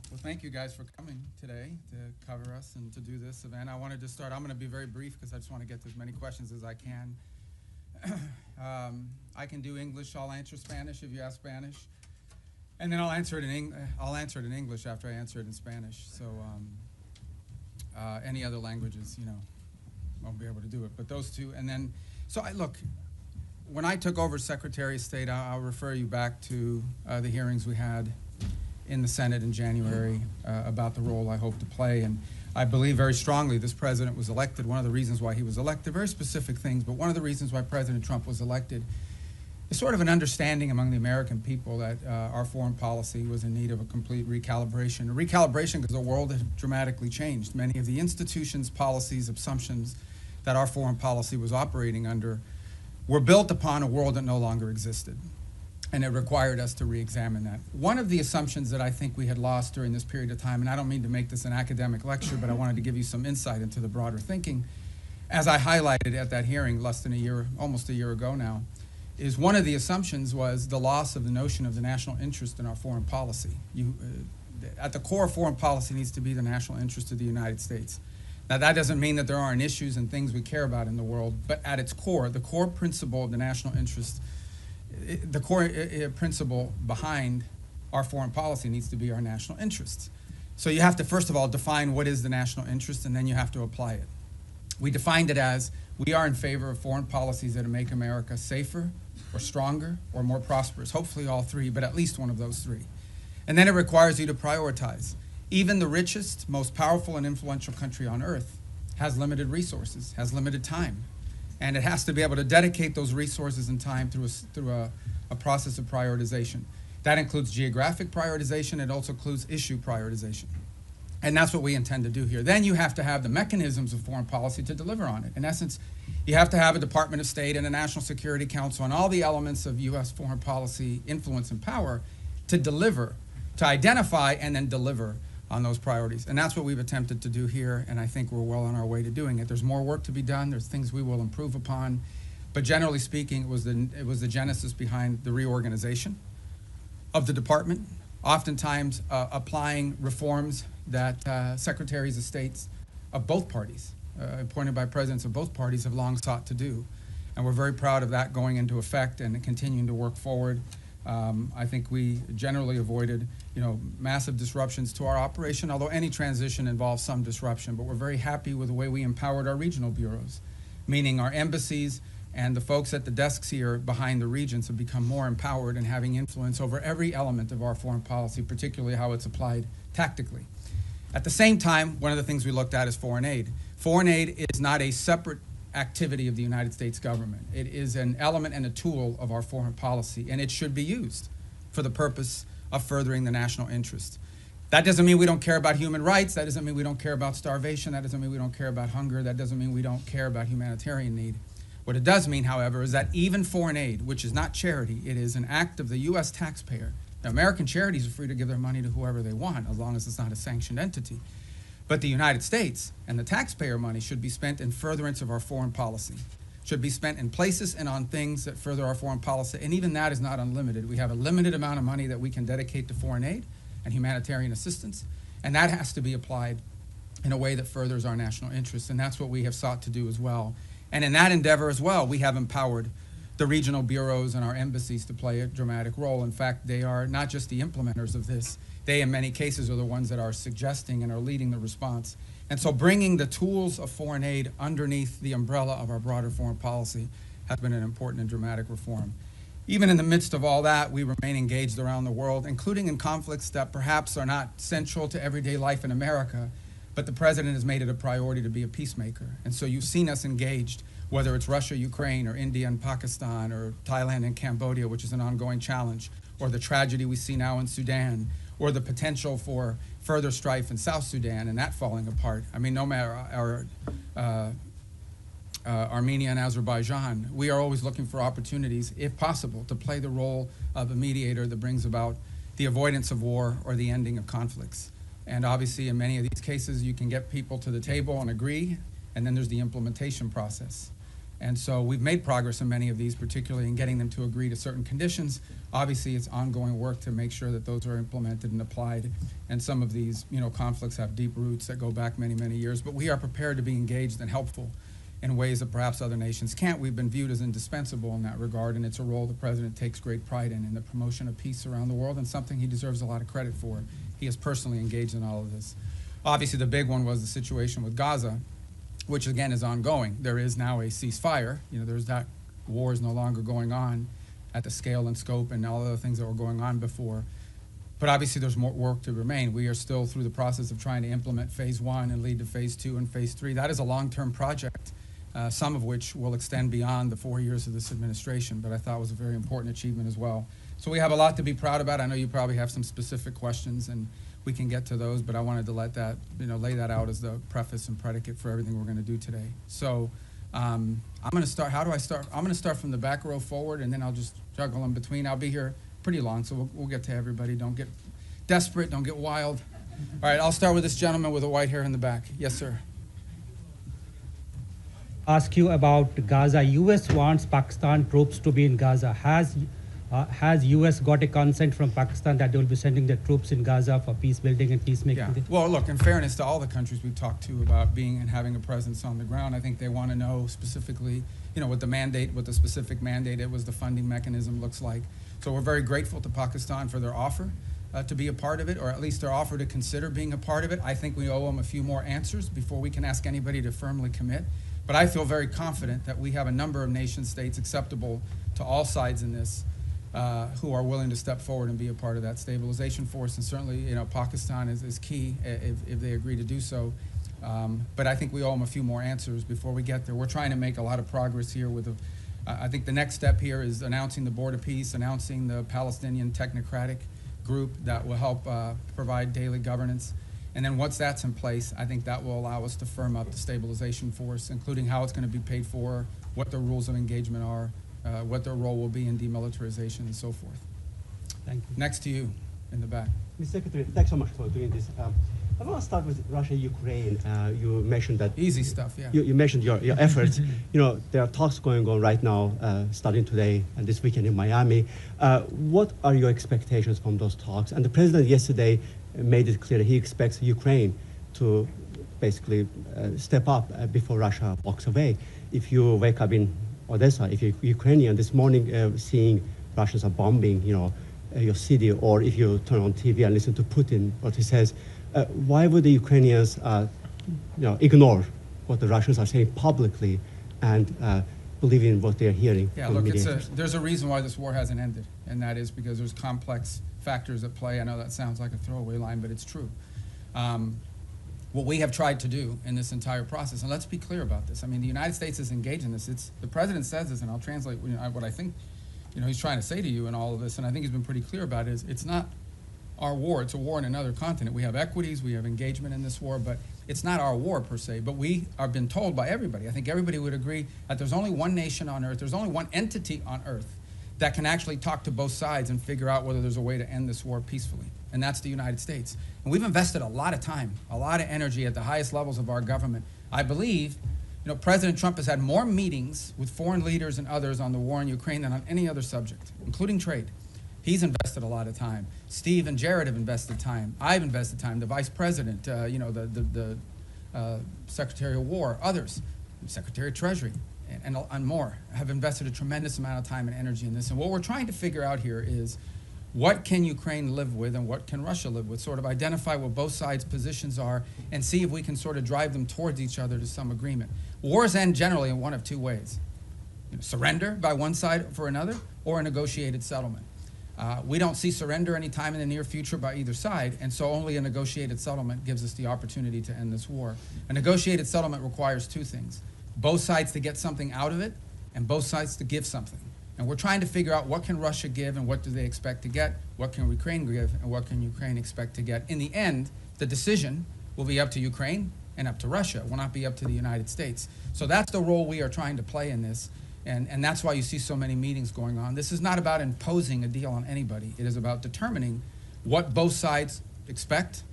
Well, thank you guys for coming today to cover us and to do this event. I wanted to start, I'm going to be very brief because I just want to get to as many questions as I can. I can do English, I'll answer Spanish if you ask Spanish. And then I'll answer it in English after I answer it in Spanish. So any other languages, won't be able to do it. But those two, and then, look, when I took over Secretary of State, I'll refer you back to the hearings we had in the Senate in January about the role I hope to play. And I believe very strongly this president was elected. One of the reasons why he was elected, very specific things, but one of the reasons why President Trump was elected is sort of an understanding among the American people that our foreign policy was in need of a complete recalibration. A recalibration because the world had dramatically changed. Many of the institutions, policies, assumptions that our foreign policy was operating under were built upon a world that no longer existed. And it required us to re-examine that. One of the assumptions that I think we had lost during this period of time, and I don't mean to make this an academic lecture, but I wanted to give you some insight into the broader thinking, as I highlighted at that hearing less than a year, almost a year ago now, is one of the assumptions was the loss of the notion of the national interest in our foreign policy. At the core of foreign policy needs to be the national interest of the United States. Now that doesn't mean that there aren't issues and things we care about in the world, but at its core, the core principle of the national interest, the core principle behind our foreign policy needs to be our national interests. So you have to first of all define what is the national interest, and then you have to apply it. We defined it as we are in favor of foreign policies that make America safer or stronger or more prosperous, hopefully all three, but at least one of those three. And then it requires you to prioritize. Even the richest, most powerful and influential country on earth has limited resources, has limited time. And it has to be able to dedicate those resources and time through a process of prioritization. That includes geographic prioritization. It also includes issue prioritization. And that's what we intend to do here. Then you have to have the mechanisms of foreign policy to deliver on it. In essence, you have to have a Department of State and a National Security Council and all the elements of U.S. foreign policy influence and power to deliver, to identify and then deliver on those priorities. And that's what we've attempted to do here, and I think we're well on our way to doing it. There's more work to be done. There's things we will improve upon. But generally speaking, it was the genesis behind the reorganization of the department, oftentimes applying reforms that secretaries of states of both parties, appointed by presidents of both parties, have long sought to do. And we're very proud of that going into effect and continuing to work forward. I think we generally avoided, massive disruptions to our operation, although any transition involves some disruption. But we're very happy with the way we empowered our regional bureaus, meaning our embassies and the folks at the desks here behind the regions have become more empowered and having influence over every element of our foreign policy, particularly how it's applied tactically. At the same time, one of the things we looked at is foreign aid. Foreign aid is not a separate activity of the United States government. It is an element and a tool of our foreign policy, and it should be used for the purpose of furthering the national interest. That doesn't mean we don't care about human rights. That doesn't mean we don't care about starvation. That doesn't mean we don't care about hunger. That doesn't mean we don't care about humanitarian need. What it does mean, however, is that even foreign aid, which is not charity, it is an act of the U.S. taxpayer. Now, American charities are free to give their money to whoever they want, as long as it's not a sanctioned entity. But the United States and the taxpayer money should be spent in furtherance of our foreign policy, should be spent in places and on things that further our foreign policy, and even that is not unlimited. We have a limited amount of money that we can dedicate to foreign aid and humanitarian assistance, and that has to be applied in a way that furthers our national interests, and that's what we have sought to do as well. And in that endeavor as well, we have empowered the regional bureaus and our embassies to play a dramatic role. In fact, they are not just the implementers of this, they in many cases are the ones that are suggesting and are leading the response. And so bringing the tools of foreign aid underneath the umbrella of our broader foreign policy has been an important and dramatic reform. Even in the midst of all that, we remain engaged around the world, including in conflicts that perhaps are not central to everyday life in America, but the president has made it a priority to be a peacemaker. And so you've seen us engaged, whether it's Russia, Ukraine, or India and Pakistan, or Thailand and Cambodia, which is an ongoing challenge, or the tragedy we see now in Sudan, or the potential for further strife in South Sudan and that falling apart. I mean, no matter Armenia and Azerbaijan, we are always looking for opportunities, if possible, to play the role of a mediator that brings about the avoidance of war or the ending of conflicts. And obviously, in many of these cases, you can get people to the table and agree, and then there's the implementation process. And so we've made progress in many of these, particularly in getting them to agree to certain conditions. Obviously, it's ongoing work to make sure that those are implemented and applied. And some of these, conflicts have deep roots that go back many, many years. But we are prepared to be engaged and helpful in ways that perhaps other nations can't. We've been viewed as indispensable in that regard, and it's a role the president takes great pride in the promotion of peace around the world, and something he deserves a lot of credit for. He is personally engaged in all of this. Obviously, the big one was the situation with Gaza, which again is ongoing. There is now a ceasefire. There's that war is no longer going on at the scale and scope and all the other things that were going on before. But obviously there's more work to remain. We are still through the process of trying to implement phase 1 and lead to phase 2 and phase 3. That is a long-term project, some of which will extend beyond the 4 years of this administration, but I thought was a very important achievement as well. So we have a lot to be proud about. I know you probably have some specific questions, and we can get to those, but I wanted to let that, lay that out as the preface and predicate for everything we're going to do today. So I'm going to start. How do I start? I'm going to start from the back row forward, and then I'll just juggle in between. I'll be here pretty long, so we'll get to everybody. Don't get desperate. Don't get wild. All right, I'll start with this gentleman with the white hair in the back. Yes, sir. Ask you about Gaza. U.S. wants Pakistan troops to be in Gaza. Has U.S. got a consent from Pakistan that they will be sending their troops in Gaza for peace building and peacemaking? Yeah. Well, look, in fairness to all the countries we've talked to about being and having a presence on the ground, I think they want to know specifically, what the mandate, what the specific mandate it was, the funding mechanism looks like. So we're very grateful to Pakistan for their offer to be a part of it, or at least their offer to consider being a part of it. I think we owe them a few more answers before we can ask anybody to firmly commit. But I feel very confident that we have a number of nation states acceptable to all sides in this who are willing to step forward and be a part of that stabilization force. And certainly, Pakistan is key if they agree to do so. But I think we owe them a few more answers before we get there. We're trying to make a lot of progress here with I think the next step here is announcing the Board of Peace, announcing the Palestinian Technocratic Group that will help provide daily governance. And then once that's in place, I think that will allow us to firm up the stabilization force, including how it's going to be paid for, what the rules of engagement are, what their role will be in demilitarization and so forth. Thank you. Next to you in the back. Mr. Secretary, thanks so much for doing this. I want to start with Russia-Ukraine. You mentioned that... Easy stuff, yeah. You mentioned your efforts. There are talks going on right now, starting today and this weekend in Miami. What are your expectations from those talks? And the president yesterday made it clear that he expects Ukraine to basically step up before Russia walks away. If you wake up in Odessa, if you're Ukrainian, this morning seeing Russians are bombing, your city, or if you turn on TV and listen to Putin, what he says, why would the Ukrainians, ignore what the Russians are saying publicly and believe in what they're hearing? Yeah, look, there's a reason why this war hasn't ended, and that is because there's complex factors at play. I know that sounds like a throwaway line, but it's true. What we have tried to do in this entire process, and let's be clear about this. I mean, the United States is engaged in this. The president says this, and I'll translate what I think he's trying to say to you in all of this, and I think he's been pretty clear about it, is it's not our war. It's a war in another continent. We have equities, we have engagement in this war, but it's not our war per se. But we have been told by everybody, I think everybody would agree, that there's only one nation on earth, there's only one entity on earth that can actually talk to both sides and figure out whether there's a way to end this war peacefully, and that's the United States. And we've invested a lot of time, a lot of energy at the highest levels of our government. I believe, President Trump has had more meetings with foreign leaders and others on the war in Ukraine than on any other subject, including trade. He's invested a lot of time. Steve and Jared have invested time. I've invested time. The Vice President, the Secretary of War, others, Secretary of Treasury, and more have invested a tremendous amount of time and energy in this. And what we're trying to figure out here is what can Ukraine live with and what can Russia live with, sort of identify what both sides' positions are and see if we can sort of drive them towards each other to some agreement. Wars end generally in one of two ways. Surrender by one side for another, or a negotiated settlement. We don't see surrender anytime in the near future by either side, and so only a negotiated settlement gives us the opportunity to end this war. A negotiated settlement requires two things: both sides to get something out of it, and both sides to give something. And we're trying to figure out what can Russia give and what do they expect to get, what can Ukraine give and what can Ukraine expect to get. In the end, the decision will be up to Ukraine and up to Russia. It will not be up to the United States. So that's the role we are trying to play in this. And that's why you see so many meetings going on. This is not about imposing a deal on anybody. It is about determining what both sides expect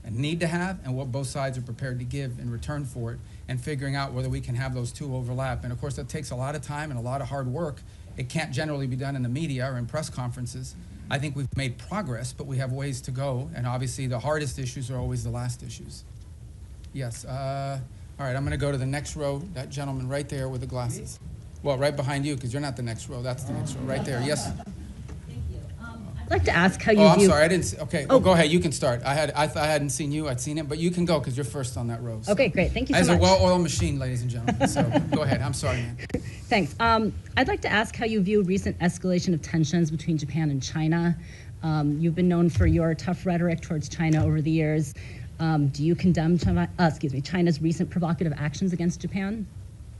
and need to have and what both sides are prepared to give in return for it, and figuring out whether we can have those two overlap. And of course, that takes a lot of time and a lot of hard work. It can't generally be done in the media or in press conferences. I think we've made progress, but we have ways to go, and obviously the hardest issues are always the last issues. Yes, all right, I'm gonna go to the next row, that gentleman right there with the glasses. Well, right behind you, because you're not the next row, that's the next row, right there, yes. I'd like to ask how you Oh, I'm view. sorry, I didn't see, okay, Oh. go ahead, you can start. I hadn't seen you, I'd seen him, but you can go, because you're first on that row. So. Okay, great. Thank you so As much. a well-oiled machine, ladies and gentlemen, so go ahead, I'm sorry, man. Thanks. I'd like to ask how you view recent escalation of tensions between Japan and China. You've been known for your tough rhetoric towards China over the years. Do you condemn China's recent provocative actions against Japan?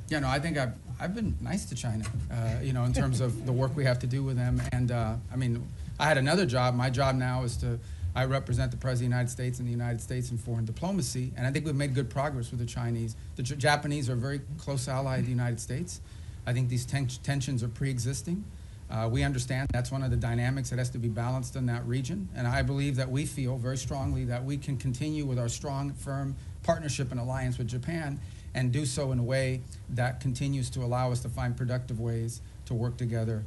Yeah, no, I think I've been nice to China, in terms of the work we have to do with them. And I mean, I had another job. My job now is I represent the President of the United States in the United States in foreign diplomacy, and I think we've made good progress with the Chinese. The Japanese are a very close ally of the United States. I think these tensions are pre-existing. We understand that's one of the dynamics that has to be balanced in that region, and I believe that we feel very strongly that we can continue with our strong, firm partnership and alliance with Japan and do so in a way that continues to allow us to find productive ways to work together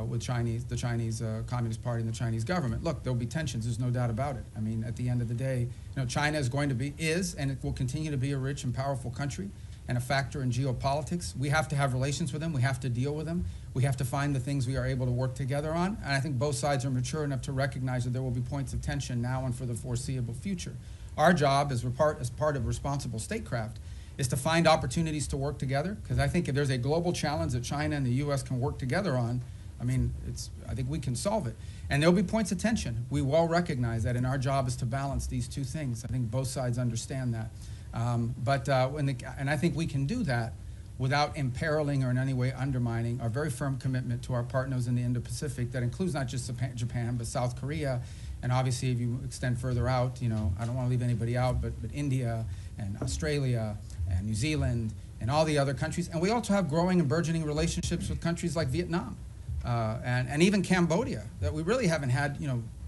with the Chinese Communist Party and the Chinese government. Look, there'll be tensions, there's no doubt about it. I mean, at the end of the day, China is and it will continue to be a rich and powerful country and a factor in geopolitics. We have to have relations with them, we have to deal with them, we have to find the things we are able to work together on, and I think both sides are mature enough to recognize that there will be points of tension now and for the foreseeable future. Our job as part of responsible statecraft is to find opportunities to work together, because I think if there's a global challenge that China and the U.S. can work together on, I think we can solve it. And there'll be points of tension. We well recognize that, and our job is to balance these two things. I think both sides understand that. And I think we can do that without imperiling or in any way undermining our very firm commitment to our partners in the Indo-Pacific. That includes not just Japan, but South Korea, and obviously if you extend further out, I don't want to leave anybody out, but India and Australia and New Zealand and all the other countries. And we also have growing and burgeoning relationships with countries like Vietnam and even Cambodia that we really haven't had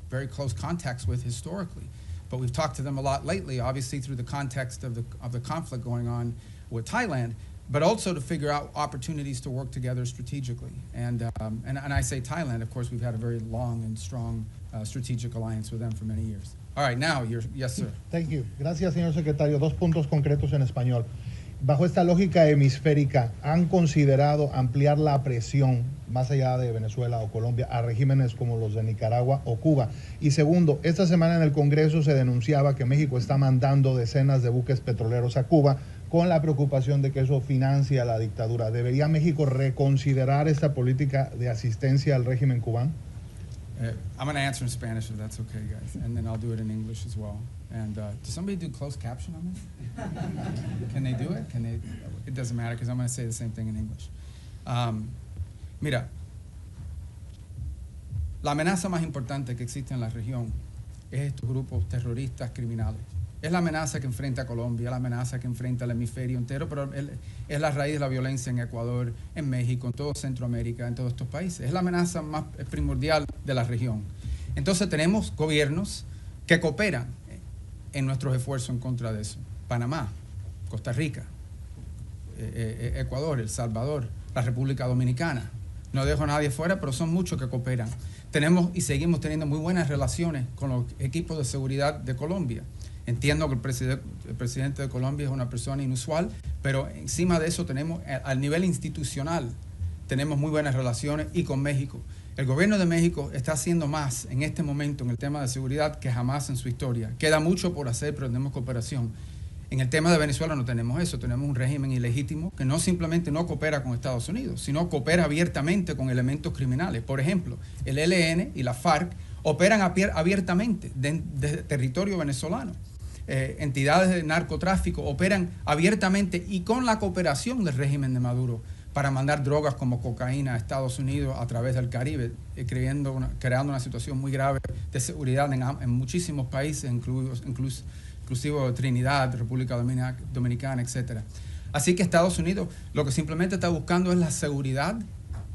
very close contacts with historically. But we've talked to them a lot lately, obviously through the context of the conflict going on with Thailand, but also to figure out opportunities to work together strategically. And I say Thailand, of course, we've had a very long and strong strategic alliance with them for many years. All right, now, yes, sir. Thank you. Gracias, señor secretario. Dos puntos concretos en español. Bajo esta lógica hemisférica, ¿han considerado ampliar la presión más allá de Venezuela o Colombia a regímenes como los de Nicaragua o Cuba? Y segundo, esta semana en el Congreso se denunciaba que México está mandando decenas de buques petroleros a Cuba con la preocupación de que eso financia la dictadura. ¿Debería México reconsiderar esta política de asistencia al régimen cubano? I'm going to answer in Spanish if that's okay, guys, and then I'll do it in English as well. And does somebody do closed caption on this? Can they do it? It doesn't matter because I'm going to say the same thing in English. Mira, la amenaza más importante que existe en la región es estos grupos terroristas criminales. Es la amenaza que enfrenta Colombia, la amenaza que enfrenta el hemisferio entero, pero es la raíz de la violencia en Ecuador, en México, en todo Centroamérica, en todos estos países. Es la amenaza más primordial de la región. Entonces tenemos gobiernos que cooperan en nuestros esfuerzos en contra de eso. Panamá, Costa Rica, Ecuador, El Salvador, la República Dominicana. No dejo a nadie fuera, pero son muchos que cooperan. Tenemos y seguimos teniendo muy buenas relaciones con los equipos de seguridad de Colombia. Entiendo que el presidente de Colombia es una persona inusual, pero encima de eso tenemos, al nivel institucional, tenemos muy buenas relaciones y con México. El gobierno de México está haciendo más en este momento en el tema de seguridad que jamás en su historia. Queda mucho por hacer, pero tenemos cooperación. En el tema de Venezuela no tenemos eso, tenemos un régimen ilegítimo que no simplemente no coopera con Estados Unidos, sino coopera abiertamente con elementos criminales. Por ejemplo, el ELN y la FARC operan abiertamente desde territorio venezolano. Entidades de narcotráfico operan abiertamente y con la cooperación del régimen de Maduro para mandar drogas como cocaína a Estados Unidos a través del Caribe, creando una situación muy grave de seguridad en muchísimos países, inclusive Trinidad, República Dominicana, etc. Así que Estados Unidos lo que simplemente está buscando es la seguridad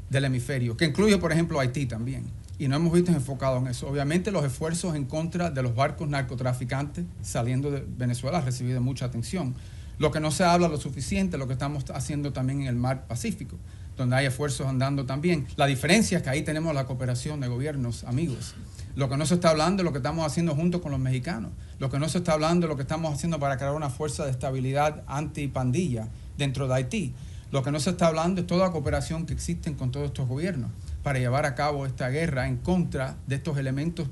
del hemisferio, que incluye, por ejemplo, Haití también. y no hemos visto enfocado en eso. Obviamente los esfuerzos en contra de los barcos narcotraficantes saliendo de Venezuela han recibido mucha atención. Lo que no se habla lo suficiente, lo que estamos haciendo también en el mar Pacífico, donde hay esfuerzos andando también. La diferencia es que ahí tenemos la cooperación de gobiernos amigos. Lo que no se está hablando es lo que estamos haciendo junto con los mexicanos. Lo que no se está hablando es lo que estamos haciendo para crear una fuerza de estabilidad anti-pandilla dentro de Haití. Lo que no se está hablando es toda la cooperación que existe con todos estos gobiernos para llevar a cabo esta guerra en contra de estos elementos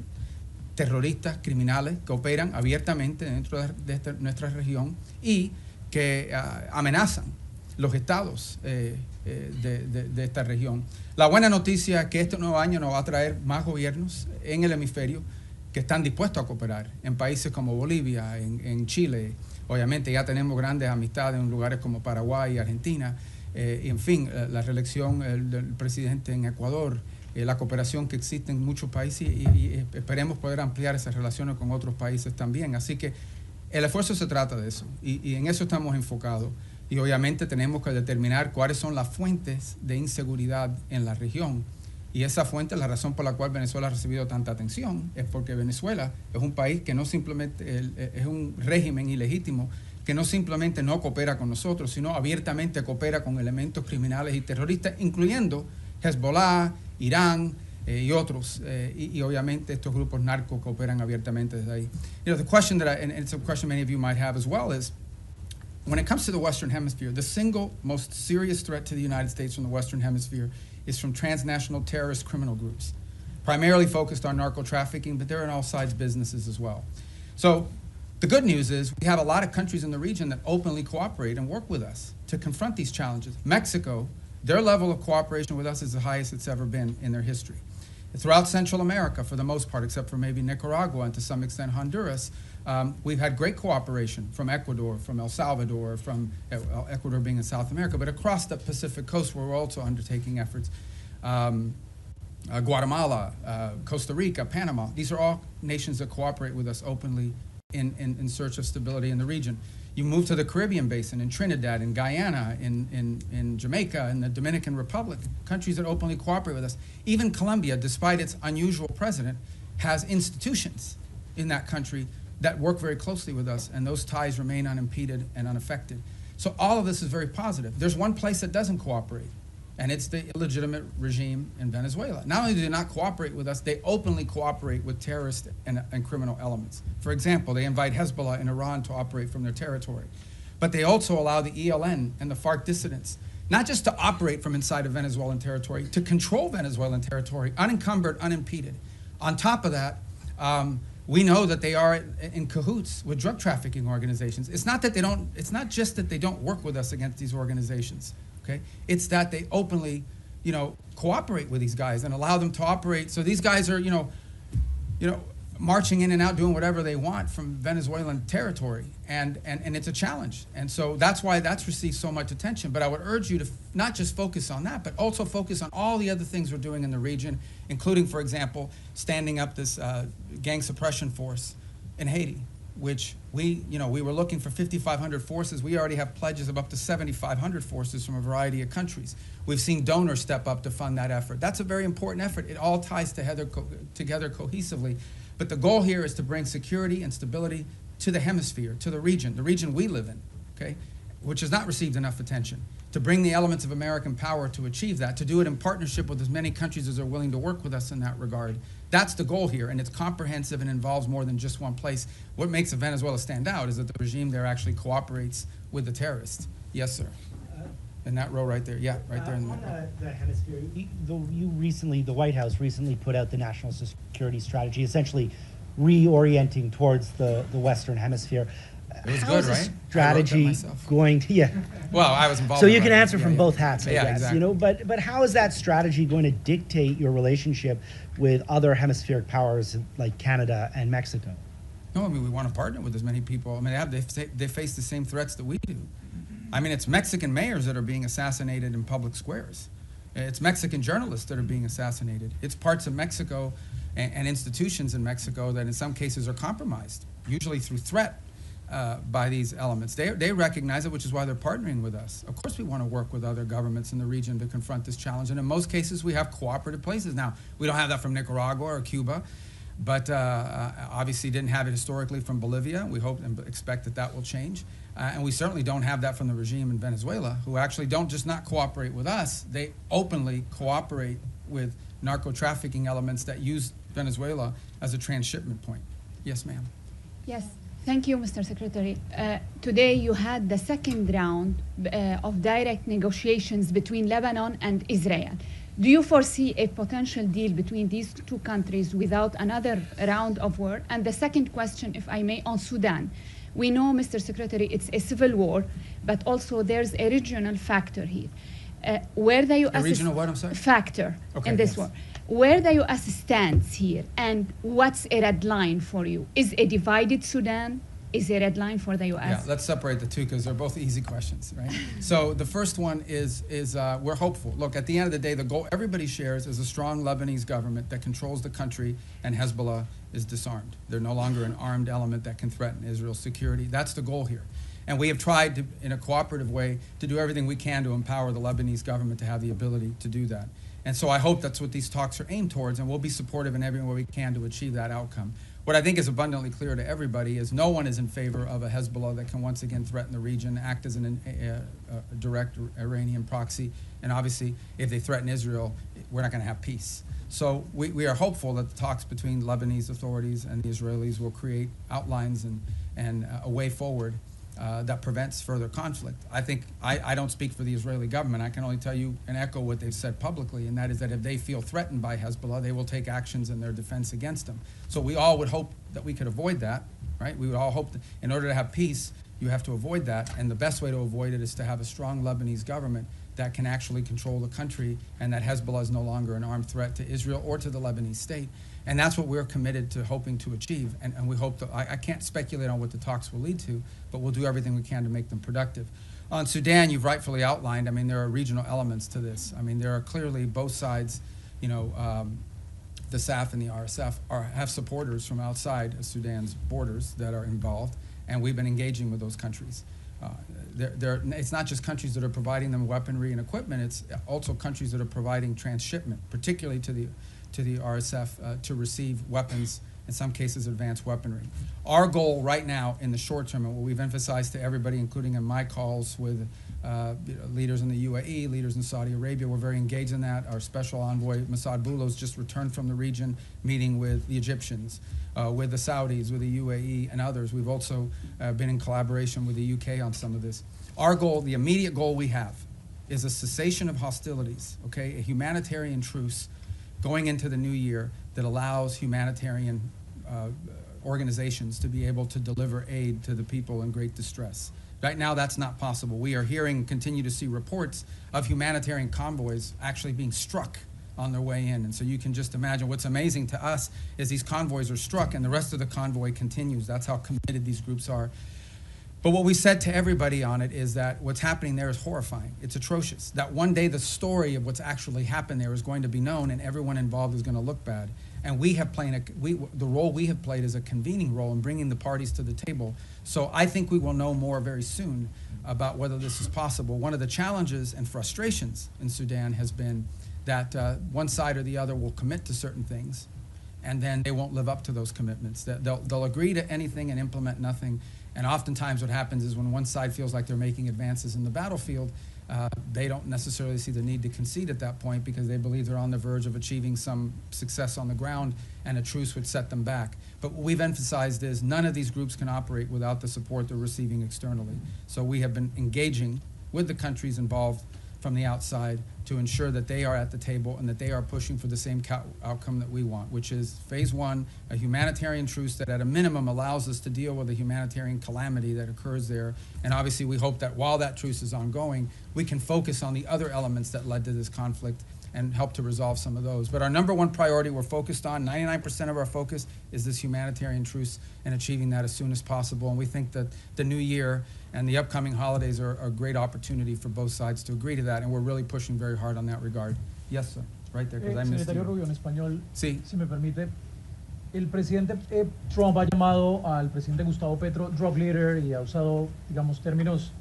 terroristas, criminales, que operan abiertamente dentro de nuestra región y que amenazan los estados de esta región. La buena noticia es que este nuevo año nos va a traer más gobiernos en el hemisferio que están dispuestos a cooperar en países como Bolivia, en Chile. Obviamente ya tenemos grandes amistades en lugares como Paraguay y Argentina. Y en fin, la reelección del presidente en Ecuador, la cooperación que existe en muchos países y esperemos poder ampliar esas relaciones con otros países también. Así que el esfuerzo se trata de eso y en eso estamos enfocados. Y obviamente tenemos que determinar cuáles son las fuentes de inseguridad en la región. Y esa fuente, la razón por la cual Venezuela ha recibido tanta atención, es porque Venezuela es un país que no simplemente, es un régimen ilegítimo, que no simplemente no coopera con nosotros, sino abiertamente coopera con elementos criminales y terroristas, incluyendo Hezbollah, Irán y otros. Y obviamente estos grupos narcos cooperan abiertamente desde ahí. You know, the question that and it's a question many of you might have as well, is when it comes to the Western Hemisphere, the single most serious threat to the United States from the Western Hemisphere is from transnational terrorist criminal groups, primarily focused on narco trafficking, but they're in all sides businesses as well. So the good news is we have a lot of countries in the region that openly cooperate and work with us to confront these challenges. Mexico, their level of cooperation with us is the highest it's ever been in their history. Throughout Central America, for the most part, except for maybe Nicaragua and to some extent Honduras, we've had great cooperation from Ecuador, from El Salvador, from Ecuador being in South America, but across the Pacific coast where we're also undertaking efforts. Guatemala, Costa Rica, Panama, these are all nations that cooperate with us openly in search of stability in the region. You move to the Caribbean basin, in Trinidad, in Guyana, in Jamaica, in the Dominican Republic, countries that openly cooperate with us. Even Colombia, despite its unusual president, has institutions in that country that work very closely with us, and those ties remain unimpeded and unaffected. So all of this is very positive. There's one place that doesn't cooperate, and it's the illegitimate regime in Venezuela. Not only do they not cooperate with us, they openly cooperate with terrorist and criminal elements. For example, they invite Hezbollah in Iran to operate from their territory. But they also allow the ELN and the FARC dissidents not just to operate from inside of Venezuelan territory, to control Venezuelan territory, unencumbered, unimpeded. On top of that, we know that they are in cahoots with drug trafficking organizations. It's not just that they don't work with us against these organizations. Okay? It's that they openly, cooperate with these guys and allow them to operate. So these guys are, marching in and out, doing whatever they want from Venezuelan territory, and it's a challenge. And so that's why that's received so much attention. But I would urge you to not just focus on that, but also focus on all the other things we're doing in the region, including, for example, standing up this gang suppression force in Haiti, which we were looking for 5,500 forces. We already have pledges of up to 7,500 forces from a variety of countries. We've seen donors step up to fund that effort. That's a very important effort. It all ties together cohesively. But the goal here is to bring security and stability to the hemisphere, to the region we live in, okay, which has not received enough attention. To bring the elements of American power to achieve that, to do it in partnership with as many countries as are willing to work with us in that regard. That's the goal here, and it's comprehensive and involves more than just one place. What makes Venezuela stand out is that the regime there actually cooperates with the terrorists. Yes, sir. In that row right there. Yeah, right there in the middle. On the hemisphere, the White House recently put out the national security strategy, essentially reorienting towards the Western Hemisphere. It was How good, is this right? strategy going to, yeah. Well, I was involved. So in you it, can right? answer from both hats, I guess, exactly. but how is that strategy going to dictate your relationship with other hemispheric powers like Canada and Mexico? No, I mean, we want to partner with as many people. I mean, they face the same threats that we do. I mean, it's Mexican mayors that are being assassinated in public squares. It's Mexican journalists that are being assassinated. It's parts of Mexico and institutions in Mexico that in some cases are compromised, usually through threat. by these elements. They recognize it, which is why they're partnering with us. Of course we want to work with other governments in the region to confront this challenge, and in most cases we have cooperative places. Now, we don't have that from Nicaragua or Cuba, but obviously didn't have it historically from Bolivia. We hope and expect that that will change. And we certainly don't have that from the regime in Venezuela, who actually don't just not cooperate with us, they openly cooperate with narco-trafficking elements that use Venezuela as a transshipment point. Yes, ma'am. Yes, thank you, Mr. Secretary. Today you had the second round of direct negotiations between Lebanon and Israel. Do you foresee a potential deal between these two countries without another round of war? And the second question, if I may, on Sudan. We know, Mr. Secretary, it's a civil war, but also there's a regional factor here. Where the U.S. A regional what, I'm sorry? Factor Okay, in this yes. war. Where the U.S. stands here, and what's a red line for you? Is a divided Sudan is a red line for the U.S.? Yeah, let's separate the two because they're both easy questions, right? So the first one is we're hopeful. Look, at the end of the day, the goal everybody shares is a strong Lebanese government that controls the country, and Hezbollah is disarmed. They're no longer an armed element that can threaten Israel's security. That's the goal here. And we have tried to, in a cooperative way, to do everything we can to empower the Lebanese government to have the ability to do that. And so I hope that's what these talks are aimed towards, and we'll be supportive in every way we can to achieve that outcome. What I think is abundantly clear to everybody is no one is in favor of a Hezbollah that can once again threaten the region, act as a direct Iranian proxy, and obviously if they threaten Israel, we're not going to have peace. So we are hopeful that the talks between Lebanese authorities and the Israelis will create outlines and a way forward that prevents further conflict. I think I don't speak for the Israeli government. I can only tell you and echo what they've said publicly, and that is that if they feel threatened by Hezbollah, they will take actions in their defense against them. So we all would hope that we could avoid that, right? We would all hope that in order to have peace, you have to avoid that, and the best way to avoid it is to have a strong Lebanese government that can actually control the country, and that Hezbollah is no longer an armed threat to Israel or to the Lebanese state. And that's what we're committed to hoping to achieve. And we hope that, I can't speculate on what the talks will lead to, but we'll do everything we can to make them productive. On Sudan, you've rightfully outlined, I mean, there are regional elements to this. I mean, there are clearly both sides, you know, the SAF and the RSF have supporters from outside of Sudan's borders that are involved, and we've been engaging with those countries. It's not just countries that are providing them weaponry and equipment, it's also countries that are providing transshipment, particularly to the RSF to receive weapons, in some cases advanced weaponry. Our goal right now in the short term, and what we've emphasized to everybody, including in my calls with leaders in the UAE, leaders in Saudi Arabia, we're very engaged in that. Our special envoy, Massad Boulos, just returned from the region meeting with the Egyptians, with the Saudis, with the UAE and others. We've also been in collaboration with the UK on some of this. Our goal, the immediate goal we have, is a cessation of hostilities, okay? A humanitarian truce going into the new year that allows humanitarian organizations to be able to deliver aid to the people in great distress. Right now, that's not possible. We are hearing, continue to see reports of humanitarian convoys actually being struck on their way in. And so you can just imagine what's amazing to us is these convoys are struck and the rest of the convoy continues. That's how committed these groups are. But what we said to everybody on it is that what's happening there is horrifying. It's atrocious. That one day the story of what's actually happened there is going to be known and everyone involved is going to look bad. And we have played the role we have played is a convening role in bringing the parties to the table. So I think we will know more very soon about whether this is possible. One of the challenges and frustrations in Sudan has been that one side or the other will commit to certain things and then they won't live up to those commitments. They'll agree to anything and implement nothing. And oftentimes what happens is when one side feels like they're making advances in the battlefield, they don't necessarily see the need to concede at that point because they believe they're on the verge of achieving some success on the ground and a truce would set them back. But what we've emphasized is none of these groups can operate without the support they're receiving externally. So we have been engaging with the countries involved from the outside to ensure that they are at the table and that they are pushing for the same outcome that we want, which is phase one, a humanitarian truce that at a minimum allows us to deal with the humanitarian calamity that occurs there. And obviously we hope that while that truce is ongoing, we can focus on the other elements that led to this conflict and help to resolve some of those. But our number one priority we're focused on, 99% of our focus is this humanitarian truce and achieving that as soon as possible. And we think that the new year and the upcoming holidays are a great opportunity for both sides to agree to that, and we're really pushing very hard on that regard. Yes, sir. Right there, because I missed Secretario you. Rubio, en español, Sí. si me permite. El presidente Trump ha llamado al presidente Gustavo Petro drug leader y ha usado, digamos, términos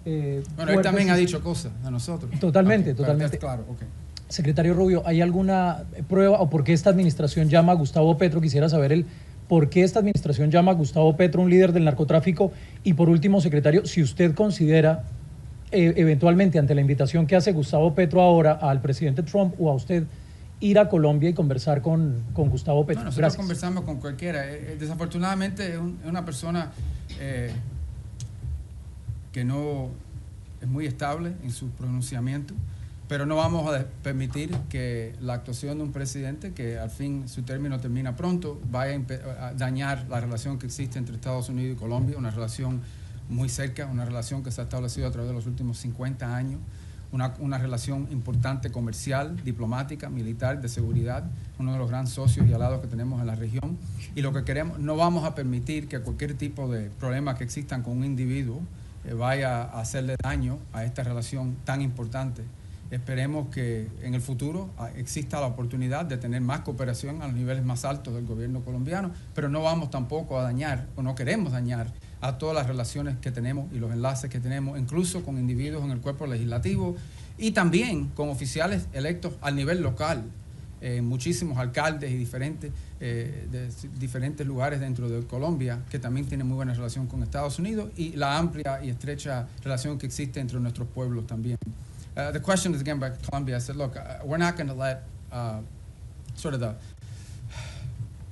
Bueno, él fuertes también y- ha dicho cosas a nosotros. Totalmente, Ok, pero totalmente. Claro, ok. Secretario Rubio, ¿hay alguna prueba o por qué esta administración llama a Gustavo Petro? Quisiera saber el por qué esta administración llama a Gustavo Petro un líder del narcotráfico. Y por último, secretario, si usted considera eventualmente ante la invitación que hace Gustavo Petro ahora al presidente Trump o a usted ir a Colombia y conversar con Gustavo Petro. No, nosotros Gracias. conversamos con cualquiera. Desafortunadamente es una persona que no es muy estable en su pronunciamiento, pero no vamos a permitir que la actuación de un presidente que al fin su término termina pronto vaya a dañar la relación que existe entre Estados Unidos y Colombia, una relación muy cerca, una relación que se ha establecido a través de los últimos 50 años, una relación importante comercial, diplomática, militar, de seguridad, uno de los grandes socios y aliados que tenemos en la región. Y lo que queremos, no vamos a permitir que cualquier tipo de problema que existan con un individuo vaya a hacerle daño a esta relación tan importante. Esperemos que en el futuro exista la oportunidad de tener más cooperación a los niveles más altos del gobierno colombiano, pero no vamos tampoco a dañar, o no queremos dañar, a todas las relaciones que tenemos y los enlaces que tenemos, incluso con individuos en el cuerpo legislativo y también con oficiales electos al nivel local, muchísimos alcaldes y de diferentes lugares dentro de Colombia que también tienen muy buena relación con Estados Unidos y la amplia y estrecha relación que existe entre nuestros pueblos también. The question is again by Colombia. I said, look, we're not going to let sort of the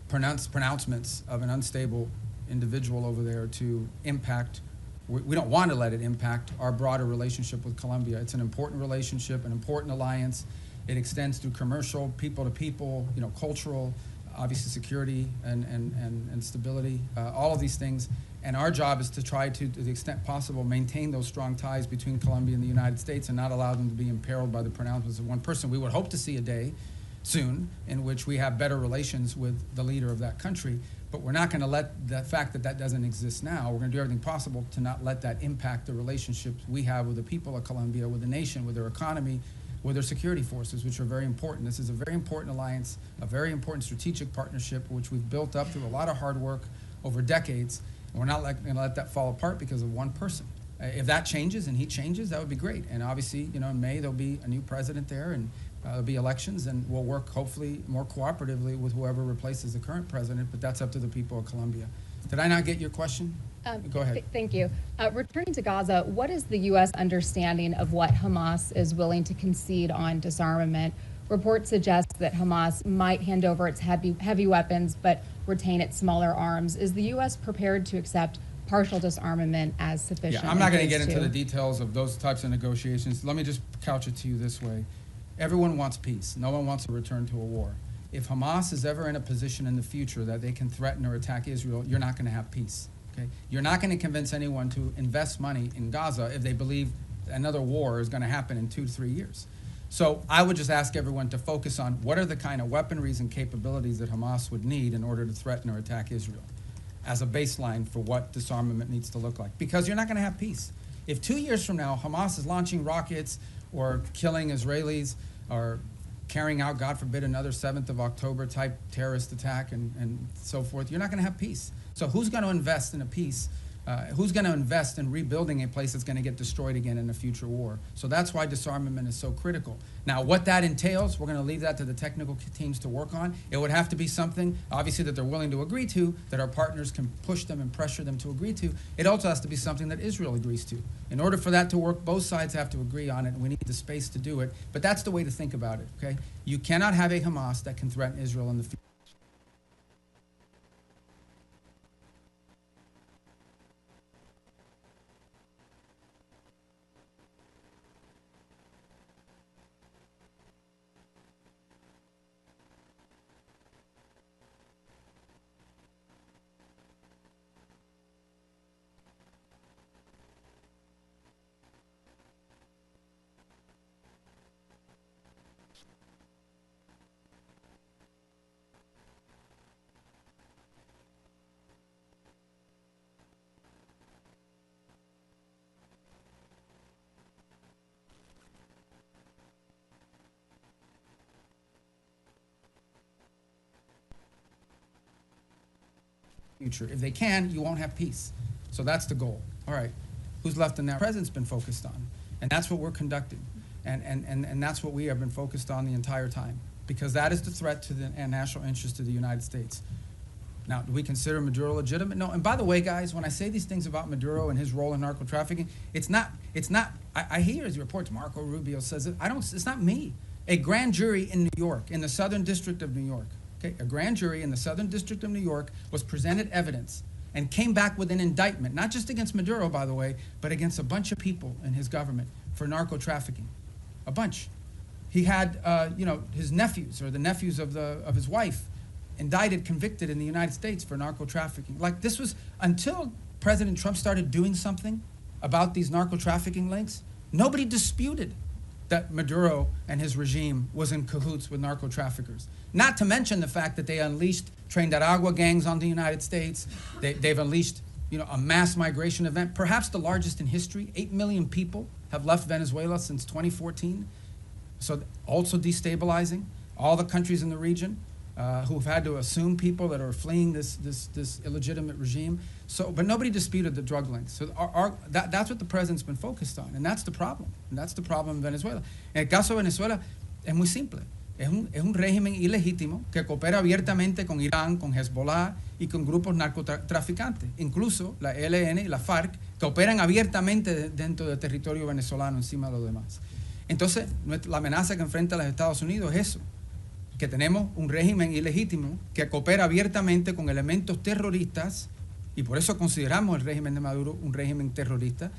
pronouncements of an unstable individual over there to impact. We don't want to let it impact our broader relationship with Colombia. It's an important relationship, an important alliance. It extends through commercial, people to people, cultural, obviously security and stability, all of these things. And our job is to try to the extent possible, maintain those strong ties between Colombia and the United States and not allow them to be imperiled by the pronouncements of one person. We would hope to see a day soon in which we have better relations with the leader of that country, but we're not going to let the fact that that doesn't exist now, we're going to do everything possible to not let that impact the relationships we have with the people of Colombia, with the nation, with their economy, with their security forces, which are very important. This is a very important alliance, a very important strategic partnership, which we've built up through a lot of hard work over decades. And we're not going to let that fall apart because of one person. If that changes and he changes, that would be great. And obviously, in May, there'll be a new president there and there'll be elections, and we'll work hopefully more cooperatively with whoever replaces the current president, but that's up to the people of Colombia. Did I not get your question? Go ahead. Thank you. Returning to Gaza, what is the U.S. understanding of what Hamas is willing to concede on disarmament? Reports suggest that Hamas might hand over its heavy weapons but retain its smaller arms. Is the U.S. prepared to accept partial disarmament as sufficient? Yeah, I'm not going to in get phase into the two? details of those types of negotiations. Let me just couch it to you this way. Everyone wants peace. No one wants to return to a war. If Hamas is ever in a position in the future that they can threaten or attack Israel, you're not going to have peace. Okay? You're not going to convince anyone to invest money in Gaza if they believe another war is going to happen in 2 to 3 years. So I would just ask everyone to focus on what are the kind of weaponries and capabilities that Hamas would need in order to threaten or attack Israel as a baseline for what disarmament needs to look like. Because you're not going to have peace. If 2 years from now Hamas is launching rockets or killing Israelis or carrying out, God forbid, another 7th of October type terrorist attack and so forth, you're not going to have peace. So who's going to invest in a peace? Who's going to invest in rebuilding a place that's going to get destroyed again in a future war? So that's why disarmament is so critical. Now, what that entails, we're going to leave that to the technical teams to work on. It would have to be something, obviously, that they're willing to agree to, that our partners can push them and pressure them to agree to. It also has to be something that Israel agrees to. In order for that to work, both sides have to agree on it, and we need the space to do it. But that's the way to think about it, okay? You cannot have a Hamas that can threaten Israel in the future. future. If they can, you won't have peace. So that's the goal. All right, who's left in that? The president's been focused on, and that's what we're conducting, and that's what we have been focused on the entire time, because that is the threat to the national interest of the United States. Now, do we consider Maduro legitimate? No. And by the way, guys, when I say these things about Maduro and his role in narco trafficking, it's not. I hear his reports. Marco Rubio says it. It's not me. A grand jury in New York, in the Southern District of New York, okay, a grand jury in the Southern District of New York was presented evidence and came back with an indictment, not just against Maduro, by the way, but against a bunch of people in his government for narco trafficking, a bunch. He had, his nephews or the nephews of his wife indicted, convicted in the United States for narco trafficking. Like, this was until President Trump started doing something about these narco trafficking links. Nobody disputed that Maduro and his regime was in cahoots with narco traffickers. Not to mention the fact that they unleashed Trinidad gangs on the United States. They've unleashed, a mass migration event, perhaps the largest in history. 8 million people have left Venezuela since 2014. So also destabilizing all the countries in the region who've had to assume people that are fleeing this illegitimate regime. So, but nobody disputed the drug links. So that's what the president's been focused on, and that's the problem. And that's the problem in Venezuela. En el caso de Venezuela es muy simple. Es un régimen ilegítimo que coopera abiertamente con Irán, con Hezbollah y con grupos narcotraficantes. Incluso la ELN y la FARC que operan abiertamente dentro del territorio venezolano encima de los demás. Entonces, la amenaza que enfrenta los Estados Unidos es eso, que tenemos un régimen ilegítimo que coopera abiertamente con elementos terroristas, y por eso consideramos el régimen de Maduro un régimen terrorista.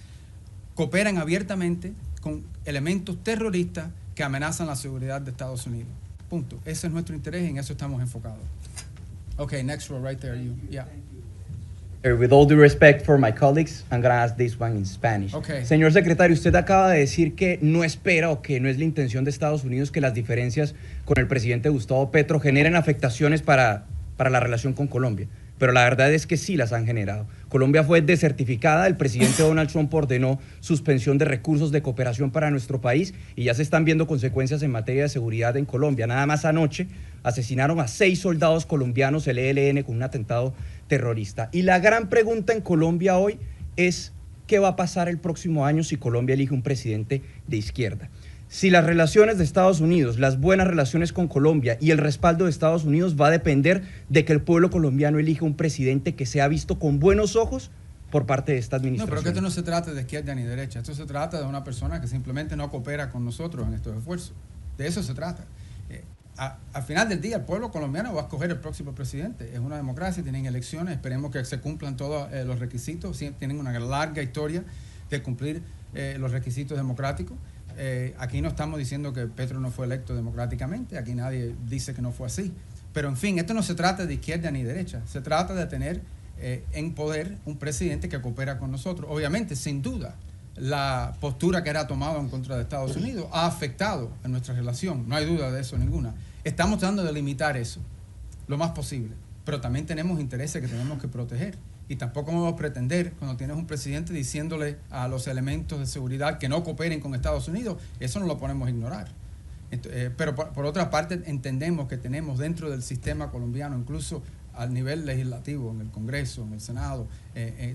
Cooperan abiertamente con elementos terroristas que amenazan la seguridad de Estados Unidos. Punto. Ese es nuestro interés y en eso estamos enfocados. Okay, next row right there, you. Yeah. With all due respect for my colleagues, I'm going to ask this one in Spanish. Okay. Señor secretario, usted acaba de decir que no espera o que no es la intención de Estados Unidos que las diferencias con el presidente Gustavo Petro generen afectaciones para la relación con Colombia. Pero la verdad es que sí las han generado. Colombia fue desertificada, el presidente Donald Trump ordenó suspensión de recursos de cooperación para nuestro país y ya se están viendo consecuencias en materia de seguridad en Colombia. Nada más anoche asesinaron a 6 soldados colombianos, el ELN, con un atentado terrorista. Y la gran pregunta en Colombia hoy es ¿qué va a pasar el próximo año si Colombia elige un presidente de izquierda? Si las relaciones de Estados Unidos, las buenas relaciones con Colombia y el respaldo de Estados Unidos va a depender de que el pueblo colombiano elija un presidente que sea visto con buenos ojos por parte de esta administración. No, pero que esto no se trata de izquierda ni derecha. Esto se trata de una persona que simplemente no coopera con nosotros en estos esfuerzos. De eso se trata. Al final del día, el pueblo colombiano va a escoger el próximo presidente. Es una democracia, tienen elecciones, esperemos que se cumplan todos los requisitos. Tienen una larga historia de cumplir los requisitos democráticos. Aquí no estamos diciendo que Petro no fue electo democráticamente, aquí nadie dice que no fue así. Pero en fin, esto no se trata de izquierda ni derecha, se trata de tener en poder un presidente que coopera con nosotros. Obviamente, sin duda, la postura que era tomada en contra de Estados Unidos ha afectado a nuestra relación, no hay duda de eso ninguna. Estamos tratando de limitar eso lo más posible, pero también tenemos intereses que tenemos que proteger. Y tampoco vamos a pretender, cuando tienes un presidente diciéndole a los elementos de seguridad que no cooperen con Estados Unidos, eso no lo podemos ignorar. Pero por otra parte, entendemos que tenemos dentro del sistema colombiano, incluso al nivel legislativo, en el Congreso, en el Senado,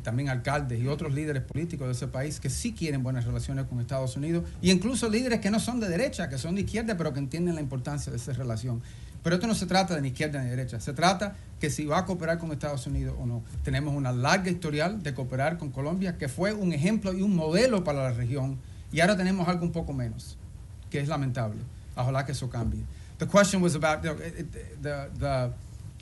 también alcaldes y otros líderes políticos de ese país que sí quieren buenas relaciones con Estados Unidos, y incluso líderes que no son de derecha, que son de izquierda, pero que entienden la importancia de esa relación. Pero esto no se trata de ni izquierda ni derecha, se trata que si va a cooperar con Estados Unidos o no. Tenemos una larga historial de cooperar con Colombia, que fue un ejemplo y un modelo para la región, y ahora tenemos algo un poco menos, que es lamentable. Ojalá que eso cambie. The question was about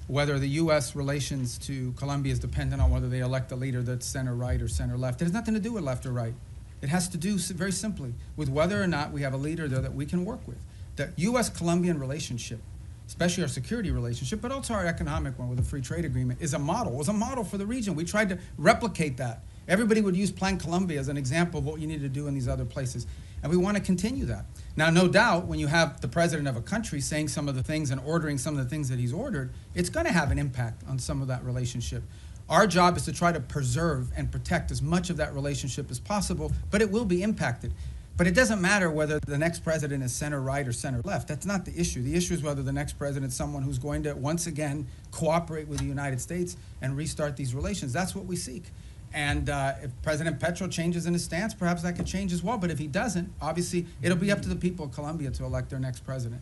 whether the U.S. relations to Colombia is dependent on whether they elect a leader that's center-right or center-left. It has nothing to do with left or right. It has to do very simply with whether or not we have a leader there that we can work with. The U.S.-Colombian relationship, especially our security relationship, but also our economic one with a free trade agreement, was a model for the region. We tried to replicate that. Everybody would use Plan Colombia as an example of what you need to do in these other places. And we want to continue that. Now, no doubt, when you have the president of a country saying some of the things and ordering some of the things that he's ordered, it's going to have an impact on some of that relationship. Our job is to try to preserve and protect as much of that relationship as possible, but it will be impacted. But it doesn't matter whether the next president is center right or center left. That's not the issue. The issue is whether the next president is someone who's going to once again cooperate with the United States and restart these relations. That's what we seek. And if President Petro changes in his stance, perhaps that could change as well. But if he doesn't, obviously, it'll be up to the people of Colombia to elect their next president.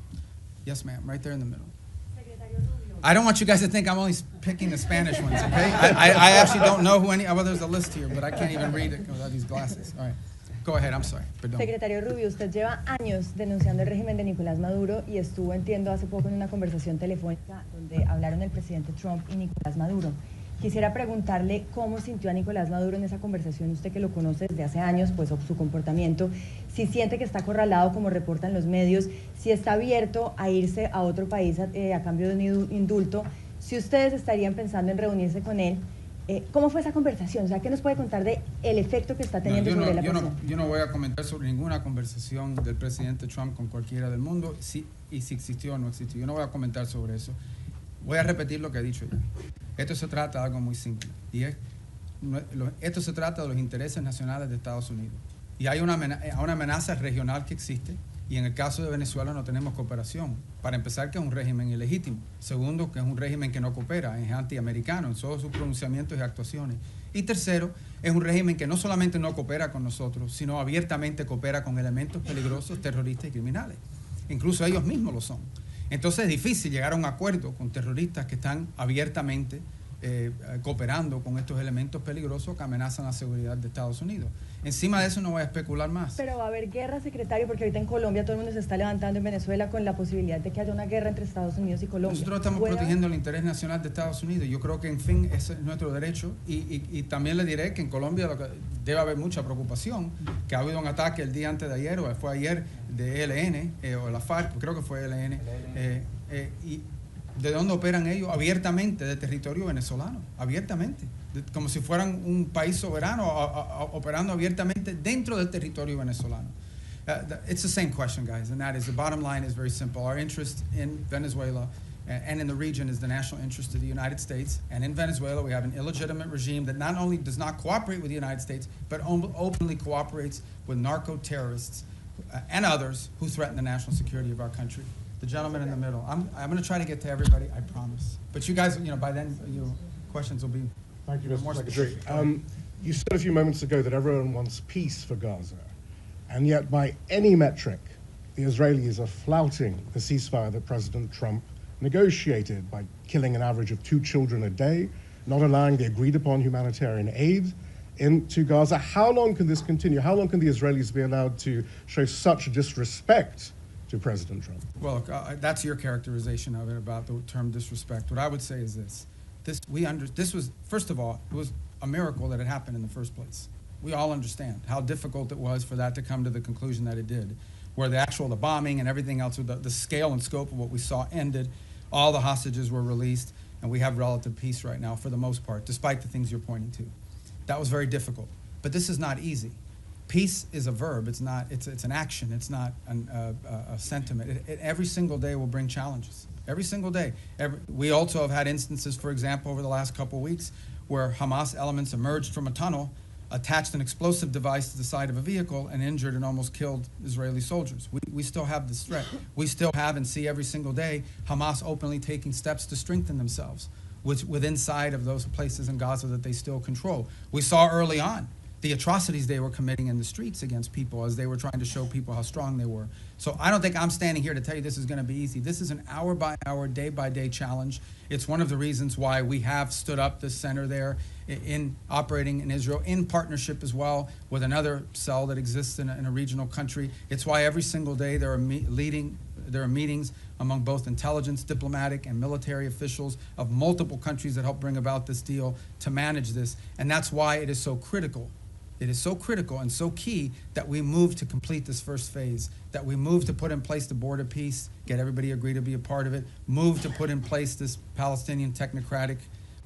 Yes, ma'am, right there in the middle. I don't want you guys to think I'm only picking the Spanish ones, okay? I actually don't know who any, well, there's a list here, but I can't even read it without these glasses. All right, go ahead, I'm sorry. Perdón. Secretario Rubio, usted lleva años denunciando el régimen de Nicolás Maduro y estuvo, entiendo, hace poco en una conversación telefónica donde hablaron el presidente Trump y Nicolás Maduro. Quisiera preguntarle cómo sintió a Nicolás Maduro en esa conversación, usted que lo conoce desde hace años, pues su comportamiento, si siente que está acorralado como reportan los medios, si está abierto a irse a otro país a cambio de un indulto, si ustedes estarían pensando en reunirse con él. ¿Cómo fue esa conversación? O sea, ¿qué nos puede contar de el efecto que está teniendo sobre la persona? Yo no voy a comentar sobre ninguna conversación del presidente Trump con cualquiera del mundo, si existió o no existió. Yo no voy a comentar sobre eso. Voy a repetir lo que he dicho ya. Esto se trata de algo muy simple. Y esto se trata de los intereses nacionales de Estados Unidos. Y hay una amenaza regional que existe. Y en el caso de Venezuela no tenemos cooperación. Para empezar, que es un régimen ilegítimo. Segundo, que es un régimen que no coopera, es antiamericano en todos sus pronunciamientos y actuaciones. Y tercero, es un régimen que no solamente no coopera con nosotros, sino abiertamente coopera con elementos peligrosos, terroristas y criminales. Incluso ellos mismos lo son. Entonces es difícil llegar a un acuerdo con terroristas que están abiertamente cooperando con estos elementos peligrosos que amenazan la seguridad de Estados Unidos. Encima de eso no voy a especular más. Pero va a haber guerra, secretario, porque ahorita en Colombia todo el mundo se está levantando, en Venezuela, con la posibilidad de que haya una guerra entre Estados Unidos y Colombia. Nosotros estamos protegiendo el interés nacional de Estados Unidos. Yo creo que, en fin, ese es nuestro derecho. Y también le diré que en Colombia debe haber mucha preocupación, que ha habido un ataque el día antes de ayer, o fue ayer, de ELN, o la FARC, creo que fue ELN, y ¿de dónde operan ellos? Abiertamente, de territorio venezolano, abiertamente, como si fueran un país soberano, operando abiertamente dentro del territorio venezolano. It's the same question, guys, and that is, the bottom line is very simple. Our interest in Venezuela and in the region is the national interest of the United States, and in Venezuela we have an illegitimate regime that not only does not cooperate with the United States, but openly cooperates with narco-terrorists and others who threaten the national security of our country. The gentleman in the middle. I'm going to try to get to everybody, I promise. But you guys, by then, your questions will be Thank you, more Mr. Secretary. specific. You said a few moments ago that everyone wants peace for Gaza, and yet by any metric, the Israelis are flouting the ceasefire that President Trump negotiated by killing an average of 2 children a day, not allowing the agreed-upon humanitarian aid into Gaza. How long can this continue? How long can the Israelis be allowed to show such disrespect to President Trump? Well, look, that's your characterization of it, about the term disrespect. What I would say is this. This was, first of all, it was a miracle that it happened in the first place. We all understand how difficult it was for that to come to the conclusion that it did, where the bombing and everything else, the scale and scope of what we saw ended, all the hostages were released, and we have relative peace right now for the most part, despite the things you're pointing to. That was very difficult. But this is not easy. Peace is a verb. It's an action. It's not a sentiment. Every single day will bring challenges. Every single day. We also have had instances, for example, over the last couple of weeks, where Hamas elements emerged from a tunnel, attached an explosive device to the side of a vehicle, and injured and almost killed Israeli soldiers. We still have this threat. We still have and see every single day Hamas openly taking steps to strengthen themselves within inside of those places in Gaza that they still control. We saw early on the atrocities they were committing in the streets against people as they were trying to show people how strong they were. So I don't think I'm standing here to tell you this is going to be easy. This is an hour-by-hour, day-by-day challenge. It's one of the reasons why we have stood up this center there in operating in Israel, in partnership as well with another cell that exists in a regional country. It's why every single day there are meetings among both intelligence, diplomatic, and military officials of multiple countries that help bring about this deal to manage this. And that's why it is so critical. It is so critical and so key that we move to complete this first phase, that we move to put in place the board of peace, get everybody agree to be a part of it, move to put in place this Palestinian technocratic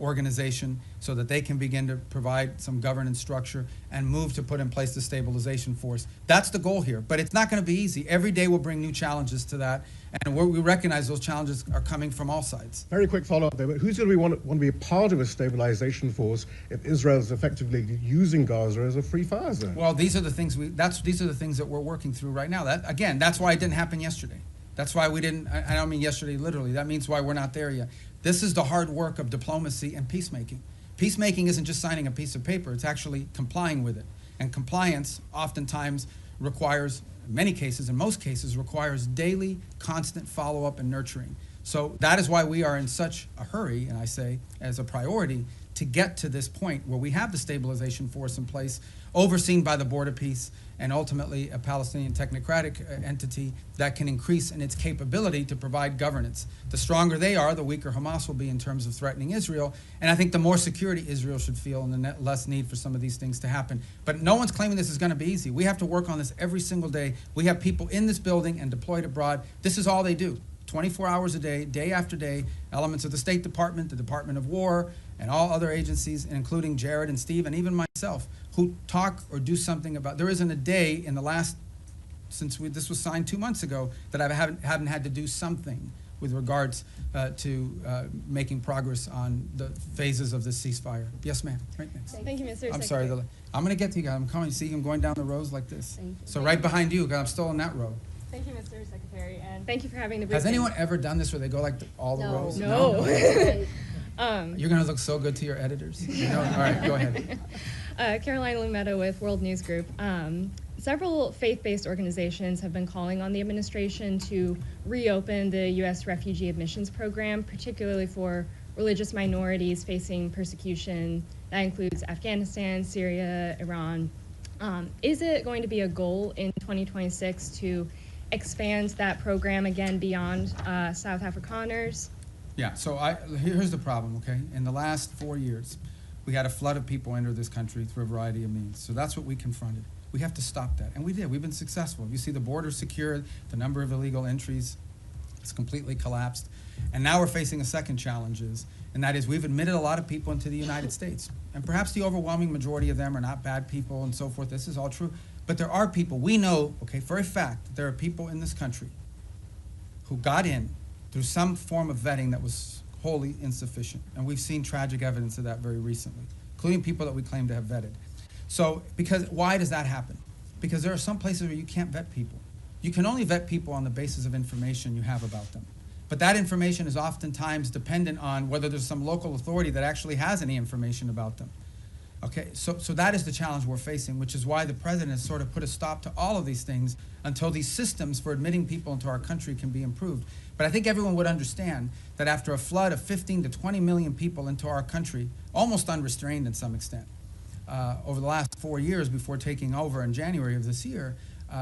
organization so that they can begin to provide some governance structure and move to put in place the stabilization force. That's the goal here, but it's not going to be easy. Every day will bring new challenges to that, and we recognize those challenges are coming from all sides. Very quick follow-up there, but who's going to want to be a part of a stabilization force if Israel is effectively using Gaza as a free fire zone? Well, these are the things these are the things that we're working through right now. That's why it didn't happen yesterday. That's why we didn't, I don't mean yesterday literally, that means why we're not there yet. This is the hard work of diplomacy and peacemaking. Peacemaking isn't just signing a piece of paper, it's actually complying with it. And compliance oftentimes requires, in many cases, in most cases, requires daily, constant follow-up and nurturing. So that is why we are in such a hurry, and I say as a priority, to get to this point where we have the stabilization force in place, overseen by the Board of Peace, and ultimately a Palestinian technocratic entity that can increase in its capability to provide governance. The stronger they are, the weaker Hamas will be in terms of threatening Israel, and I think the more security Israel should feel and the less need for some of these things to happen. But no one's claiming this is going to be easy. We have to work on this every single day. We have people in this building and deployed abroad. This is all they do. 24 hours a day, day after day, elements of the State Department, the Department of War, and all other agencies, including Jared and Steve and even myself, who talk or do something about. There isn't a day in the last, since this was signed 2 months ago, that I haven't had to do something with regards to making progress on the phases of this ceasefire. Yes, ma'am. Right next. Thank you, Mr. I'm Secretary. sorry. I'm going to get to you guys. I'm coming. See him going down the rows like this. Thank you. So right behind you, because I'm still in that row. Thank you, Mr. Secretary, and thank you for having the Has briefing. anyone ever done this where they go like all the rows? No. You're going to look so good to your editors. You know? All right, go ahead. Caroline Lumetta with World News Group. Several faith-based organizations have been calling on the administration to reopen the U.S. refugee admissions program, particularly for religious minorities facing persecution. That includes Afghanistan, Syria, Iran. Is it going to be a goal in 2026 to expand that program again beyond South Afrikaners? Yeah, so here's the problem, okay? In the last 4 years, we had a flood of people enter this country through a variety of means. So that's what we confronted. We have to stop that, and we did. We've been successful. You see the border secured, the number of illegal entries has completely collapsed. And now we're facing a second challenge, and that is we've admitted a lot of people into the United States. And perhaps the overwhelming majority of them are not bad people and so forth. This is all true. But there are people, we know, okay, for a fact, that there are people in this country who got in through some form of vetting that was wholly insufficient. And we've seen tragic evidence of that very recently, including people that we claim to have vetted. So, why does that happen? Because there are some places where you can't vet people. You can only vet people on the basis of information you have about them. But that information is oftentimes dependent on whether there's some local authority that actually has any information about them. Okay, so that is the challenge we're facing, which is why the president has sort of put a stop to all of these things until these systems for admitting people into our country can be improved. But I think everyone would understand that after a flood of 15 to 20 million people into our country, almost unrestrained in some extent, over the last 4 years before taking over in January of this year,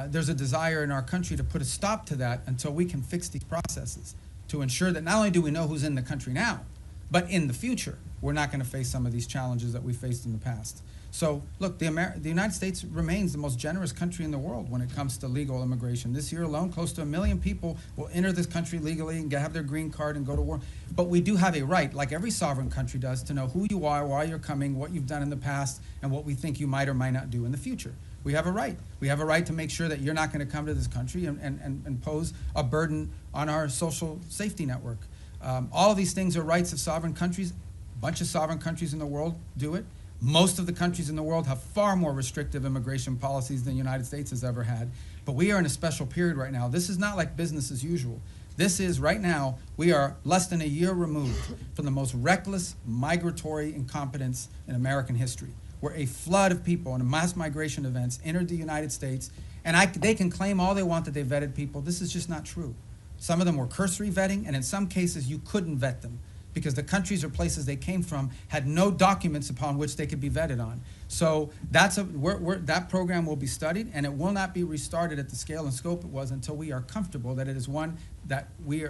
there's a desire in our country to put a stop to that until we can fix these processes to ensure that not only do we know who's in the country now, but in the future, we're not going to face some of these challenges that we faced in the past. So, look, the United States remains the most generous country in the world when it comes to legal immigration. This year alone, close to 1 million people will enter this country legally and have their green card and go to war. But we do have a right, like every sovereign country does, to know who you are, why you're coming, what you've done in the past, and what we think you might or might not do in the future. We have a right. We have a right to make sure that you're not going to come to this country and pose a burden on our social safety network. All of these things are rights of sovereign countries. A bunch of sovereign countries in the world do it. Most of the countries in the world have far more restrictive immigration policies than the United States has ever had. But we are in a special period right now. This is not like business as usual. This is, right now, we are less than a year removed from the most reckless migratory incompetence in American history, where a flood of people and mass migration events entered the United States, and they can claim all they want that they vetted people. This is just not true. Some of them were cursory vetting, and in some cases you couldn't vet them because the countries or places they came from had no documents upon which they could be vetted on. So that program will be studied, and it will not be restarted at the scale and scope it was until we are comfortable that it is one that we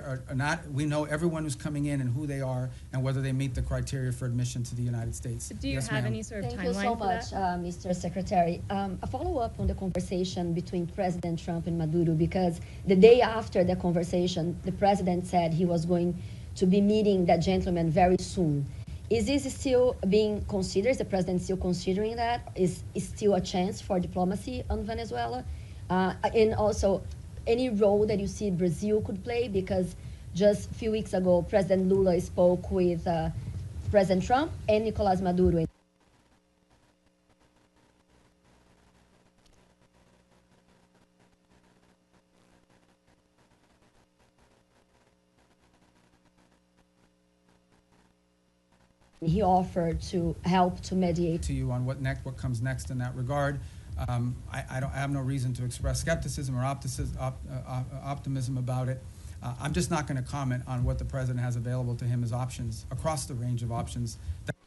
know everyone who's coming in and who they are and whether they meet the criteria for admission to the United States. Do you Yes, have ma'am. any sort of Thank you timeline so for much, that? Mr. Secretary. A follow-up on the conversation between President Trump and Maduro, because the day after the conversation, the president said he was going to be meeting that gentleman very soon. Is this still being considered? Is the president still considering that? Is still a chance for diplomacy on Venezuela? And also, any role that you see Brazil could play? Because just a few weeks ago, President Lula spoke with President Trump and Nicolás Maduro. He offered to help to mediate. To you on what comes next in that regard. I have no reason to express skepticism or optimism about it. I'm just not going to comment on what the president has available to him as options across the range of options.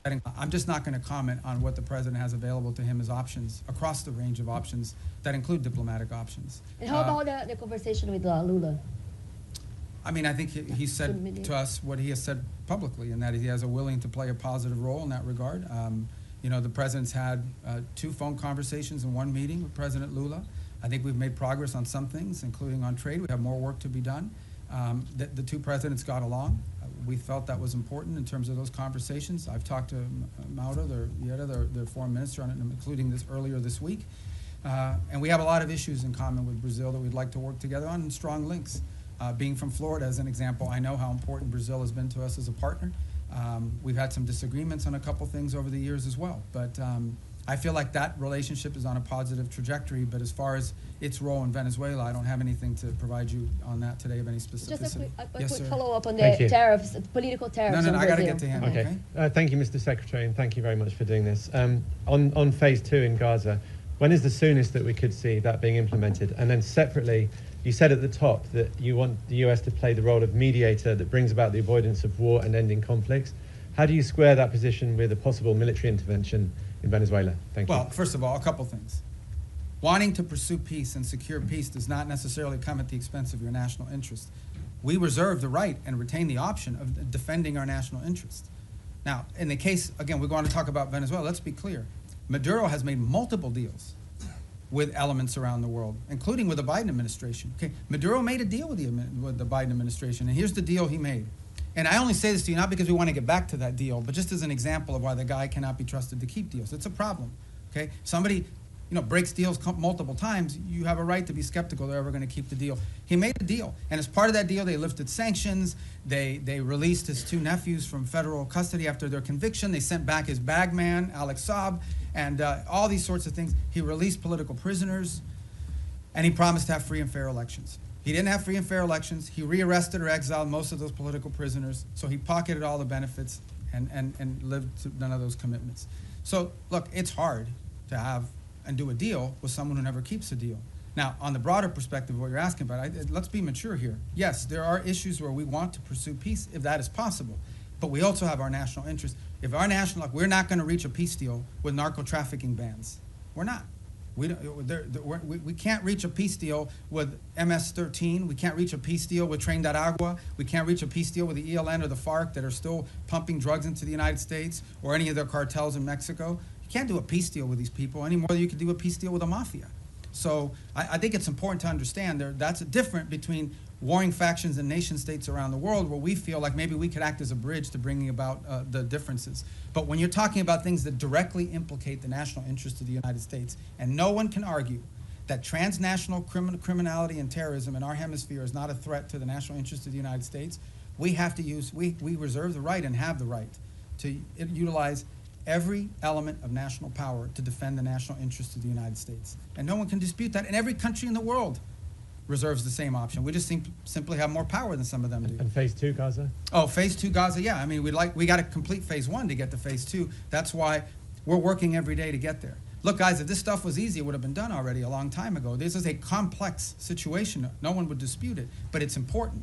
I'm just not going to comment on what the president has available to him as options across the range of options that include diplomatic options. And how about the conversation with Lula? I mean, I think he said to us what he has said publicly, and that he has a willing to play a positive role in that regard. You know, the president's had 2 phone conversations and 1 meeting with President Lula. I think we've made progress on some things, including on trade. We have more work to be done. The 2 presidents got along. We felt that was important in terms of those conversations. I've talked to Mauro, their foreign minister, on it, including this earlier this week. And we have a lot of issues in common with Brazil that we'd like to work together on, and strong links. Being from Florida, as an example, I know how important Brazil has been to us as a partner. We've had some disagreements on a couple things over the years as well, but I feel like that relationship is on a positive trajectory. But as far as its role in Venezuela, I don't have anything to provide you on that today of any specificity. Just a quick sir. follow-up on the tariffs, political tariffs. No, on I got to Brazil. get to him. Okay. Thank you, Mr. Secretary, and thank you very much for doing this. On phase 2 in Gaza, when is the soonest that we could see that being implemented? And then separately, you said at the top that you want the US to play the role of mediator that brings about the avoidance of war and ending conflicts. How do you square that position with a possible military intervention in Venezuela? Thank you. Well, first of all, a couple things. Wanting to pursue peace and secure peace does not necessarily come at the expense of your national interest. We reserve the right and retain the option of defending our national interest. Now, in the case, again, we're going to talk about Venezuela. Let's be clear. Maduro has made multiple deals with elements around the world, including with the Biden administration. Okay, Maduro made a deal with the Biden administration, and here's the deal he made. And I only say this to you not because we want to get back to that deal, but just as an example of why the guy cannot be trusted to keep deals. It's a problem. Okay, somebody, breaks deals multiple times. You have a right to be skeptical they're ever going to keep the deal. He made a deal, and as part of that deal, they lifted sanctions. They released his 2 nephews from federal custody after their conviction. They sent back his bagman, Alex Saab, and all these sorts of things. He released political prisoners, and he promised to have free and fair elections. He didn't have free and fair elections. He rearrested or exiled most of those political prisoners, so he pocketed all the benefits and lived to none of those commitments. So, look, it's hard to have and do a deal with someone who never keeps a deal. Now, on the broader perspective of what you're asking about, let's be mature here. Yes, there are issues where we want to pursue peace if that is possible, but we also have our national interest. If our we're not going to reach a peace deal with narco-trafficking bans. We're not. We can't reach a peace deal with MS-13. We can't reach a peace deal with Tren de Aragua. We can't reach a peace deal with the ELN or the FARC that are still pumping drugs into the United States or any of their cartels in Mexico. You can't do a peace deal with these people any more than you can do a peace deal with a mafia. So I think it's important to understand that's different between warring factions and nation states around the world where we feel like maybe we could act as a bridge to bringing about the differences. But when you're talking about things that directly implicate the national interest of the United States, and no one can argue that transnational criminality and terrorism in our hemisphere is not a threat to the national interest of the United States, we reserve the right and have the right to utilize every element of national power to defend the national interest of the United States. And no one can dispute that. And every country in the world reserves the same option. We just simply have more power than some of them do. And phase 2 Gaza? Oh, phase 2 Gaza, yeah. I mean, we got to complete phase 1 to get to phase 2. That's why we're working every day to get there. Look, guys, if this stuff was easy, it would have been done already a long time ago. This is a complex situation. No one would dispute it, but it's important.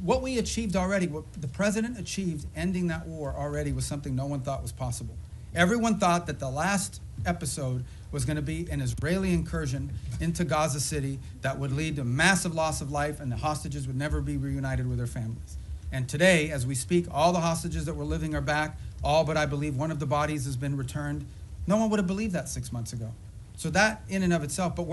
What we achieved already, what the president achieved ending that war already was something no one thought was possible. Everyone thought that the last episode was going to be an Israeli incursion into Gaza City that would lead to massive loss of life and the hostages would never be reunited with their families. And today, as we speak, all the hostages that were living are back, all but I believe one of the bodies has been returned. No one would have believed that 6 months ago. So that in and of itself, but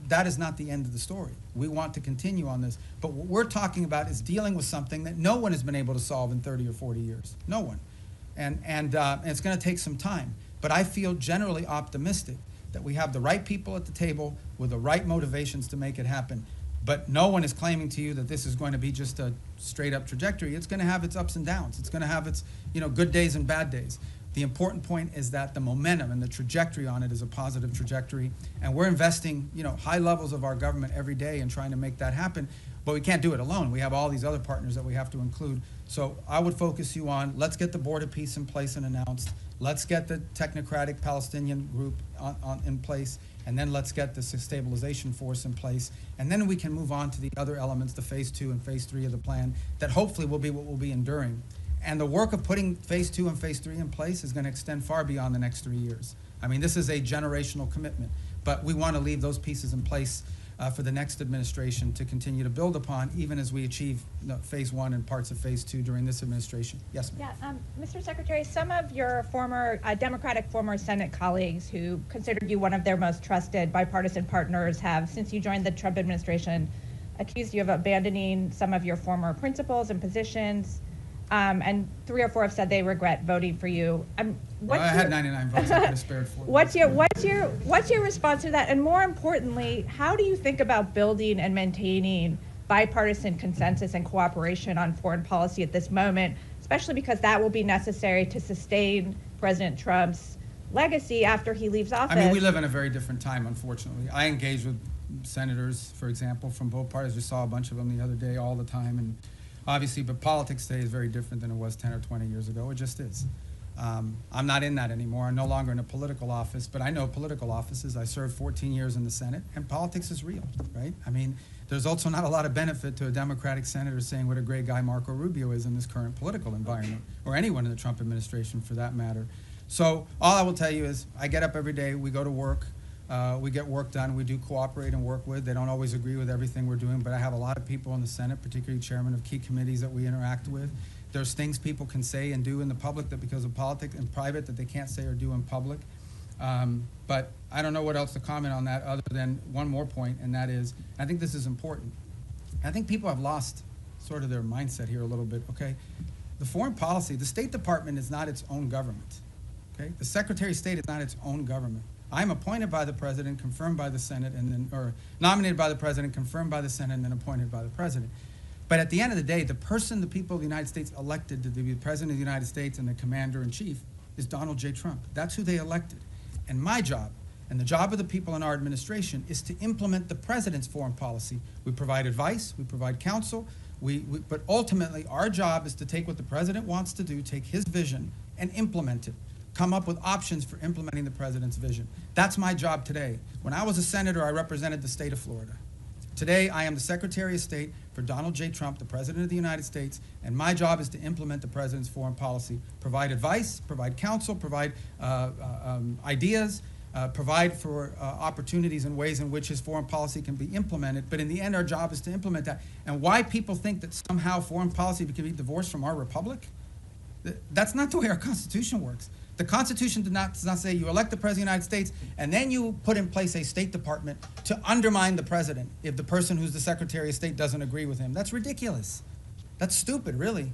that is not the end of the story. We want to continue on this. But what we're talking about is dealing with something that no one has been able to solve in 30 or 40 years. No one. And it's going to take some time. But I feel generally optimistic that we have the right people at the table with the right motivations to make it happen. But no one is claiming to you that this is going to be just a straight up trajectory. It's going to have its ups and downs. It's going to have its, good days and bad days. The important point is that the momentum and the trajectory on it is a positive trajectory. And we're investing, high levels of our government every day in trying to make that happen. But we can't do it alone. We have all these other partners that we have to include. So I would focus you on, let's get the board of peace in place and announced. Let's get the technocratic Palestinian group in place. And then let's get the stabilization force in place. And then we can move on to the other elements, the phase 2 and phase 3 of the plan, that hopefully will be what will be enduring. And the work of putting phase 2 and phase 3 in place is going to extend far beyond the next 3 years. I mean, this is a generational commitment, but we want to leave those pieces in place for the next administration to continue to build upon, even as we achieve phase 1 and parts of phase 2 during this administration. Yes, ma'am. Yeah, Mr. Secretary, some of your former Democratic former Senate colleagues who considered you one of their most trusted bipartisan partners have, since you joined the Trump administration, accused you of abandoning some of your former principles and positions. And 3 or 4 have said they regret voting for you. Well, I had 99 votes. I could have spared 4. What's your response to that? And more importantly, how do you think about building and maintaining bipartisan consensus and cooperation on foreign policy at this moment, especially because that will be necessary to sustain President Trump's legacy after he leaves office? I mean, we live in a very different time, unfortunately. I engage with senators, for example, from both parties. We saw a bunch of them the other day all the time, and obviously, but politics today is very different than it was 10 or 20 years ago. It just is. I'm not in that anymore. I'm no longer in a political office, but I know political offices. I served 14 years in the Senate, and politics is real, right? I mean, there's also not a lot of benefit to a Democratic senator saying what a great guy Marco Rubio is in this current political environment, or anyone in the Trump administration for that matter. So all I will tell you is I get up every day, we go to work, we get work done, we do cooperate and work with. They don't always agree with everything we're doing, but I have a lot of people in the Senate, particularly chairmen of key committees that we interact with. There's things people can say and do in the public that because of politics and private that they can't say or do in public. But I don't know what else to comment on that other than one more point, and that is, I think this is important. I think people have lost sort of their mindset here a little bit, okay? The foreign policy, the State Department is not its own government, okay? The Secretary of State is not its own government. I'm appointed by the President, confirmed by the Senate, and then, or nominated by the President, confirmed by the Senate, and then appointed by the President. But at the end of the day, the person the people of the United States elected to be the President of the United States and the Commander-in-Chief is Donald J. Trump. That's who they elected. And my job, and the job of the people in our administration, is to implement the President's foreign policy. We provide advice, we provide counsel, but ultimately our job is to take what the President wants to do, take his vision, and implement it. Come up with options for implementing the President's vision. That's my job today. When I was a senator, I represented the state of Florida. Today, I am the Secretary of State for Donald J. Trump, the President of the United States, and my job is to implement the President's foreign policy, provide advice, provide counsel, provide ideas, provide for opportunities and ways in which his foreign policy can be implemented. But in the end, our job is to implement that. And why people think that somehow foreign policy can be divorced from our republic? That's not the way our Constitution works. The Constitution does not say you elect the President of the United States and then you put in place a State Department to undermine the President if the person who's the Secretary of State doesn't agree with him. That's ridiculous. That's stupid, really.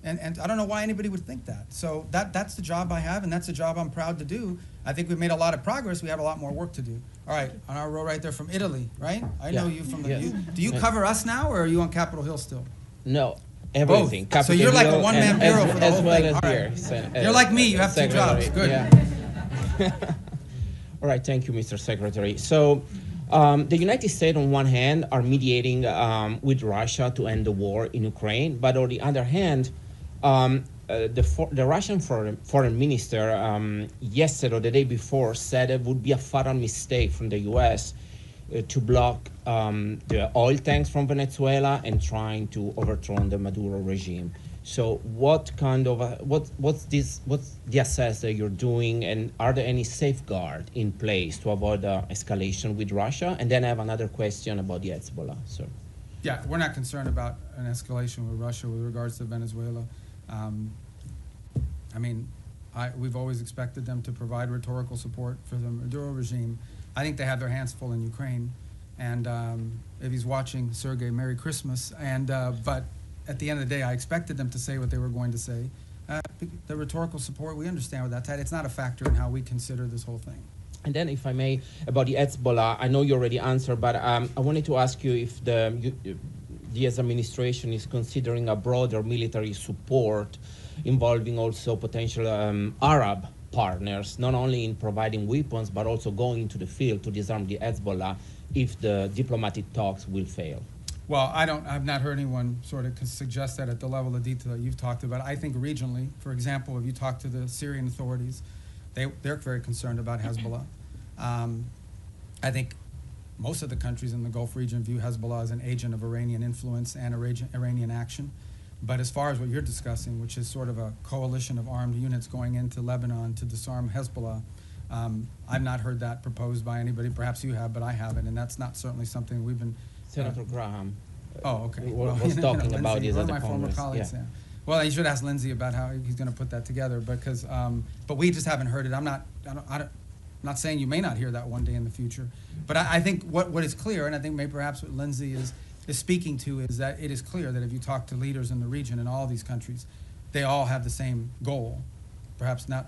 And I don't know why anybody would think that. So that's the job I have, and that's the job I'm proud to do. I think we've made a lot of progress. We have a lot more work to do. All right, on our row right there from Italy, right? I know you from the... Yes. Do you cover us now, or are you on Capitol Hill still? No. Everything. Both. So you're like a one-man bureau for the whole well thing. As All here. right. You're like me. You have 2 jobs. Good. Yeah. All right. Thank you, Mr. Secretary. So the United States, on one hand, are mediating with Russia to end the war in Ukraine. But on the other hand, the Russian foreign minister yesterday or the day before said it would be a fatal mistake from the U.S. To block the oil tanks from Venezuela and trying to overthrow the Maduro regime. So what kind of what's the assess that you're doing, and are there any safeguards in place to avoid escalation with Russia? And then I have another question about the Hezbollah. So yeah, we're not concerned about an escalation with Russia with regards to Venezuela. I mean, we've always expected them to provide rhetorical support for the Maduro regime. I think they have their hands full in Ukraine, and if he's watching, Sergey, Merry Christmas. And but at the end of the day, I expected them to say what they were going to say. The rhetorical support, we understand what that's at. It's not a factor in how we consider this whole thing. And then, if I may, about the Hezbollah, I know you already answered, but I wanted to ask you if the U.S. administration is considering a broader military support involving also potential Arab partners, not only in providing weapons, but also going into the field to disarm the Hezbollah if the diplomatic talks will fail. Well, I've not heard anyone sort of suggest that at the level of detail that you've talked about. I think regionally, for example, if you talk to the Syrian authorities, they're very concerned about Hezbollah. I think most of the countries in the Gulf region view Hezbollah as an agent of Iranian influence and Iranian action. But as far as what you're discussing, which is sort of a coalition of armed units going into Lebanon to disarm Hezbollah, I've not heard that proposed by anybody. Perhaps you have, but I haven't, and that's not certainly something we've been... Senator Graham okay. was talking about this one at of the my former Congress. colleagues, yeah. Well, you should ask Lindsey about how he's going to put that together, because, but we just haven't heard it. I'm not saying you may not hear that one day in the future, but I think what is clear, and I think maybe perhaps what Lindsey is speaking to, is that it is clear that if you talk to leaders in the region in all these countries, they all have the same goal, perhaps not,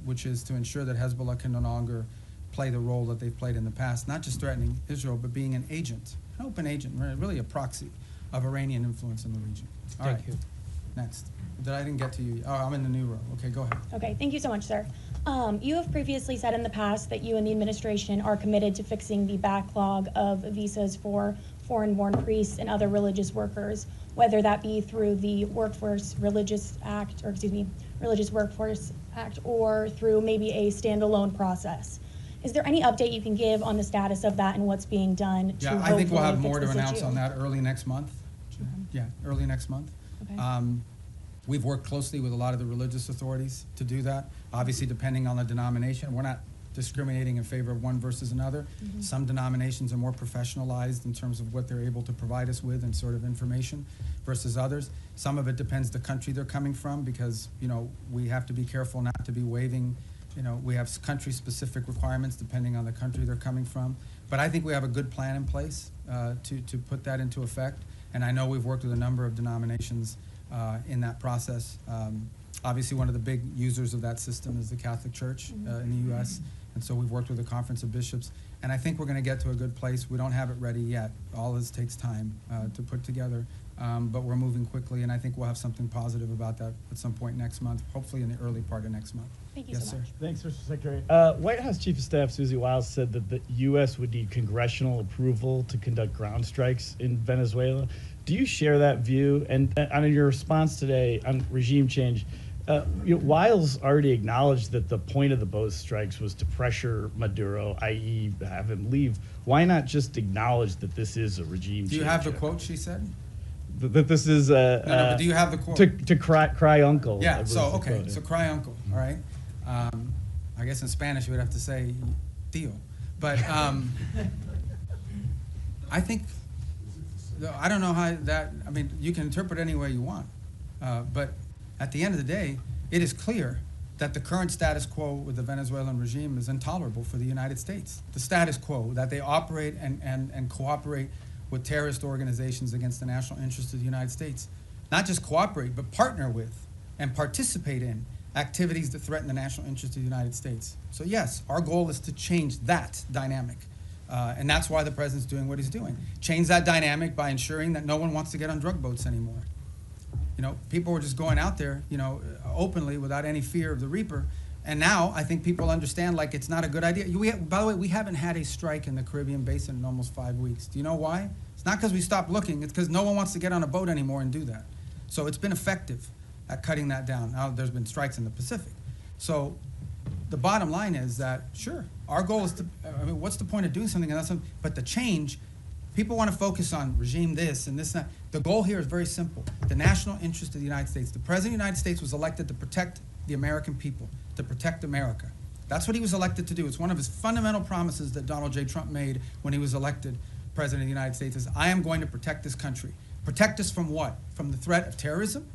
which is to ensure that Hezbollah can no longer play the role that they've played in the past, not just threatening Israel, but being an agent, an open agent, really a proxy of Iranian influence in the region. Thank you. Next. I didn't get to you. Oh, I'm in the new row. Okay, go ahead. Okay, thank you so much, sir. You have previously said in the past that you and the administration are committed to fixing the backlog of visas for foreign-born priests and other religious workers, whether that be through the Religious Workforce Act, or through maybe a standalone process. Is there any update you can give on the status of that and what's being done to I think we'll have hopefully more to fix this announce issue? on that early next month. Yeah, early next month. Okay. We've worked closely with a lot of the religious authorities to do that. Obviously, depending on the denomination, we're not discriminating in favor of one versus another. Mhm. Some denominations are more professionalized in terms of what they're able to provide us with and sort of information versus others. Some of it depends the country they're coming from, because, we have to be careful not to be waiving, we have country-specific requirements depending on the country they're coming from. But I think we have a good plan in place to put that into effect. And I know we've worked with a number of denominations in that process. Obviously, one of the big users of that system is the Catholic Church in the U.S., and so we've worked with the Conference of Bishops. And I think we're going to get to a good place. We don't have it ready yet. All this takes time to put together, but we're moving quickly, and I think we'll have something positive about that at some point next month, hopefully in the early part of next month. Thank you Yes, so much. sir. Thanks, Mr. Secretary. White House Chief of Staff Susie Wiles said that the U.S. would need congressional approval to conduct ground strikes in Venezuela. Do you share that view? And on your response today on regime change, Wiles already acknowledged that the point of those strikes was to pressure Maduro, i.e. have him leave. Why not just acknowledge that this is a regime change? Do you have the quote she said? That this is but do you have the quote? To cry uncle. Yeah, was so, the okay, quote, so cry uncle, all right? I guess in Spanish you would have to say tío. But I think, I don't know how that, you can interpret any way you want. But at the end of the day, it is clear that the current status quo with the Venezuelan regime is intolerable for the United States. The status quo, that they operate and cooperate with terrorist organizations against the national interest of the United States. Not just cooperate, but partner with and participate in activities that threaten the national interest of the United States. So yes, our goal is to change that dynamic. And that's why the president's doing what he's doing. Change that dynamic by ensuring that no one wants to get on drug boats anymore. People were just going out there, openly without any fear of the reaper. And now I think people understand it's not a good idea. By the way, we haven't had a strike in the Caribbean basin in almost 5 weeks. Do you know why? It's not because we stopped looking. It's because no one wants to get on a boat anymore and do that. So it's been effective at cutting that down. Now there's been strikes in the Pacific. So the bottom line is that, sure, our goal is to, what's the point of doing something else? But the change, people want to focus on regime this and this and that. The goal here is very simple. The national interest of the United States. The President of the United States was elected to protect the American people, to protect America. That's what he was elected to do. It's one of his fundamental promises that Donald J. Trump made when he was elected President of the United States, is I am going to protect this country. Protect us from what? From the threat of terrorism,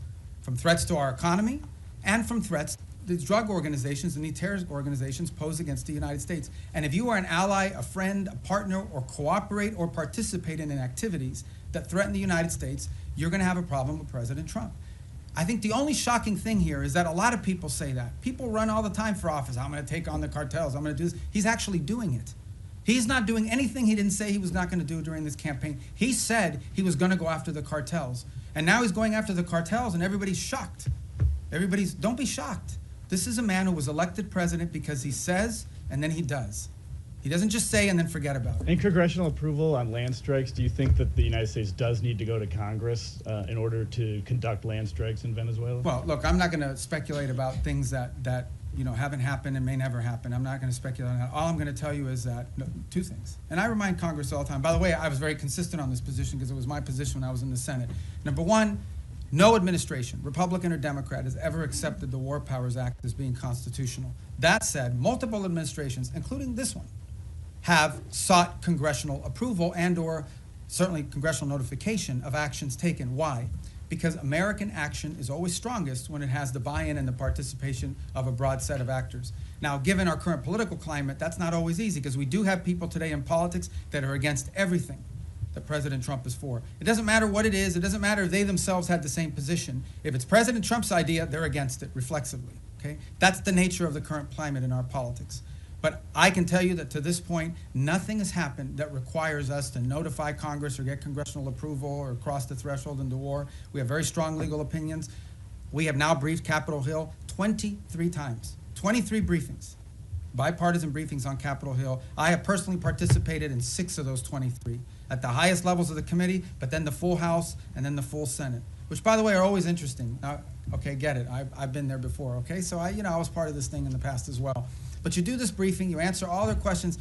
from threats to our economy, and from threats these drug organizations and these terrorist organizations pose against the United States. And if you are an ally, a friend, a partner, or cooperate or participate in activities that threaten the United States, you're going to have a problem with President Trump. I think the only shocking thing here is that a lot of people say that. People run all the time for office. I'm going to take on the cartels. I'm going to do this. He's actually doing it. He's not doing anything he didn't say he was not going to do during this campaign. He said he was going to go after the cartels. And now he's going after the cartels, and everybody's shocked. Don't be shocked. This is a man who was elected president because he says and then he does. He doesn't just say and then forget about it. In congressional approval on land strikes, do you think that the United States does need to go to Congress in order to conduct land strikes in Venezuela? Well, look, I'm not going to speculate about things that haven't happened and may never happen. I'm not going to speculate on that. All I'm going to tell you is that two things. And I remind Congress all the time. By the way, I was very consistent on this position because it was my position when I was in the Senate. Number one, no administration, Republican or Democrat, has ever accepted the War Powers Act as being constitutional. That said, multiple administrations, including this one, have sought congressional approval and or certainly congressional notification of actions taken. Why? Because American action is always strongest when it has the buy-in and the participation of a broad set of actors. Now, given our current political climate, that's not always easy because we do have people today in politics that are against everything that President Trump is for. It doesn't matter what it is. It doesn't matter if they themselves had the same position. If it's President Trump's idea, they're against it reflexively. Okay? That's the nature of the current climate in our politics. But I can tell you that to this point, nothing has happened that requires us to notify Congress or get congressional approval or cross the threshold into war. We have very strong legal opinions. We have now briefed Capitol Hill 23 times, 23 briefings, bipartisan briefings on Capitol Hill. I have personally participated in 6 of those 23 at the highest levels of the committee, but then the full House and then the full Senate, which, by the way, are always interesting. Now, okay, get it. I've been there before, okay? So I was part of this thing in the past as well. But you do this briefing, you answer all their questions,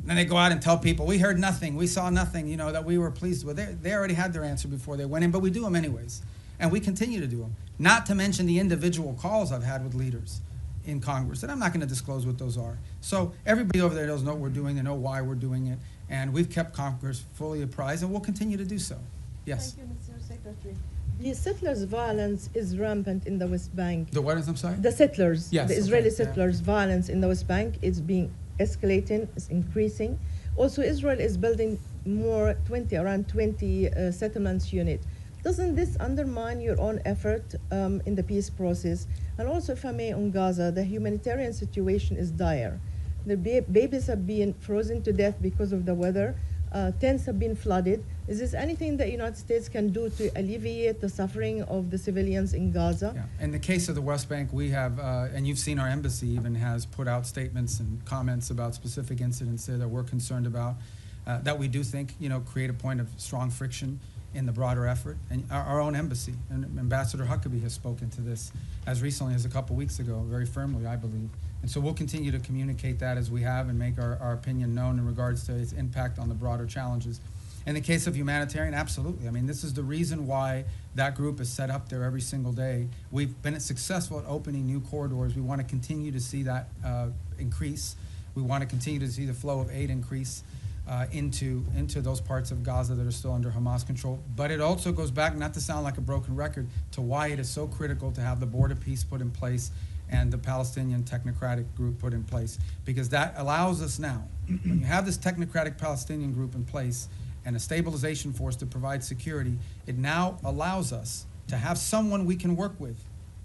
and then they go out and tell people, we heard nothing, we saw nothing, that we were pleased with. They already had their answer before they went in, but we do them anyways. And we continue to do them. Not to mention the individual calls I've had with leaders in Congress, and I'm not going to disclose what those are. So everybody over there does know what we're doing, they know why we're doing it, and we've kept Congress fully apprised, and we'll continue to do so. Yes? Thank you, Mr. Secretary. The settlers' violence is rampant in the West Bank. The what is, I'm sorry? The settlers, yes, the Israeli okay, settlers' violence in the West Bank is being escalating, is increasing. Also, Israel is building around 20 settlements unit. Doesn't this undermine your own effort in the peace process? And also, if I may, on Gaza, the humanitarian situation is dire. The babies have been frozen to death because of the weather. Tents have been flooded. Is this anything that the United States can do to alleviate the suffering of the civilians in Gaza? Yeah. In the case of the West Bank, we have, and you've seen our embassy even has put out statements and comments about specific incidents there that we're concerned about, that we do think, create a point of strong friction in the broader effort. And our own embassy, and Ambassador Huckabee has spoken to this as recently as a couple weeks ago, very firmly, I believe. And so we'll continue to communicate that as we have and make our opinion known in regards to its impact on the broader challenges. In the case of humanitarian, absolutely. I mean, this is the reason why that group is set up there every single day. We've been successful at opening new corridors. We want to continue to see that increase. We want to continue to see the flow of aid increase into those parts of Gaza that are still under Hamas control. But it also goes back, not to sound like a broken record, to why it is so critical to have the border peace put in place and the Palestinian technocratic group put in place. Because that allows us now, when you have this technocratic Palestinian group in place and a stabilization force to provide security, it now allows us to have someone we can work with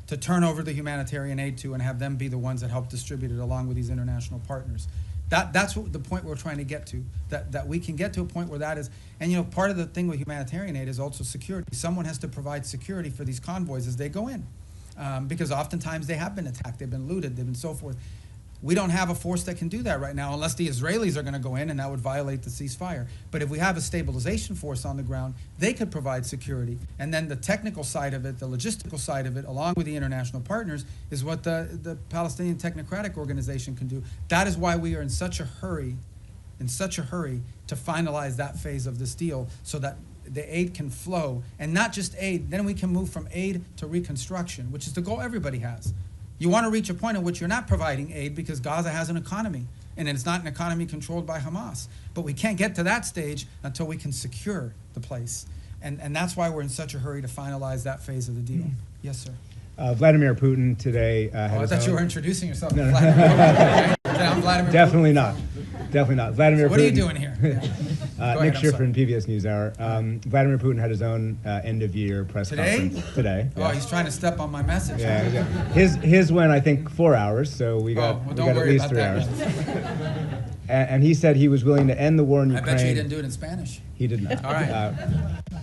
to turn over the humanitarian aid to and have them be the ones that help distribute it along with these international partners. That's what the point we're trying to get to, that we can get to a point where that is, and part of the thing with humanitarian aid is also security. Someone has to provide security for these convoys as they go in, because oftentimes they have been attacked, they've been looted, they've been so forth. We don't have a force that can do that right now unless the Israelis are going to go in, and that would violate the ceasefire. But if we have a stabilization force on the ground, they could provide security. And then the technical side of it, the logistical side of it, along with the international partners, is what the Palestinian Technocratic Organization can do. That is why we are in such a hurry to finalize that phase of this deal so that the aid can flow. And not just aid, then we can move from aid to reconstruction, which is the goal everybody has. You want to reach a point in which you're not providing aid because Gaza has an economy, and it's not an economy controlled by Hamas. But we can't get to that stage until we can secure the place. And that's why we're in such a hurry to finalize that phase of the deal. Yes, sir. Vladimir Putin today I thought you were introducing yourself. No, no. Vladimir Putin. Okay. I'm Vladimir Definitely Putin. not. Definitely not. Vladimir So what Putin. are you doing here? Yeah. ahead, Nick I'm Schiffer sorry. in PBS NewsHour. Vladimir Putin had his own end-of-year press Today? conference today. Oh, he's trying to step on my message. Yeah, yeah. His went, I think, 4 hours, so we got, well, we don't got at worry least about 3 that hours. And he said he was willing to end the war in I Ukraine. bet you he didn't do it in Spanish. He did not. All right.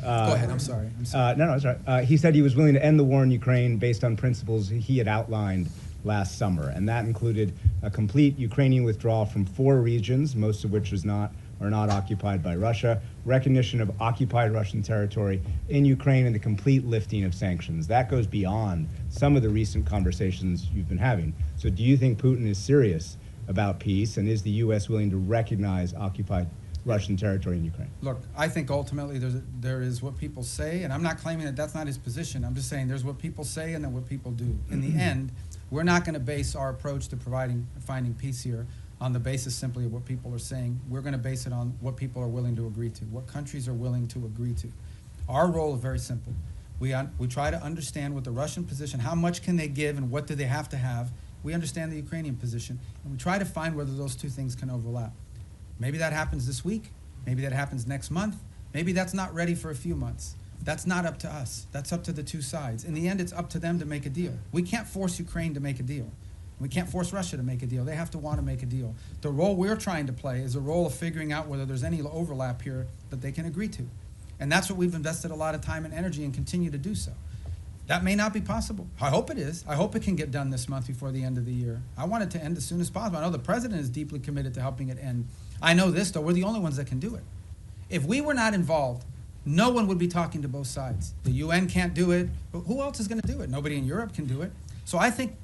Go ahead, I'm sorry. No, it's all right. He said he was willing to end the war in Ukraine based on principles he had outlined last summer, and that included a complete Ukrainian withdrawal from 4 regions, most of which are not occupied by Russia, recognition of occupied Russian territory in Ukraine, and the complete lifting of sanctions. That goes beyond some of the recent conversations you've been having. So do you think Putin is serious about peace, and is the U.S. willing to recognize occupied Russian territory in Ukraine? Look, I think ultimately there is what people say, and I'm not claiming that that's not his position. I'm just saying there's what people say and then what people do. In the end, we're not going to base our approach to finding peace here on the basis simply of what people are saying. We're going to base it on what people are willing to agree to, what countries are willing to agree to. Our role is very simple. We try to understand what the Russian position, how much can they give and what do they have to have. We understand the Ukrainian position, and we try to find whether those two things can overlap. Maybe that happens this week. Maybe that happens next month. Maybe that's not ready for a few months. That's not up to us. That's up to the two sides. In the end, it's up to them to make a deal. We can't force Ukraine to make a deal. We can't force Russia to make a deal. They have to want to make a deal. The role we're trying to play is a role of figuring out whether there's any overlap here that they can agree to. And that's what we've invested a lot of time and energy and continue to do so. That may not be possible. I hope it is. I hope it can get done this month before the end of the year. I want it to end as soon as possible. I know the president is deeply committed to helping it end. I know this, though, we're the only ones that can do it. If we were not involved, no one would be talking to both sides. The UN can't do it, but who else is going to do it? Nobody in Europe can do it. So I think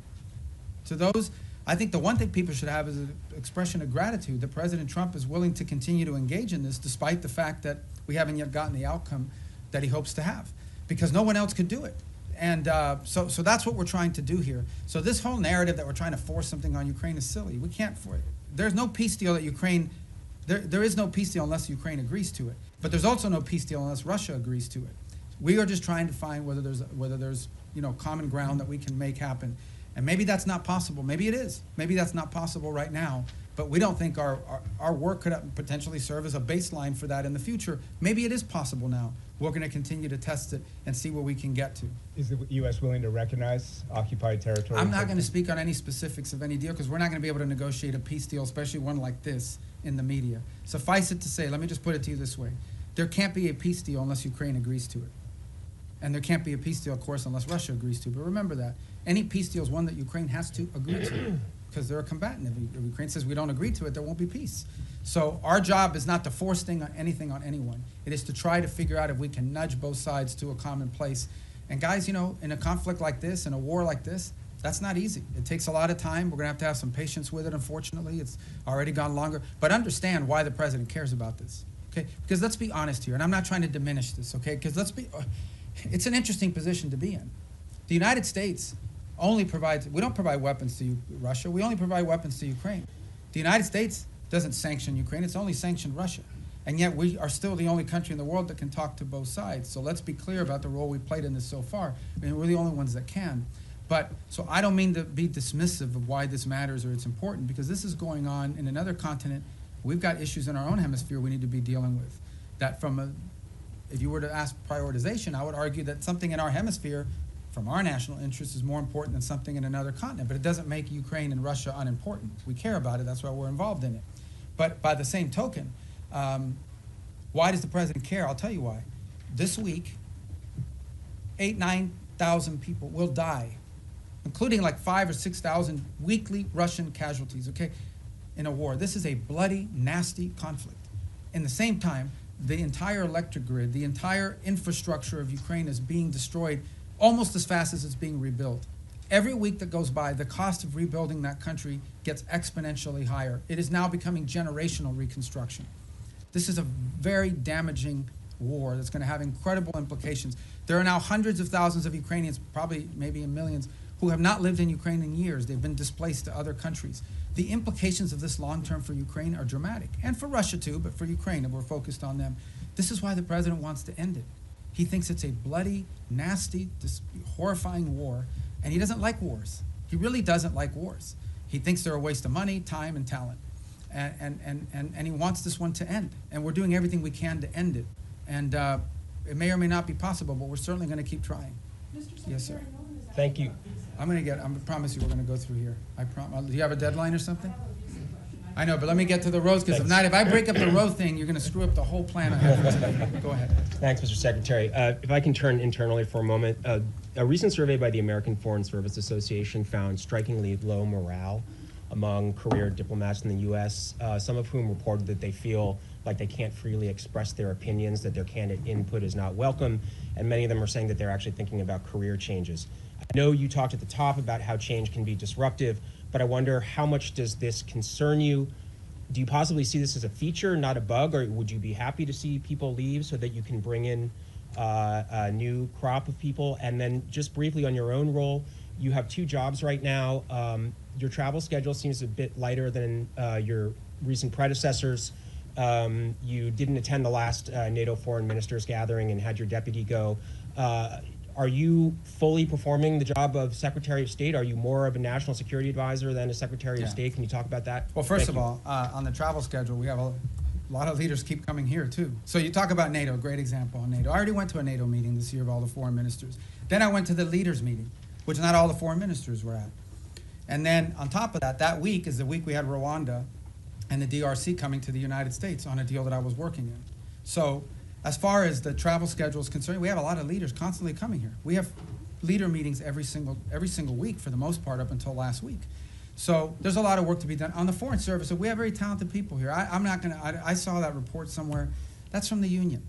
the one thing people should have is an expression of gratitude that President Trump is willing to continue to engage in this despite the fact that we haven't yet gotten the outcome that he hopes to have, because no one else could do it. And so that's what we're trying to do here. So this whole narrative that we're trying to force something on Ukraine is silly. We can't force it. There's no peace deal that Ukraine, there is no peace deal unless Ukraine agrees to it. But there's also no peace deal unless Russia agrees to it. We are just trying to find whether there's common ground that we can make happen. And maybe that's not possible. Maybe it is. Maybe that's not possible right now. But we don't think our work could potentially serve as a baseline for that in the future. Maybe it is possible now. We're going to continue to test it and see where we can get to. Is the U.S. willing to recognize occupied territory? I'm not going to speak on any specifics of any deal because we're not going to be able to negotiate a peace deal, especially one like this, in the media. Suffice it to say, let me just put it to you this way. There can't be a peace deal unless Ukraine agrees to it. And there can't be a peace deal, of course, unless Russia agrees to it. But remember that. Any peace deal is one that Ukraine has to agree to because they're a combatant. If Ukraine says we don't agree to it, there won't be peace. So our job is not to force anything on anyone. It is to try to figure out if we can nudge both sides to a common place. And guys, in a conflict like this, in a war like this, that's not easy. It takes a lot of time. We're going to have some patience with it, unfortunately. It's already gone longer. But understand why the president cares about this, okay? Because let's be honest here, and I'm not trying to diminish this, okay? Because it's an interesting position to be in. The United States only we don't provide weapons to Russia. We only provide weapons to Ukraine. The United States doesn't sanction Ukraine. It's only sanctioned Russia. And yet we are still the only country in the world that can talk to both sides. So let's be clear about the role we've played in this so far. I mean, we're the only ones that can. But so I don't mean to be dismissive of why this matters or it's important, because this is going on in another continent. We've got issues in our own hemisphere we need to be dealing with. That if you were to ask prioritization, I would argue that something in our hemisphere from our national interest is more important than something in another continent. But it doesn't make Ukraine and Russia unimportant. We care about it. That's why we're involved in it. But by the same token, why does the president care? I'll tell you why. This week, 9,000 people will die, including like 5,000 or 6,000 weekly Russian casualties, okay, in a war. This is a bloody, nasty conflict. In the same time, the entire electric grid, the entire infrastructure of Ukraine is being destroyed almost as fast as it's being rebuilt. Every week that goes by, the cost of rebuilding that country gets exponentially higher. It is now becoming generational reconstruction. This is a very damaging war that's going to have incredible implications. There are now hundreds of thousands of Ukrainians, probably maybe in millions, who have not lived in Ukraine in years. They've been displaced to other countries. The implications of this long-term for Ukraine are dramatic, and for Russia too, but for Ukraine, if we're focused on them. This is why the president wants to end it. He thinks it's a bloody, nasty, horrifying war, and he doesn't like wars. He really doesn't like wars. He thinks they're a waste of money, time, and talent. and he wants this one to end. And we're doing everything we can to end it. And it may or may not be possible, but we're certainly going to keep trying. Yes, sir. Thank you. I promise you we're going to go through here. I promise. Do you have a deadline or something? I know, but let me get to the roads, because if not, if I break up the road thing, you're going to screw up the whole plan I have for today. Go ahead. Thanks, Mr. Secretary. If I can turn internally for a moment, a recent survey by the American Foreign Service Association found strikingly low morale among career diplomats in the U.S., some of whom reported that they feel like they can't freely express their opinions, that their candidate input is not welcome, and many of them are saying that they're actually thinking about career changes. I know you talked at the top about how change can be disruptive, but I wonder, how much does this concern you? Do you possibly see this as a feature, not a bug, or would you be happy to see people leave so that you can bring in a new crop of people? And then just briefly on your own role, you have 2 jobs right now. Your travel schedule seems a bit lighter than your recent predecessors. You didn't attend the last NATO foreign ministers gathering and had your deputy go. Are you fully performing the job of Secretary of State? Are you more of a national security advisor than a Secretary of State? Can you talk about that? Well, first of all, on the travel schedule, we have a lot of leaders keep coming here, too. So you talk about NATO, great example on NATO. I already went to a NATO meeting this year of all the foreign ministers. Then I went to the leaders meeting, which not all the foreign ministers were at. And then on top of that, that week is the week we had Rwanda and the DRC coming to the United States on a deal that I was working in. So as far as the travel schedule is concerned, we have a lot of leaders constantly coming here. We have leader meetings every single week for the most part up until last week. So there's a lot of work to be done. On the Foreign Service, we have very talented people here. I saw that report somewhere. That's from the union.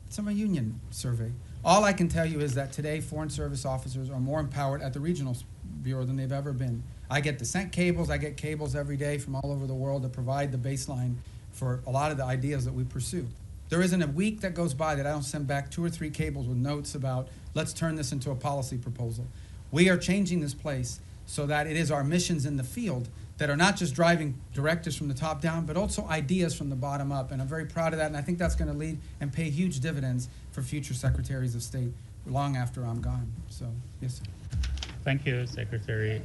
It's from a union survey. All I can tell you is that today Foreign Service officers are more empowered at the regional bureau than they've ever been. I get descent cables. I get cables every day from all over the world to provide the baseline for a lot of the ideas that we pursue. There isn't a week that goes by that I don't send back 2 or 3 cables with notes about, let's turn this into a policy proposal. We are changing this place so that it is our missions in the field that are not just driving directives from the top down, but also ideas from the bottom up. And I'm very proud of that, and I think that's going to lead and pay huge dividends for future secretaries of state long after I'm gone. So, yes, sir. Thank you, Secretary.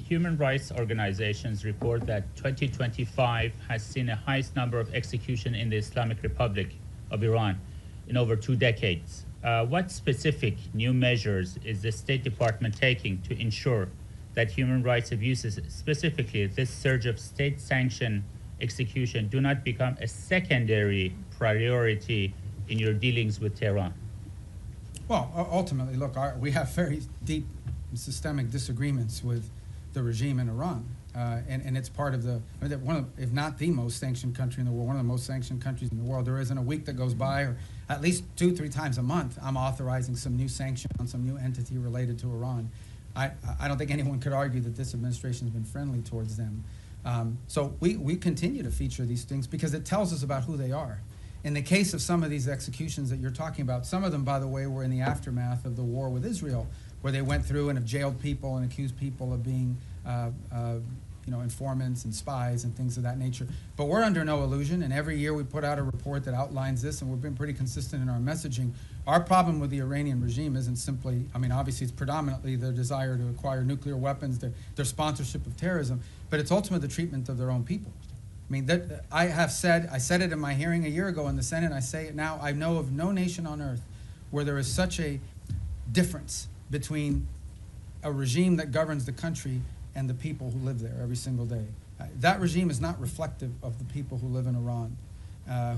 Human rights organizations report that 2025 has seen the highest number of executions in the Islamic Republic of Iran in over 2 decades. What specific new measures is the State Department taking to ensure that human rights abuses, specifically this surge of state-sanctioned execution, do not become a secondary priority in your dealings with Tehran? Well, ultimately, look, we have very deep systemic disagreements with the regime in Iran, and it's part of one of, if not the most sanctioned country in the world, one of the most sanctioned countries in the world. There isn't a week that goes by, or at least 2-3 times a month, I'm authorizing some new sanction on some new entity related to Iran. I don't think anyone could argue that this administration has been friendly towards them. So we continue to feature these things because it tells us about who they are. In the case of some of these executions that you're talking about, some of them, by the way, were in the aftermath of the war with Israel, where they went through and have jailed people and accused people of being informants and spies and things of that nature. But we're under no illusion, and every year we put out a report that outlines this, and we've been pretty consistent in our messaging. Our problem with the Iranian regime isn't simply, obviously it's predominantly their desire to acquire nuclear weapons, their sponsorship of terrorism, but it's ultimately the treatment of their own people. I said it in my hearing a year ago in the Senate, I say it now, I know of no nation on earth where there is such a difference between a regime that governs the country and the people who live there every single day. That regime is not reflective of the people who live in Iran,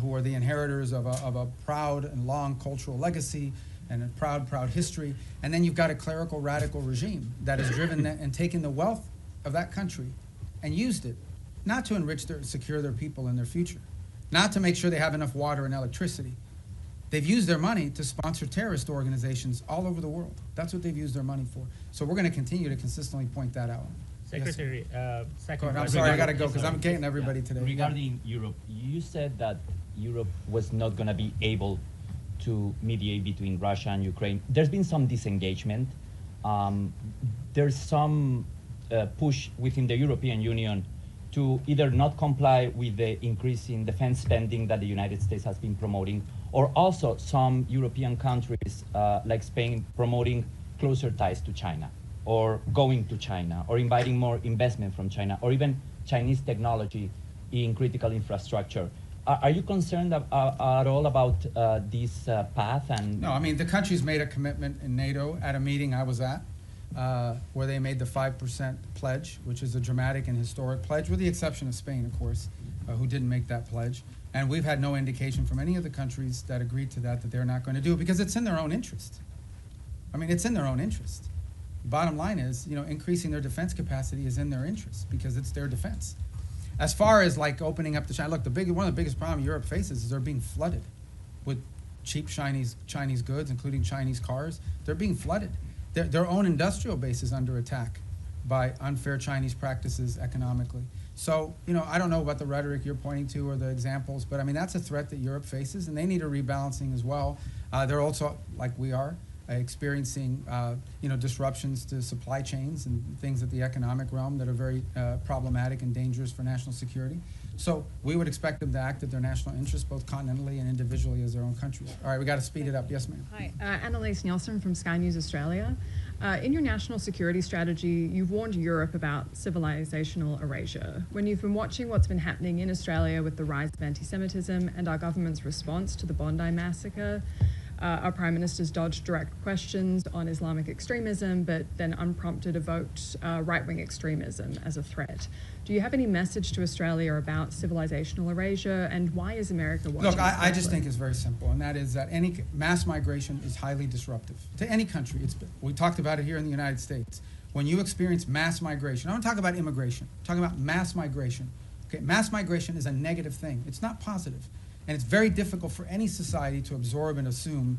who are the inheritors of a proud and long cultural legacy and a proud history. And then you've got a clerical radical regime that has driven and taken the wealth of that country and used it not to enrich secure their people and their future, not to make sure they have enough water and electricity. They've used their money to sponsor terrorist organizations all over the world. That's what they've used their money for. So we're going to continue to consistently point that out. Secretary, second. I'm sorry, I got to go because I'm getting everybody today. Regarding Europe, you said that Europe was not going to be able to mediate between Russia and Ukraine. There's been some disengagement. There's some push within the European Union to either not comply with the increase in defense spending that the United States has been promoting, or also some European countries like Spain promoting closer ties to China, or going to China, or inviting more investment from China, or even Chinese technology in critical infrastructure. Are you concerned at all about this path? And No, I mean, the country's made a commitment in NATO at a meeting I was at, where they made the 5% pledge, which is a dramatic and historic pledge, with the exception of Spain, of course, who didn't make that pledge. And we've had no indication from any of the countries that agreed to that they're not going to do it, because it's in their own interest. I mean, it's in their own interest. Bottom line is, increasing their defense capacity is in their interest, because it's their defense. As far as like opening up to China, look, one of the biggest problems Europe faces is they're being flooded with cheap Chinese goods, including Chinese cars. They're being flooded. Their own industrial base is under attack by unfair Chinese practices economically. So, I don't know about the rhetoric you're pointing to or the examples, but I mean, that's a threat that Europe faces, and they need a rebalancing as well. They're also, like we are, experiencing disruptions to supply chains and things at the economic realm that are very problematic and dangerous for national security. So we would expect them to act at their national interests, both continentally and individually as their own countries. All right, we got to speed it up. Yes, ma'am. Hi, Annalise Nielsen from Sky News Australia. In your national security strategy, you've warned Europe about civilizational erasure. When you've been watching what's been happening in Australia with the rise of anti-Semitism and our government's response to the Bondi massacre, our Prime Minister's dodged direct questions on Islamic extremism, but then unprompted evoked right-wing extremism as a threat. Do you have any message to Australia about civilizational erasure, and why is America watching? Look, I just think it's very simple, and that is that any mass migration is highly disruptive to any country. We talked about it here in the United States. When you experience mass migration, I don't talk about immigration, I'm talking about mass migration. Okay, mass migration is a negative thing. It's not positive. And it's very difficult for any society to absorb and assume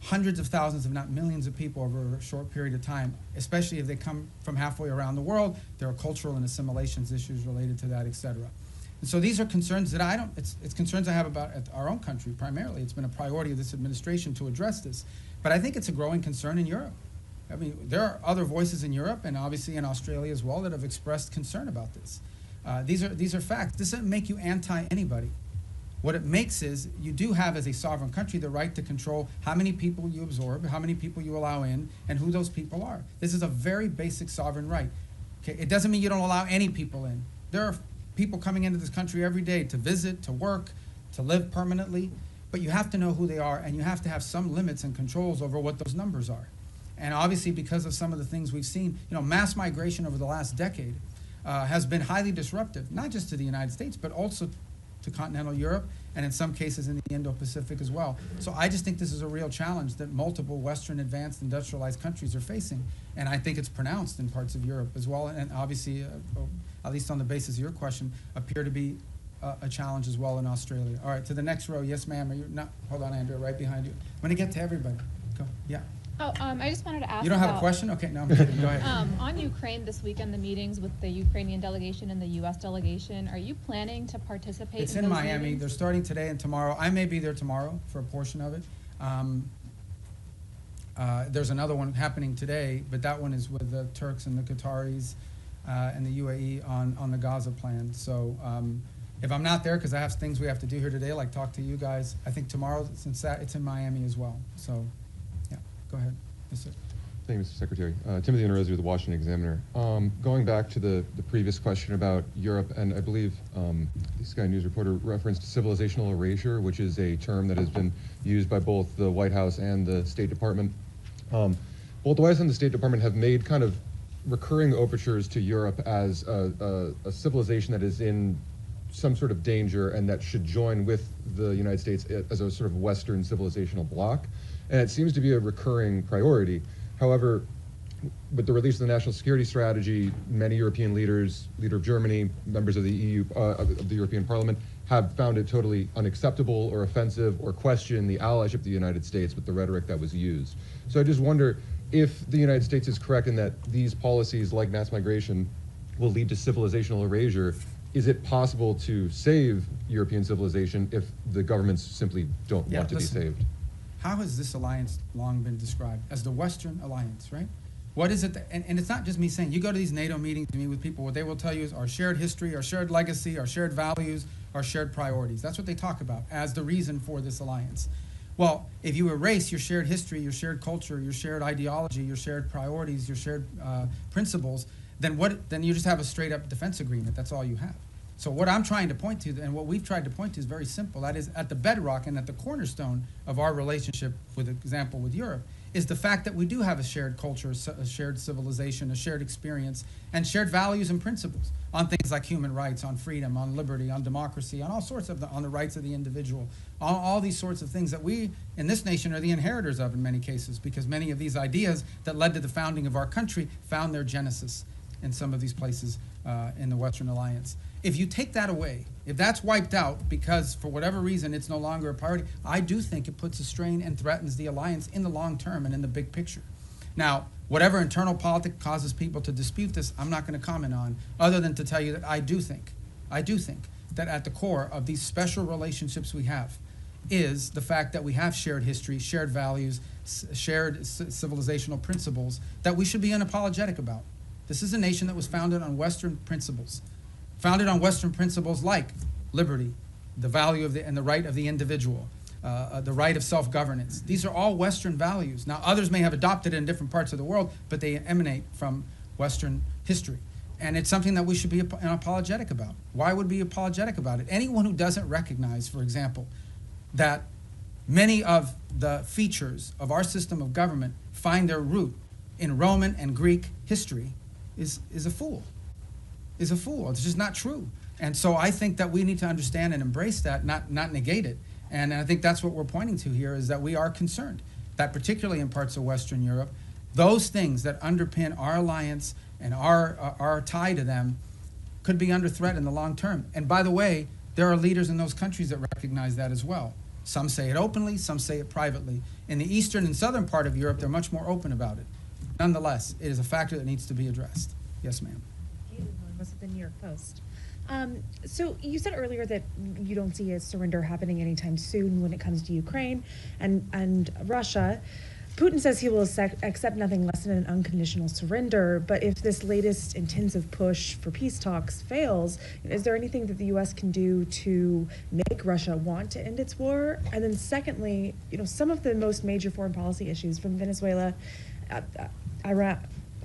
hundreds of thousands, if not millions of people over a short period of time, especially if they come from halfway around the world. There are cultural and assimilations issues related to that, et cetera. And so these are concerns that it's concerns I have about our own country primarily. It's been a priority of this administration to address this. But I think it's a growing concern in Europe. I mean, there are other voices in Europe and obviously in Australia as well that have expressed concern about this. These are facts. This doesn't make you anti-anybody. What it makes is you do have, as a sovereign country, the right to control how many people you absorb, how many people you allow in, and who those people are. This is a very basic sovereign right. Okay? It doesn't mean you don't allow any people in. There are people coming into this country every day to visit, to work, to live permanently, but you have to know who they are, and you have to have some limits and controls over what those numbers are. And obviously, because of some of the things we've seen, mass migration over the last decade has been highly disruptive, not just to the United States, but also to continental Europe, and in some cases in the Indo-Pacific as well. So I just think this is a real challenge that multiple Western advanced industrialized countries are facing, and I think it's pronounced in parts of Europe as well, and obviously, at least on the basis of your question, appear to be a challenge as well in Australia. All right, to the next row. Yes, ma'am. Are you not? Hold on, Andrea, right behind you. I'm going to get to everybody. Go. Yeah. Oh, I just wanted to ask. You don't have a question? Okay, no, I'm kidding. Go ahead. On Ukraine this weekend, the meetings with the Ukrainian delegation and the U.S. delegation, are you planning to participate? It's in in those Miami. meetings? They're starting today and tomorrow. I may be there tomorrow for a portion of it. There's another one happening today, but that one is with the Turks and the Qataris and the UAE on the Gaza plan. So if I'm not there, because I have things we have to do here today, like talk to you guys, I think tomorrow, since it's in Miami as well. So, yeah, go ahead. Yes, sir. Thank you, Mr. Secretary. Timothy Onorezi with the Washington Examiner. Going back to the previous question about Europe, and I believe the Sky News reporter referenced civilizational erasure, which is a term that has been used by both the White House and the State Department. Both the White House and the State Department have made kind of recurring overtures to Europe as a civilization that is in some sort of danger and that should join with the United States as a sort of Western civilizational bloc. And it seems to be a recurring priority. However, with the release of the National Security Strategy, many European leaders, leader of Germany, members of the EU, of the European Parliament, have found it totally unacceptable or offensive or question the allyship of the United States with the rhetoric that was used. So I just wonder if the United States is correct in that these policies like mass migration will lead to civilizational erasure. Is it possible to save European civilization if the governments simply don't want to be saved? How has this alliance long been described? As the Western alliance, right? What is it that, and it's not just me saying, you go to these NATO meetings, you meet with people, what they will tell you is our shared history, our shared legacy, our shared values, our shared priorities. That's what they talk about as the reason for this alliance. Well, if you erase your shared history, your shared culture, your shared ideology, your shared priorities, your shared principles, then you just have a straight up defense agreement. That's all you have. So what I'm trying to point to, and what we've tried to point to, is very simple. That is, at the bedrock and at the cornerstone of our relationship, with example with Europe, is the fact that we do have a shared culture, a shared civilization, a shared experience, and shared values and principles on things like human rights, on freedom, on liberty, on democracy, on all sorts of on the rights of the individual, all these sorts of things that we in this nation are the inheritors of in many cases, because many of these ideas that led to the founding of our country found their genesis in some of these places in the Western Alliance. If you take that away, if that's wiped out because for whatever reason it's no longer a priority, I do think it puts a strain and threatens the alliance in the long term and in the big picture. Now, whatever internal politics causes people to dispute this, I'm not going to comment on, other than to tell you that I do think that at the core of these special relationships we have is the fact that we have shared history, shared values, shared civilizational principles that we should be unapologetic about. This is a nation that was founded on Western principles. Founded on Western principles like liberty, the value of and the right of the individual, the right of self-governance. These are all Western values. Now, others may have adopted it in different parts of the world, but they emanate from Western history. And it's something that we should be unapologetic about. Why would we be apologetic about it? Anyone who doesn't recognize, for example, that many of the features of our system of government find their root in Roman and Greek history is a fool. Is a fool. It's just not true. And so I think that we need to understand and embrace that, not negate it. And I think that's what we're pointing to here, is that we are concerned that particularly in parts of Western Europe, those things that underpin our alliance and our tie to them could be under threat in the long term. And by the way, there are leaders in those countries that recognize that as well. Some say it openly, some say it privately. In the eastern and southern part of Europe, they're much more open about it. Nonetheless, it is a factor that needs to be addressed. Yes, ma'am. Was it the New York Post? So you said earlier that you don't see a surrender happening anytime soon when it comes to Ukraine and Russia. Putin says he will accept nothing less than an unconditional surrender, but if this latest intensive push for peace talks fails, is there anything that the U.S. can do to make Russia want to end its war? And then secondly, some of the most major foreign policy issues from Venezuela,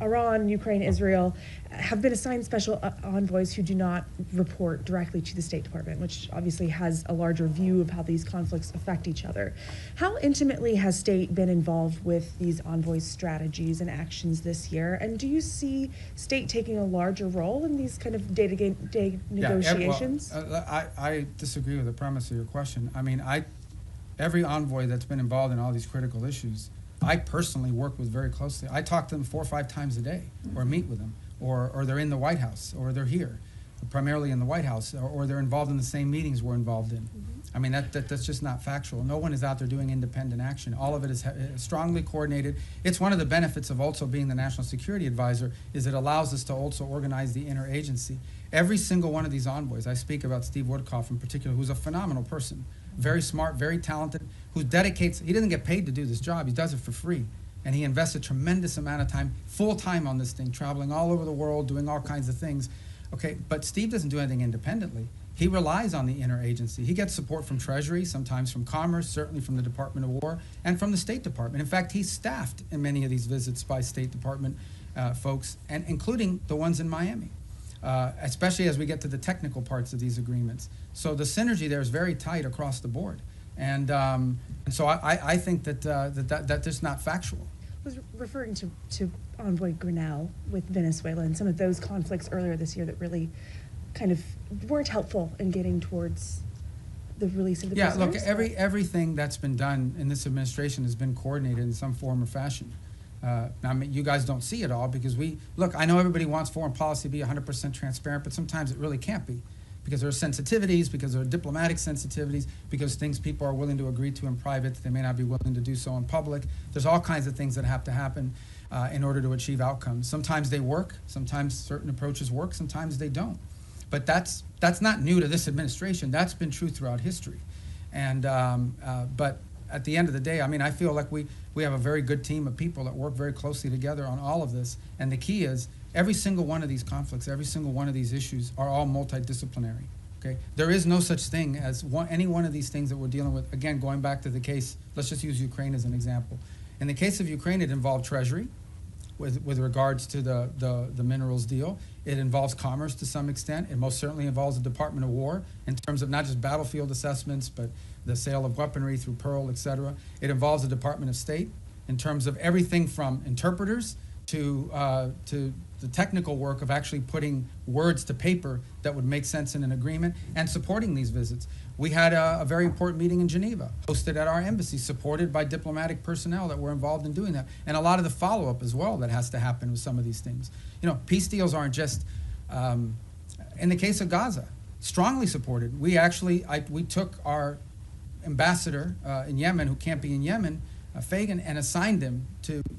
Iran, Ukraine, Israel, have been assigned special envoys who do not report directly to the State Department, which obviously has a larger view of how these conflicts affect each other. How intimately has State been involved with these envoys' strategies and actions this year? And do you see State taking a larger role in these kind of day-to-day negotiations? I disagree with the premise of your question. I mean, every envoy that's been involved in all these critical issues, I personally work with very closely. I talk to them 4 or 5 times a day, or meet with them, or they're in the White House, or they're here, primarily in the White House, or they're involved in the same meetings we're involved in. I mean, that's just not factual. No one is out there doing independent action. All of it is strongly coordinated. It's one of the benefits of also being the National Security Advisor, is it allows us to also organize the interagency. Every single one of these envoys, I speak about Steve Woodcock in particular, who's a phenomenal person, very smart, very talented, who dedicates, he doesn't get paid to do this job, he does it for free. And he invests a tremendous amount of time, full time on this thing, traveling all over the world, doing all kinds of things. Okay, but Steve doesn't do anything independently. He relies on the interagency. He gets support from Treasury, sometimes from Commerce, certainly from the Department of War, and from the State Department. In fact, he's staffed in many of these visits by State Department folks, and including the ones in Miami, especially as we get to the technical parts of these agreements. So the synergy there is very tight across the board. And so I think that's just not factual. I was referring to Envoy Grinnell with Venezuela and some of those conflicts earlier this year that really kind of weren't helpful in getting towards the release of the prisoners. Yeah, look, everything that's been done in this administration has been coordinated in some form or fashion. Now, I mean, you guys don't see it all because look, I know everybody wants foreign policy to be 100% transparent, but sometimes it really can't be, because there are sensitivities, because there are diplomatic sensitivities, because things people are willing to agree to in private, they may not be willing to do so in public. There's all kinds of things that have to happen in order to achieve outcomes. Sometimes they work, sometimes certain approaches work, sometimes they don't. But that's not new to this administration. That's been true throughout history. And but at the end of the day, I mean, I feel like we have a very good team of people that work very closely together on all of this. And the key is, every single one of these conflicts, every single one of these issues are all multidisciplinary. Okay, there is no such thing as any one of these things that we're dealing with. Again, going back to the case, let's just use Ukraine as an example. In the case of Ukraine, it involved Treasury, with regards to the minerals deal. It involves commerce to some extent. It most certainly involves the Department of War in terms of not just battlefield assessments, but the sale of weaponry through Pearl, et cetera. It involves the Department of State in terms of everything from interpreters to the technical work of actually putting words to paper that would make sense in an agreement and supporting these visits. We had a very important meeting in Geneva, hosted at our embassy, supported by diplomatic personnel that were involved in doing that, and a lot of the follow-up as well that has to happen with some of these things. You know, peace deals aren't just, in the case of Gaza, strongly supported. We actually, we took our ambassador in Yemen, who can't be in Yemen, Fagan, and assigned him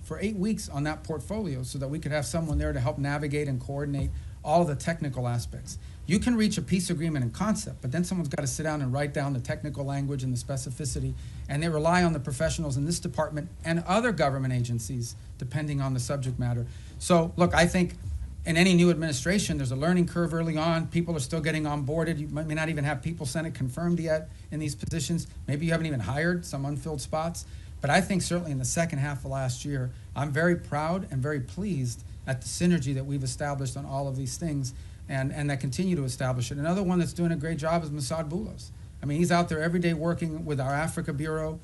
for 8 weeks on that portfolio so that we could have someone there to help navigate and coordinate all the technical aspects. You can reach a peace agreement in concept, but then someone's got to sit down and write down the technical language and the specificity, and they rely on the professionals in this department and other government agencies, depending on the subject matter. So, look, I think in any new administration, there's a learning curve early on. People are still getting onboarded. You may not even have people Senate confirmed yet in these positions. Maybe you haven't even hired some unfilled spots. But I think certainly in the second half of last year, I'm very proud and very pleased at the synergy that we've established on all of these things and that continue to establish it. Another one that's doing a great job is Mossad Boulos. I mean, he's out there every day working with our Africa Bureau.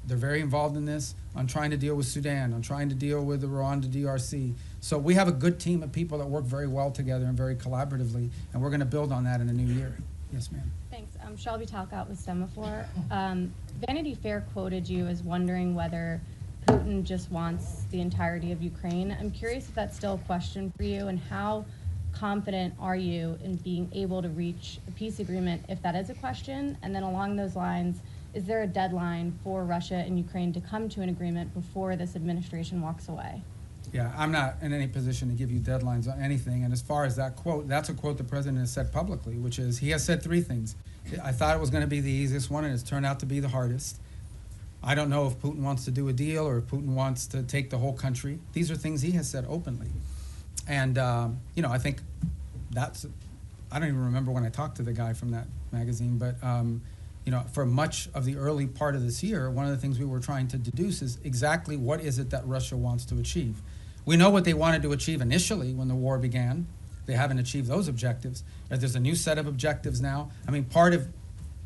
They're very involved in this, on trying to deal with Sudan, on trying to deal with the Rwanda DRC. So we have a good team of people that work very well together and very collaboratively, and we're going to build on that in the new year. Yes, ma'am. Thanks. Shelby Talcott with Semaphore. Vanity Fair quoted you as wondering whether Putin just wants the entirety of Ukraine. I'm curious if that's still a question for you, and how confident are you in being able to reach a peace agreement if that is a question? And then along those lines, is there a deadline for Russia and Ukraine to come to an agreement before this administration walks away? Yeah, I'm not in any position to give you deadlines on anything. And as far as that quote, that's a quote the president has said publicly, which is, he has said 3 things. I thought it was going to be the easiest one, and it's turned out to be the hardest. I don't know if Putin wants to do a deal or if Putin wants to take the whole country. These are things he has said openly. And, you know, I think that's, I don't even remember when I talked to the guy from that magazine, but, you know, for much of the early part of this year, one of the things we were trying to deduce is exactly what is it that Russia wants to achieve. We know what they wanted to achieve initially when the war began. They haven't achieved those objectives. There's a new set of objectives now. I mean, part of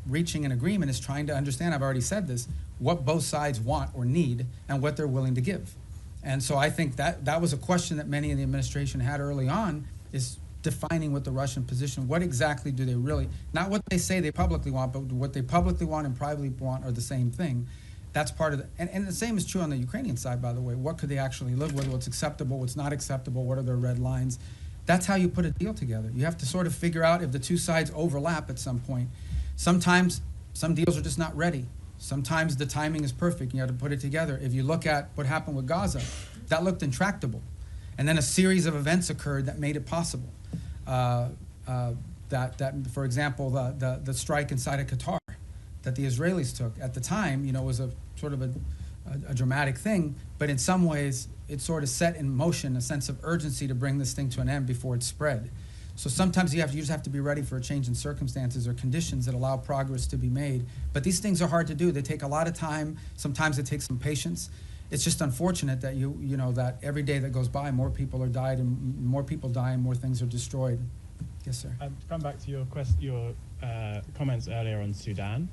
reaching an agreement is trying to understand, I've already said this, what both sides want or need and what they're willing to give. And so I think that was a question that many in the administration had early on, is defining what the Russian position, what exactly do they really, not what they say they publicly want, but what they publicly want and privately want are the same thing. That's part of the, and the same is true on the Ukrainian side, by the way. What could they actually live with, what's acceptable, what's not acceptable, what are their red lines? That's how you put a deal together. You have to sort of figure out if the two sides overlap at some point. Sometimes some deals are just not ready. Sometimes the timing is perfect. You have to put it together. If you look at what happened with Gaza, that looked intractable. And then a series of events occurred that made it possible. For example, the strike inside of Qatar that the Israelis took at the time, you know, was a sort of a dramatic thing, but in some ways it sort of set in motion a sense of urgency to bring this thing to an end before it spread. So sometimes you just have to be ready for a change in circumstances or conditions that allow progress to be made. But these things are hard to do. They take a lot of time. Sometimes it takes some patience. It's just unfortunate that you know that every day that goes by, more people are died and more people die and more things are destroyed. Yes, sir. To come back to your comments earlier on Sudan,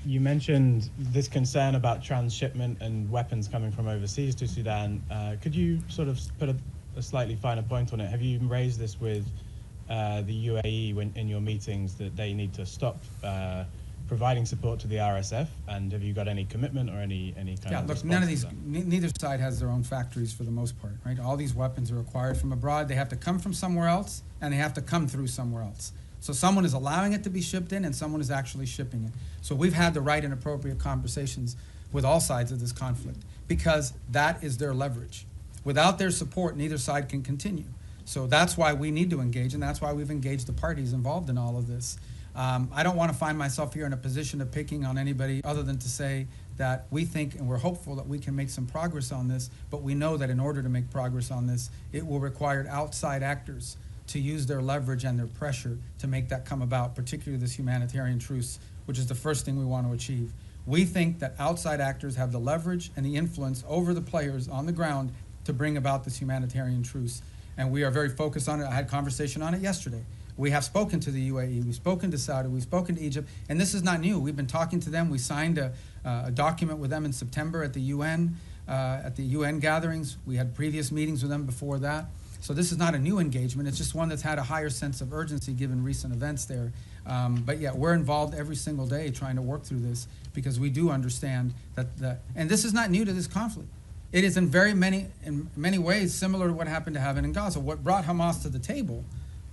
you mentioned this concern about transshipment and weapons coming from overseas to Sudan. Could you sort of put a slightly finer point on it? Have you raised this with the UAE in your meetings that they need to stop providing support to the RSF? And have you got any commitment or any kind of look, response none of to these, that? neither side has their own factories for the most part, right? All these weapons are acquired from abroad. They have to come from somewhere else, and they have to come through somewhere else. So someone is allowing it to be shipped in, and someone is actually shipping it. So we've had the right and appropriate conversations with all sides of this conflict, because that is their leverage. Without their support, neither side can continue. So that's why we need to engage, and that's why we've engaged the parties involved in all of this. I don't want to find myself here in a position of picking on anybody other than to say that we think and we're hopeful that we can make some progress on this, but we know that in order to make progress on this, it will require outside actors to use their leverage and their pressure to make that come about, particularly this humanitarian truce, which is the first thing we want to achieve. We think that outside actors have the leverage and the influence over the players on the ground to bring about this humanitarian truce. And we are very focused on it. I had conversation on it yesterday. We have spoken to the UAE, we've spoken to Saudi, we've spoken to Egypt, and this is not new. We've been talking to them. We signed a document with them in September at the UN gatherings. We had previous meetings with them before that. So this is not a new engagement. It's just one that's had a higher sense of urgency given recent events there. But yeah, we're involved every single day trying to work through this because we do understand that and this is not new to this conflict. It is in many ways similar to what happened to happen in Gaza. What brought Hamas to the table,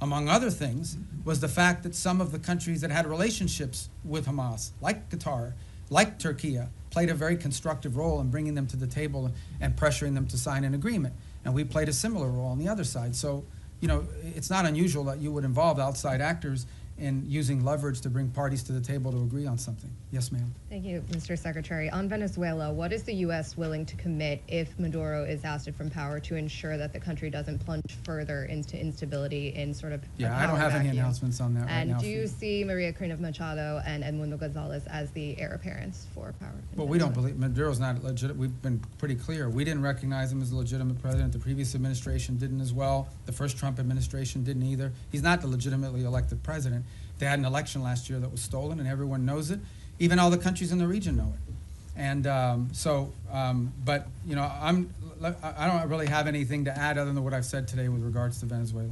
among other things, was the fact that some of the countries that had relationships with Hamas, like Qatar, like Turkey, played a very constructive role in bringing them to the table and pressuring them to sign an agreement. And we played a similar role on the other side. So, you know, it's not unusual that you would involve outside actors in using leverage to bring parties to the table to agree on something. Yes, ma'am. Thank you, Mr. Secretary. On Venezuela, what is the U.S. willing to commit if Maduro is ousted from power to ensure that the country doesn't plunge further into instability in sort of Yeah, I don't have any announcements on that right now. And do you see Maria Corina Machado and Edmundo Gonzalez as the heir apparents for power? Well, we don't believe Maduro's not legit. We've been pretty clear. We didn't recognize him as a legitimate president. The previous administration didn't as well. The first Trump administration didn't either. He's not the legitimately elected president. They had an election last year that was stolen, and everyone knows it. Even all the countries in the region know it. And but you know, I don't really have anything to add other than what I've said today with regards to Venezuela.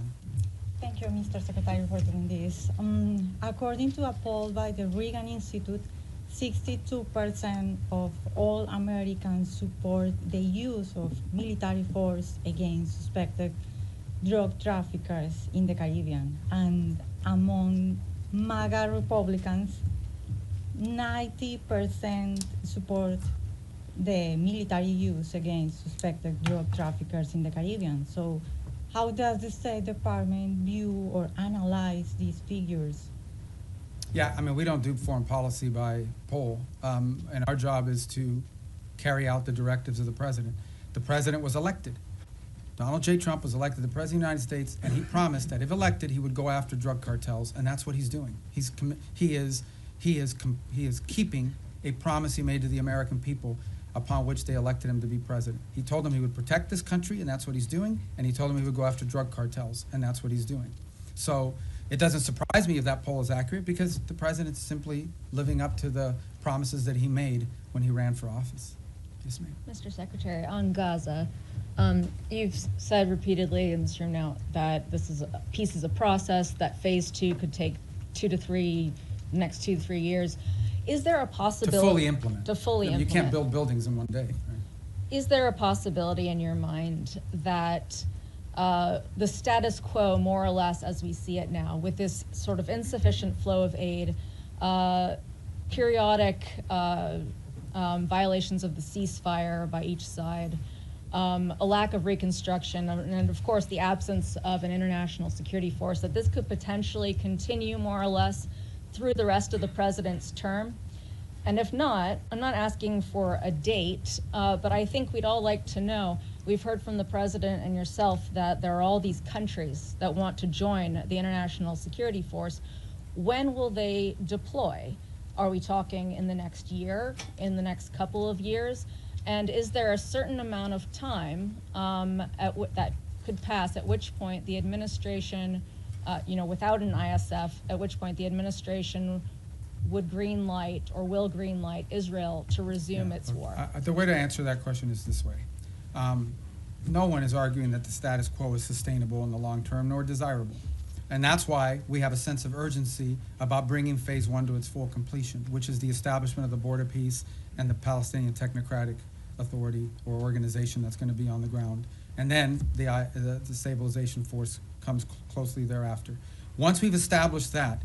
Thank you, Mr. Secretary, for doing this. According to a poll by the Reagan Institute, 62% of all Americans support the use of military force against suspected drug traffickers in the Caribbean. And among MAGA Republicans, 90% support the military use against suspected drug traffickers in the Caribbean. So how does the State Department view or analyze these figures? Yeah, I mean, we don't do foreign policy by poll, and our job is to carry out the directives of the president. The president was elected. Donald J. Trump was elected the President of the United States, and he promised that if elected, he would go after drug cartels, and that's what he's doing. He is keeping a promise he made to the American people upon which they elected him to be president. He told them he would protect this country, and that's what he's doing, and he told them he would go after drug cartels, and that's what he's doing. So it doesn't surprise me if that poll is accurate because the president's simply living up to the promises that he made when he ran for office. Yes, ma'am. Mr. Secretary, on Gaza, you've said repeatedly in this room now that this is peace is a process, that phase 2 could take next 2 to 3 years. Is there a possibility to fully implement? To fully implement. You can't build buildings in one day. Right? Is there a possibility in your mind that the status quo, more or less as we see it now, with this sort of insufficient flow of aid, periodic violations of the ceasefire by each side, a lack of reconstruction, and of course the absence of an international security force, that this could potentially continue more or less through the rest of the president's term? And if not, I'm not asking for a date, but I think we'd all like to know. We've heard from the president and yourself that there are all these countries that want to join the international security force. When will they deploy? Are we talking in the next year, in the next couple of years? And is there a certain amount of time that could pass at which point the administration, without an ISF, at which point the administration would green light or will green light Israel to resume its war? The way to answer that question is this way. No one is arguing that the status quo is sustainable in the long term nor desirable. And that's why we have a sense of urgency about bringing phase 1 to its full completion, which is the establishment of the border peace and the Palestinian Technocratic Authority or organization that's going to be on the ground. And then the stabilization force comes closely thereafter. Once we've established that,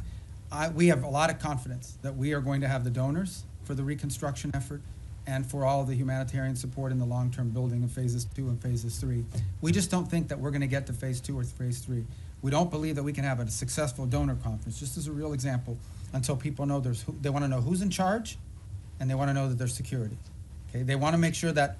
we have a lot of confidence that we are going to have the donors for the reconstruction effort and for all the humanitarian support in the long-term building of phases 2 and phases 3. We just don't think that we're going to get to phase 2 or phase 3. We don't believe that we can have a successful donor conference, just as a real example, until people know they want to know who's in charge, and they want to know that there's security. Okay? They want to make sure that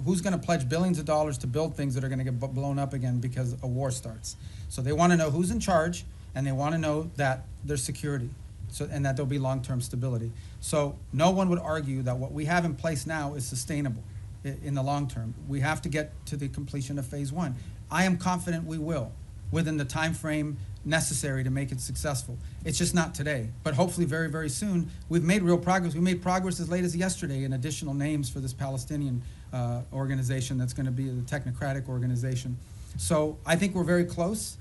who's going to pledge billions of dollars to build things that are going to get blown up again because a war starts. So they want to know who's in charge, and they want to know that there's security, and that there'll be long-term stability. So no one would argue that what we have in place now is sustainable. in the long term. We have to get to the completion of phase one. I am confident we will, within the time frame necessary to make it successful. It's just not today, but hopefully very, very soon. We've made real progress. We made progress as late as yesterday in additional names for this Palestinian organization that's going to be the technocratic organization. So I think we're very close.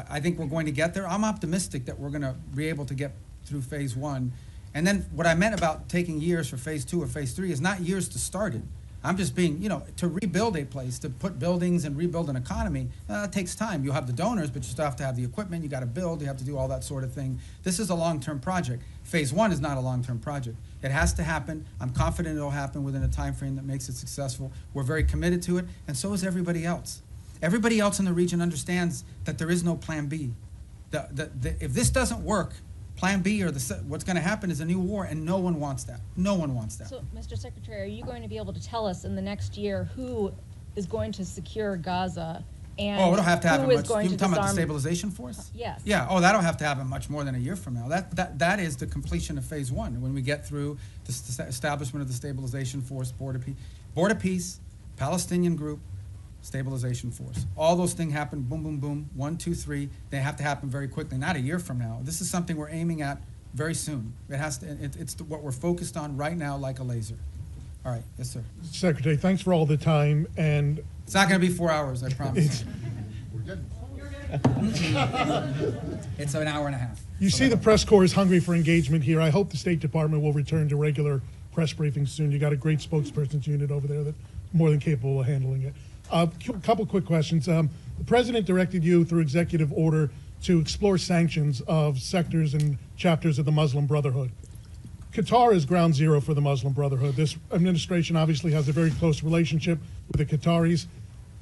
I think we're going to get there. I'm optimistic that we're going to be able to get through phase one. And then what I meant about taking years for phase two or phase three is not years to start it. I'm just being, to rebuild a place, to put buildings and rebuild an economy, it takes time. You'll have the donors, but you still have to have the equipment, you got to build, you have to do all that sort of thing. This is a long-term project. Phase one is not a long-term project. It has to happen. I'm confident it'll happen within a time frame that makes it successful. We're very committed to it, and so is everybody else. Everybody else in the region understands that there is no plan B. If this doesn't work, plan B or what's going to happen is a new war, and no one wants that. No one wants that. So, Mr. Secretary, are you going to be able to tell us in the next year who is going to secure Gaza and it'll have to happen who is much. going You're to talking about disarm? the stabilization force? Yes. Yeah. That'll have to happen much more than a year from now. That is the completion of phase one. When we get through the establishment of the stabilization force, border peace, Palestinian group, stabilization force. All those things happen, boom, boom, boom, 1, 2, 3. They have to happen very quickly, not a year from now. This is something we're aiming at very soon. It has to. It's what we're focused on right now, like a laser. All right, yes, sir. Secretary, thanks for all the time, and it's not going to be 4 hours, I promise. It's an hour and a half. You see the press corps is hungry for engagement here. I hope the State Department will return to regular press briefings soon. You got a great spokesperson's unit over there that's more than capable of handling it. A couple quick questions. The President directed you through executive order to explore sanctions of sectors and chapters of the Muslim Brotherhood. Qatar is ground zero for the Muslim Brotherhood. This administration obviously has a very close relationship with the Qataris.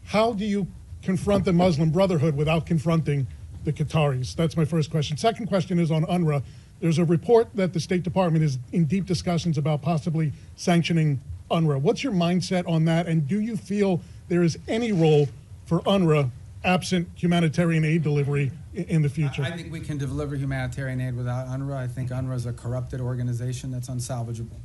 How do you confront the Muslim Brotherhood without confronting the Qataris? That's my first question. Second question is on UNRWA. There's a report that the State Department is in deep discussions about possibly sanctioning UNRWA. What's your mindset on that, and do you feel there is any role for UNRWA absent humanitarian aid delivery in the future? I think we can deliver humanitarian aid without UNRWA. I think UNRWA is a corrupted organization that's unsalvageable,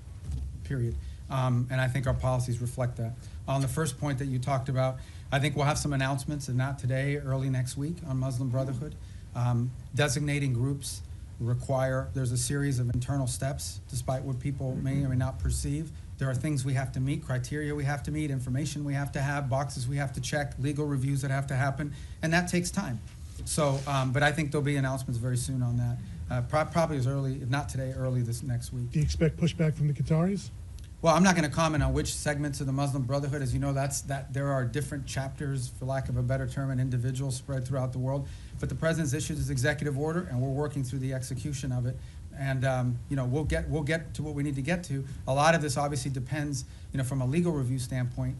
period. And I think our policies reflect that. On the first point that you talked about, I think we'll have some announcements, and not today, early next week, on Muslim Brotherhood. Designating groups there's a series of internal steps, despite what people may or may not perceive. There are things we have to meet, criteria we have to meet, information we have to have, boxes we have to check, legal reviews that have to happen, and that takes time. So, but I think there'll be announcements very soon on that. Probably as early, if not today, early this next week. Do you expect pushback from the Qataris? Well, I'm not going to comment on which segments of the Muslim Brotherhood. As you know, there are different chapters, for lack of a better term, and individuals spread throughout the world. But the President's issued his executive order, and we're working through the execution of it. And we'll get to what we need to get to. A lot of this obviously depends, from a legal review standpoint.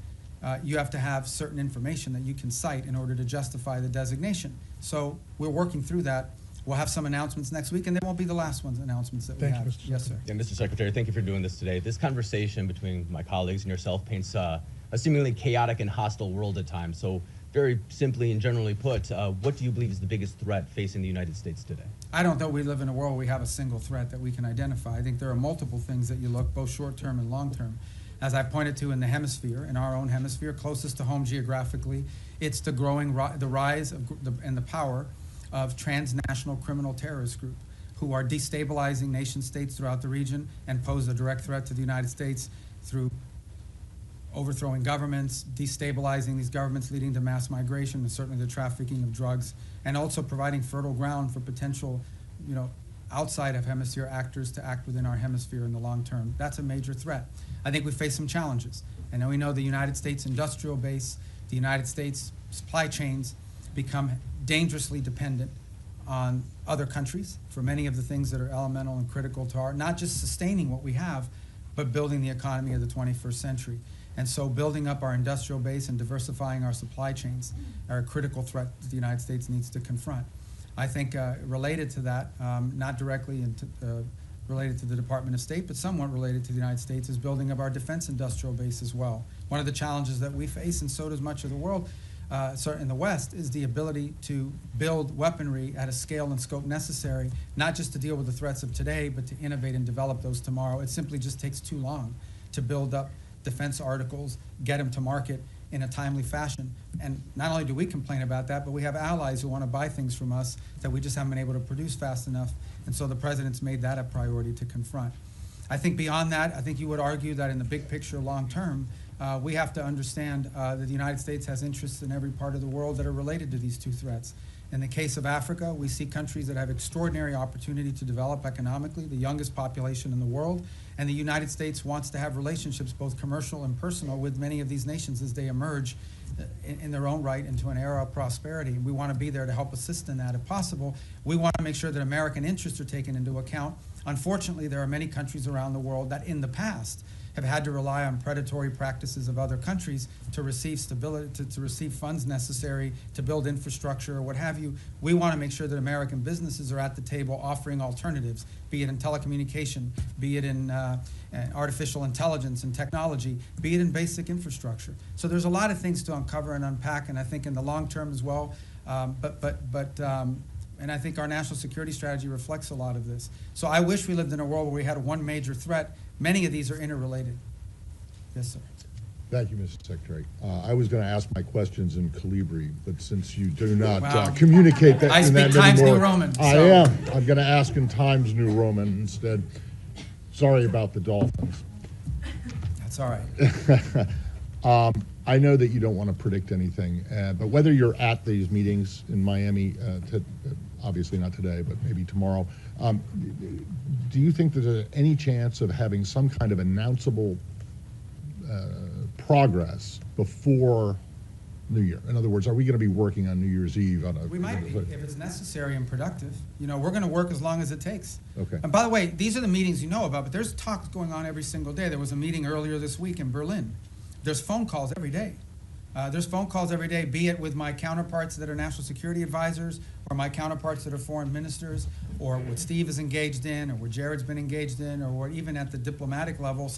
You have to have certain information that you can cite in order to justify the designation. So we're working through that. We'll have some announcements next week, and they won't be the last announcements that we have. Yes, sir. And Mr. Secretary, thank you for doing this today. This conversation between my colleagues and yourself paints a seemingly chaotic and hostile world at times. So very simply and generally put, what do you believe is the biggest threat facing the United States today? I don't know we live in a world where we have a single threat that we can identify. I think there are multiple things that you look, both short-term and long-term. As I pointed to in the hemisphere, in our own hemisphere, closest to home geographically, it's the rise and the power of transnational criminal terrorist group who are destabilizing nation states throughout the region and pose a direct threat to the United States through overthrowing governments, destabilizing these governments, leading to mass migration, and certainly the trafficking of drugs, and also providing fertile ground for potential, outside of hemisphere actors to act within our hemisphere in the long term. That's a major threat. I think we face some challenges. And we know the United States industrial base, the United States supply chains become dangerously dependent on other countries for many of the things that are elemental and critical to not just sustaining what we have, but building the economy of the 21st century. And so building up our industrial base and diversifying our supply chains are a critical threat that the United States needs to confront. I think related to that, not directly related to the Department of State, but somewhat related to the United States, is building up our defense industrial base as well. One of the challenges that we face, and so does much of the world, in the West, is the ability to build weaponry at a scale and scope necessary, not just to deal with the threats of today, but to innovate and develop those tomorrow. It simply just takes too long to build up defense articles, get them to market in a timely fashion. And not only do we complain about that, but we have allies who want to buy things from us that we just haven't been able to produce fast enough. And so the president's made that a priority to confront. I think beyond that, I think you would argue that in the big picture, long term, we have to understand that the United States has interests in every part of the world that are related to these two threats. In the case of Africa, we see countries that have extraordinary opportunity to develop economically, the youngest population in the world, and the United States wants to have relationships, both commercial and personal, with many of these nations as they emerge in their own right into an era of prosperity. We want to be there to help assist in that if possible. We want to make sure that American interests are taken into account. Unfortunately, there are many countries around the world that in the past have had to rely on predatory practices of other countries to receive stability, to receive funds necessary to build infrastructure or what have you. We want to make sure that American businesses are at the table offering alternatives, be it in telecommunication, be it in artificial intelligence and technology, be it in basic infrastructure. So there's a lot of things to uncover and unpack, and I think in the long term as well. And I think our national security strategy reflects a lot of this. So I wish we lived in a world where we had one major threat. Many of these are interrelated. Yes, sir. Thank you, Mr. Secretary. I was going to ask my questions in Calibri, but since you do not Wow. communicate that I in speak that Times anymore, New Roman. I so- am. I'm going to ask in Times New Roman instead. Sorry about the Dolphins. That's all right. I know that you don't want to predict anything, but whether you're at these meetings in Miami, obviously not today, but maybe tomorrow, do you think there's any chance of having some kind of announceable progress before New Year? In other words, are we going to be working on New Year's Eve? We might be, if it's necessary and productive. You know, we're going to work as long as it takes. Okay. And by the way, these are the meetings you know about, but there's talks going on every single day. There was a meeting earlier this week in Berlin. There's phone calls every day. There's phone calls every day, be it with my counterparts that are national security advisors, or my counterparts that are foreign ministers, or what Steve is engaged in, or what Jared's been engaged in, or what even at the diplomatic level,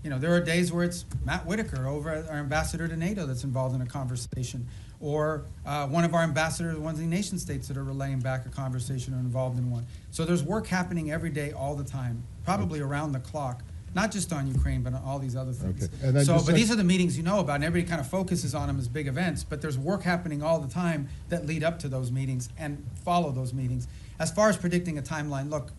there are days where it's Matt Whitaker, our ambassador to NATO, that's involved in a conversation, or one of our ambassadors, one of the nation states that are relaying back a conversation or involved in one. So there's work happening every day, all the time, probably around the clock. Not just on Ukraine, but on all these other things. Okay. And then But these are the meetings you know about, and everybody kind of focuses on them as big events, but there's work happening all the time that lead up to those meetings and follow those meetings. As far as predicting a timeline, look,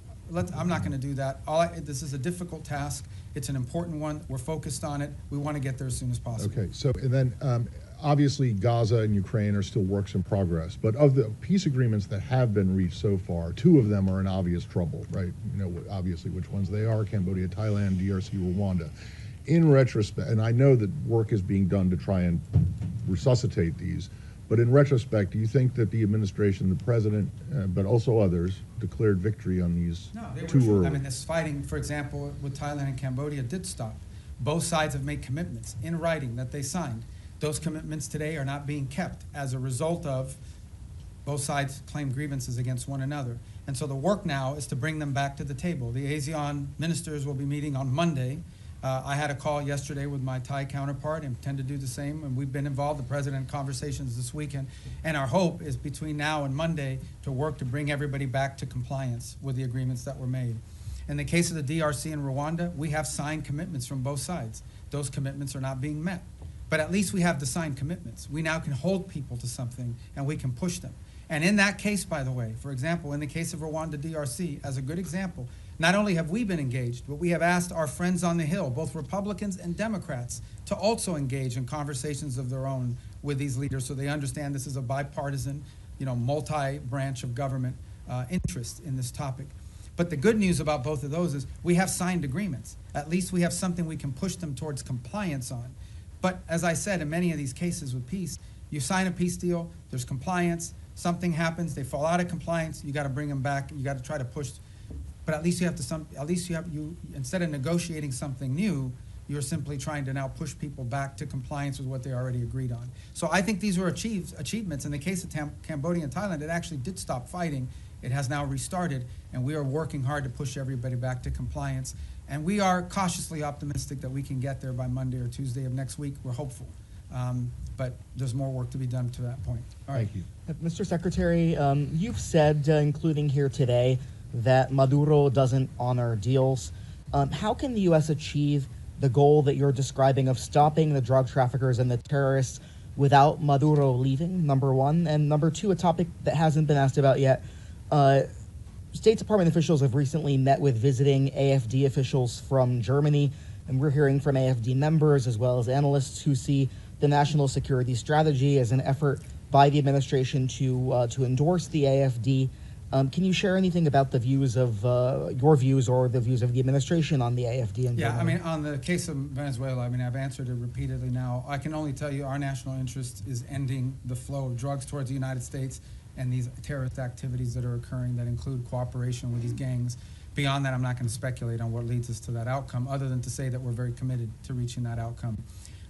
I'm not going to do that. This is a difficult task. It's an important one. We're focused on it. We want to get there as soon as possible. Okay, so and then obviously Gaza and Ukraine are still works in progress, but of the peace agreements that have been reached so far, two of them are in obvious trouble, right? You know, obviously which ones they are: Cambodia, Thailand, DRC, Rwanda. In retrospect, and I know that work is being done to try and resuscitate these, but in retrospect, do you think that the administration, the president, but also others, declared victory on these too early? I mean, this fighting, for example, with Thailand and Cambodia did stop. Both sides have made commitments in writing that they signed. Those commitments today are not being kept as a result of both sides claim grievances against one another. And so the work now is to bring them back to the table. The ASEAN ministers will be meeting on Monday. I had a call yesterday with my Thai counterpart and intend to do the same, and we've been involved, the president, in conversations this weekend. And our hope is between now and Monday to work to bring everybody back to compliance with the agreements that were made. In the case of the DRC and Rwanda, we have signed commitments from both sides. Those commitments are not being met. But at least we have the signed commitments. We now can hold people to something and we can push them. And in that case, by the way, for example, in the case of Rwanda DRC, as a good example, not only have we been engaged, but we have asked our friends on the Hill, both Republicans and Democrats, to also engage in conversations of their own with these leaders so they understand this is a bipartisan, multi-branch of government interest in this topic. But the good news about both of those is we have signed agreements. At least we have something we can push them towards compliance on. But as I said, in many of these cases with peace, you sign a peace deal, there's compliance, something happens, they fall out of compliance, you got to bring them back, you got to try to push. But at least instead of negotiating something new, you're simply trying to now push people back to compliance with what they already agreed on. So I think these were achievements. In the case of Cambodia and Thailand, it actually did stop fighting. It has now restarted, and we are working hard to push everybody back to compliance. And we are cautiously optimistic that we can get there by Monday or Tuesday of next week. We're hopeful. But there's more work to be done to that point. All right. Thank you. Mr. Secretary, you've said, including here today, that Maduro doesn't honor deals. How can the U.S. achieve the goal that you're describing of stopping the drug traffickers and the terrorists without Maduro leaving, number one. And number two, a topic that hasn't been asked about yet. State Department officials have recently met with visiting AFD officials from Germany, and we're hearing from AFD members as well as analysts who see the national security strategy as an effort by the administration to endorse the AFD. Can you share anything about the views of your views or the views of the administration on the AFD in Germany? Yeah, I mean, on the case of Venezuela, I mean, I've answered it repeatedly now. I can only tell you our national interest is ending the flow of drugs towards the United States and these terrorist activities that are occurring that include cooperation with these gangs. Beyond that, I'm not going to speculate on what leads us to that outcome, other than to say that we're very committed to reaching that outcome.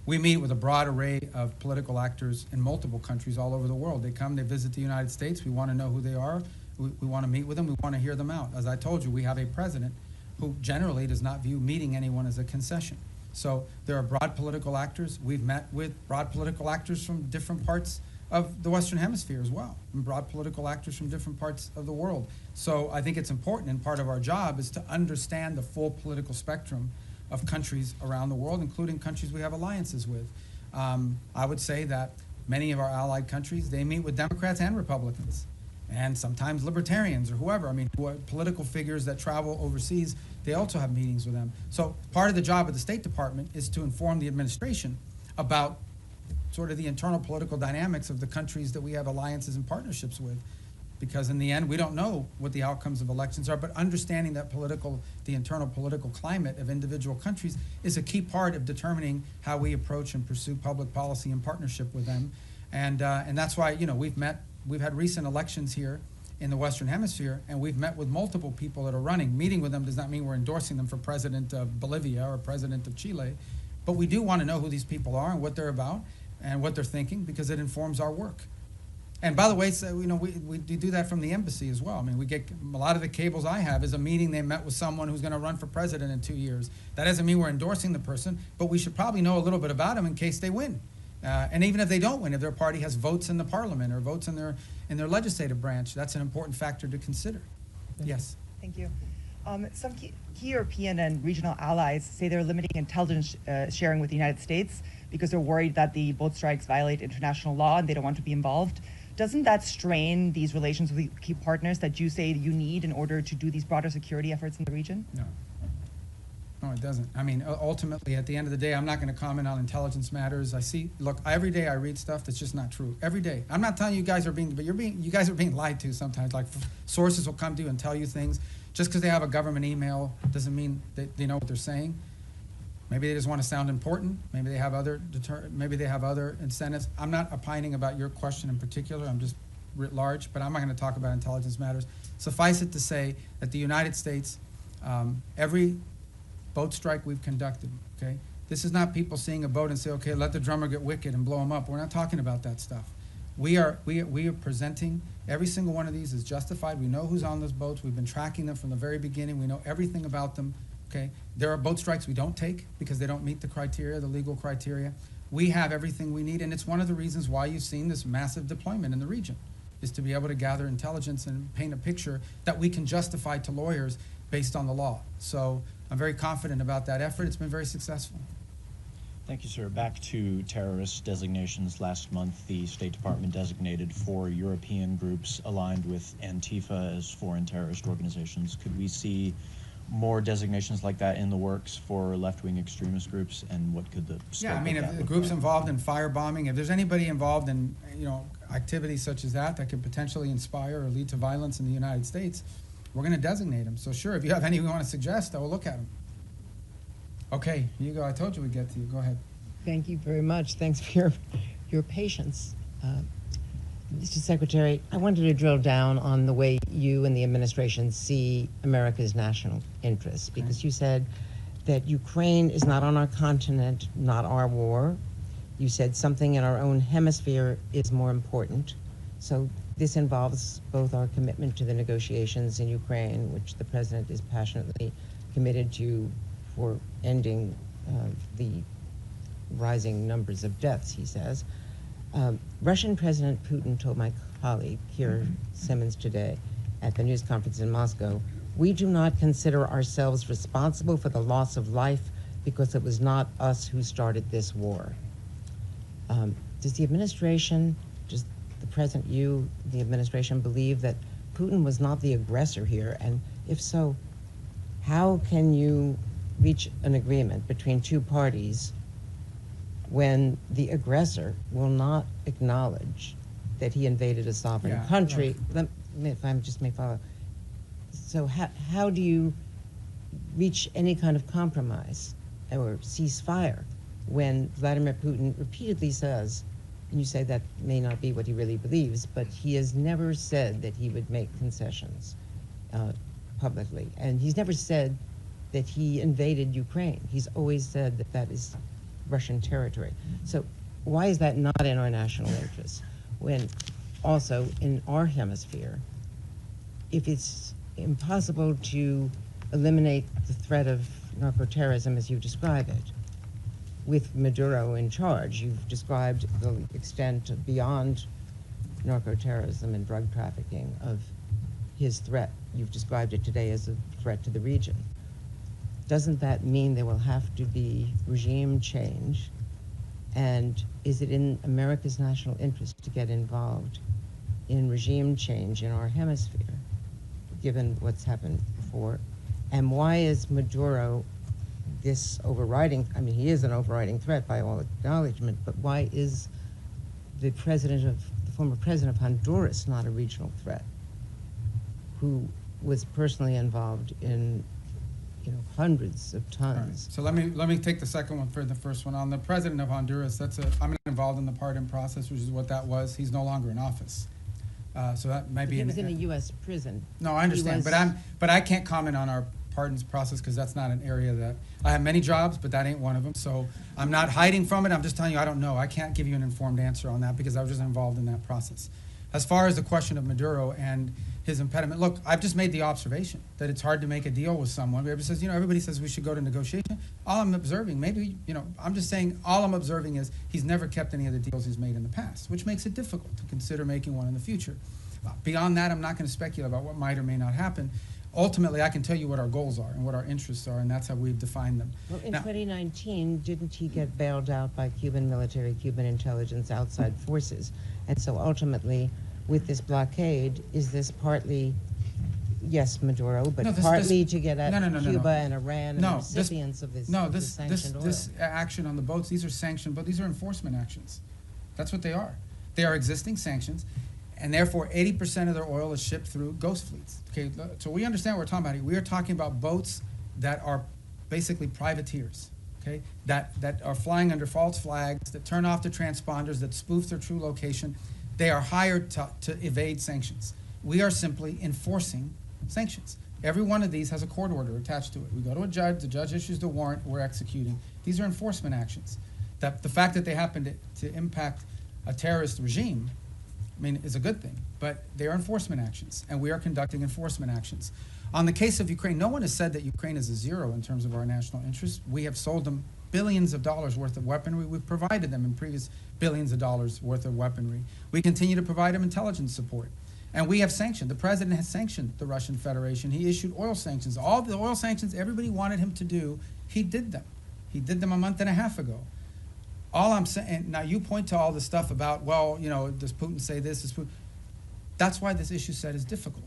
We meet with a broad array of political actors in multiple countries all over the world. They come, they visit the United States. We want to know who they are. We want to meet with them. We want to hear them out. As I told you, we have a president who generally does not view meeting anyone as a concession. So there are broad political actors. We've met with broad political actors from different parts of the Western Hemisphere as well, and broad political actors from different parts of the world. So I think it's important, and part of our job is to understand the full political spectrum of countries around the world, including countries we have alliances with. I would say that many of our allied countries, they meet with Democrats and Republicans, and sometimes libertarians or whoever. I mean, political figures that travel overseas, they also have meetings with them. So part of the job of the State Department is to inform the administration about sort of the internal political dynamics of the countries that we have alliances and partnerships with. Because in the end, we don't know what the outcomes of elections are, but understanding that the internal political climate of individual countries is a key part of determining how we approach and pursue public policy in partnership with them. And that's why, you know, we've had recent elections here in the Western Hemisphere, and we've met with multiple people that are running. Meeting with them does not mean we're endorsing them for president of Bolivia or president of Chile, but we do want to know who these people are and what they're about and what they're thinking, because it informs our work. And by the way, so, you know, we do that from the embassy as well. I mean, we get a lot of the cables I have is a meeting they met with someone who's going to run for president in 2 years. That doesn't mean we're endorsing the person, but we should probably know a little bit about them in case they win. And even if they don't win, if their party has votes in the parliament or votes in their legislative branch, that's an important factor to consider. Yes. Thank you. Some key European and regional allies say they're limiting intelligence sharing with the United States because they're worried that the boat strikes violate international law and they don't want to be involved. Doesn't that strain these relations with key partners that you say you need in order to do these broader security efforts in the region? No. No, it doesn't. I mean, ultimately, at the end of the day, I'm not going to comment on intelligence matters. Look, every day I read stuff that's just not true. Every day. I'm not telling you guys are being, but you guys are being lied to sometimes. Like, sources will come to you and tell you things. Just because they have a government email doesn't mean that they know what they're saying. Maybe they just want to sound important. Maybe they have other incentives. I'm not opining about your question in particular. I'm just writ large, but I'm not going to talk about intelligence matters. Suffice it to say that the United States, every boat strike we've conducted, okay? This is not people seeing a boat and say, okay, let the drummer get wicked and blow him up. We're not talking about that stuff. We are presenting every single one of these is justified. We know who's on those boats. We've been tracking them from the very beginning. We know everything about them. Okay, there are boat strikes we don't take because they don't meet the criteria, the legal criteria. We have everything we need, and it's one of the reasons why you've seen this massive deployment in the region, is to be able to gather intelligence and paint a picture that we can justify to lawyers based on the law. So I'm very confident about that effort. It's been very successful. Thank you, sir. Back to terrorist designations. Last month, the State Department designated 4 European groups aligned with Antifa as foreign terrorist organizations. Could we see more designations like that in the works for left-wing extremist groups, and what could the Yeah, I mean, if the group's involved in firebombing, if there's anybody involved in, you know, activities such as that could potentially inspire or lead to violence in the United States, we're going to designate them. So sure, if you have any we want to suggest, I will look at them. Okay, here you go. I told you we'd get to you. Go ahead. Thank you very much. Thanks for your patience. Mr. Secretary, I wanted to drill down on the way you and the administration see America's national interests, because you said that Ukraine is not on our continent, not our war. You said something in our own hemisphere is more important. So this involves both our commitment to the negotiations in Ukraine, which the president is passionately committed to, for ending the rising numbers of deaths, he says. Russian President Putin told my colleague, Keir Simmons, today at the news conference in Moscow, "We do not consider ourselves responsible for the loss of life because it was not us who started this war. Does the administration, does the present you, the administration, believe that Putin was not the aggressor here? And if so, how can you reach an agreement between two parties when the aggressor will not acknowledge that he invaded a sovereign Yeah, country? If I just may follow. So how do you reach any kind of compromise or ceasefire when Vladimir Putin repeatedly says, and you say that may not be what he really believes, but he has never said that he would make concessions publicly. And he's never said that he invaded Ukraine. He's always said that that is Russian territory. So why is that not in our national interest? When also in our hemisphere, if it's impossible to eliminate the threat of narco-terrorism as you describe it, with Maduro in charge, you've described the extent beyond narco-terrorism and drug trafficking of his threat. You've described it today as a threat to the region. Doesn't that mean there will have to be regime change? And is it in America's national interest to get involved in regime change in our hemisphere, given what's happened before? And why is Maduro this overriding, I mean, he is an overriding threat by all acknowledgement, but why is the former president of Honduras not a regional threat, who was personally involved in, hundreds of tons? So let me take the second one for the first one. On the president of Honduras, I'm not involved in the pardon process, which is what that was. He's no longer in office. So that might be. He was in a U.S. prison. No, I understand, but I can't comment on our pardons process because that's not an area that I have many jobs, but that ain't one of them. So I'm not hiding from it. I'm just telling you I don't know. I can't give you an informed answer on that because I was just involved in that process. As far as the question of Maduro and his impediment, look, I've just made the observation that it's hard to make a deal with someone. Everybody says, everybody says we should go to negotiation. All I'm observing, maybe, I'm just saying all I'm observing is he's never kept any of the deals he's made in the past, which makes it difficult to consider making one in the future. Beyond that, I'm not going to speculate about what might or may not happen. Ultimately, I can tell you what our goals are and what our interests are, and that's how we've defined them. Well, in 2019, didn't he get bailed out by Cuban military, Cuban intelligence, outside forces? And so ultimately, with this blockade, is this partly, yes, Maduro, but partly to get at Cuba and Iran and the recipients of this sanctioned oil? This action on the boats, these are sanctioned, but these are enforcement actions. That's what they are. They are existing sanctions. And therefore, 80% of their oil is shipped through ghost fleets. Okay, so we understand what we're talking about here. We are talking about boats that are basically privateers, okay, that are flying under false flags, that turn off the transponders, that spoof their true location. They are hired to evade sanctions. We are simply enforcing sanctions. Every one of these has a court order attached to it. We go to a judge, the judge issues the warrant, we're executing. These are enforcement actions. The fact that they happen to impact a terrorist regime, is a good thing, but they are enforcement actions, and we are conducting enforcement actions. On the case of Ukraine, no one has said that Ukraine is a zero in terms of our national interests. We have sold them billions of dollars worth of weaponry. We've provided them in previous billions of dollars worth of weaponry. We continue to provide them intelligence support. And we have sanctioned, the president has sanctioned the Russian Federation. He issued oil sanctions. All the oil sanctions everybody wanted him to do, he did them. He did them a month and a half ago. All I'm saying, now you point to all the stuff about, does Putin say this? Does Putin? That's why this issue set is difficult.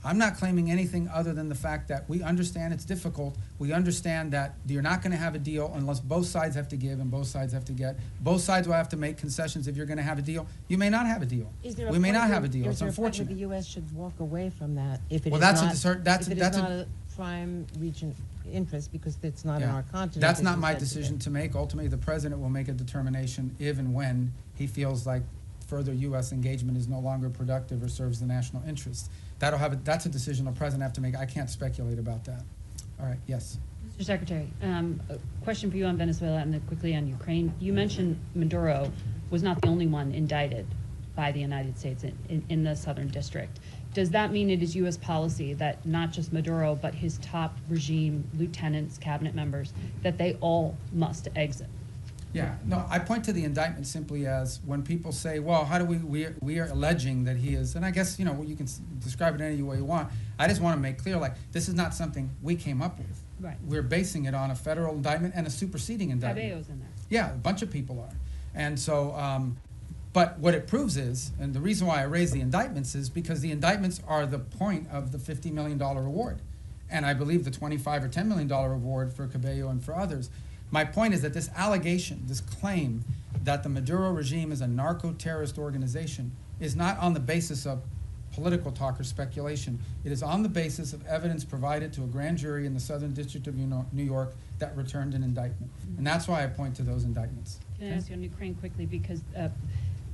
I'm not claiming anything other than the fact that we understand it's difficult. We understand that you're not going to have a deal unless both sides have to give and both sides have to get. Both sides will have to make concessions if you're going to have a deal. You may not have a deal. We may not have a deal. It's unfortunate. The U.S. should walk away from that if it is not a prime region interest because it's not in our continent. That's not my decision to make. Ultimately, the president will make a determination if and when he feels like further U.S. engagement is no longer productive or serves the national interest. That's a decision the president will have to make. I can't speculate about that. All right, yes. Mr. Secretary, a question for you on Venezuela and then quickly on Ukraine. You mentioned Maduro was not the only one indicted by the United States in the Southern District. Does that mean it is U.S. policy that not just Maduro, but his top regime lieutenants, cabinet members, that they all must exit? Yeah, no, I point to the indictment simply as when people say, well, how do we are alleging that he is, and I guess, you know, you can describe it any way you want. I just want to make clear, like, this is not something we came up with. Right. We're basing it on a federal indictment and a superseding indictment. Cabeo's in there. Yeah, a bunch of people are. And so, but what it proves is, and the reason why I raise the indictments is because the indictments are the point of the $50 million reward. And I believe the $25 or $10 million reward for Cabello and for others. My point is that this allegation, this claim that the Maduro regime is a narco-terrorist organization is not on the basis of political talk or speculation. It is on the basis of evidence provided to a grand jury in the Southern District of New York that returned an indictment. And that's why I point to those indictments. Can I ask you on Ukraine quickly, because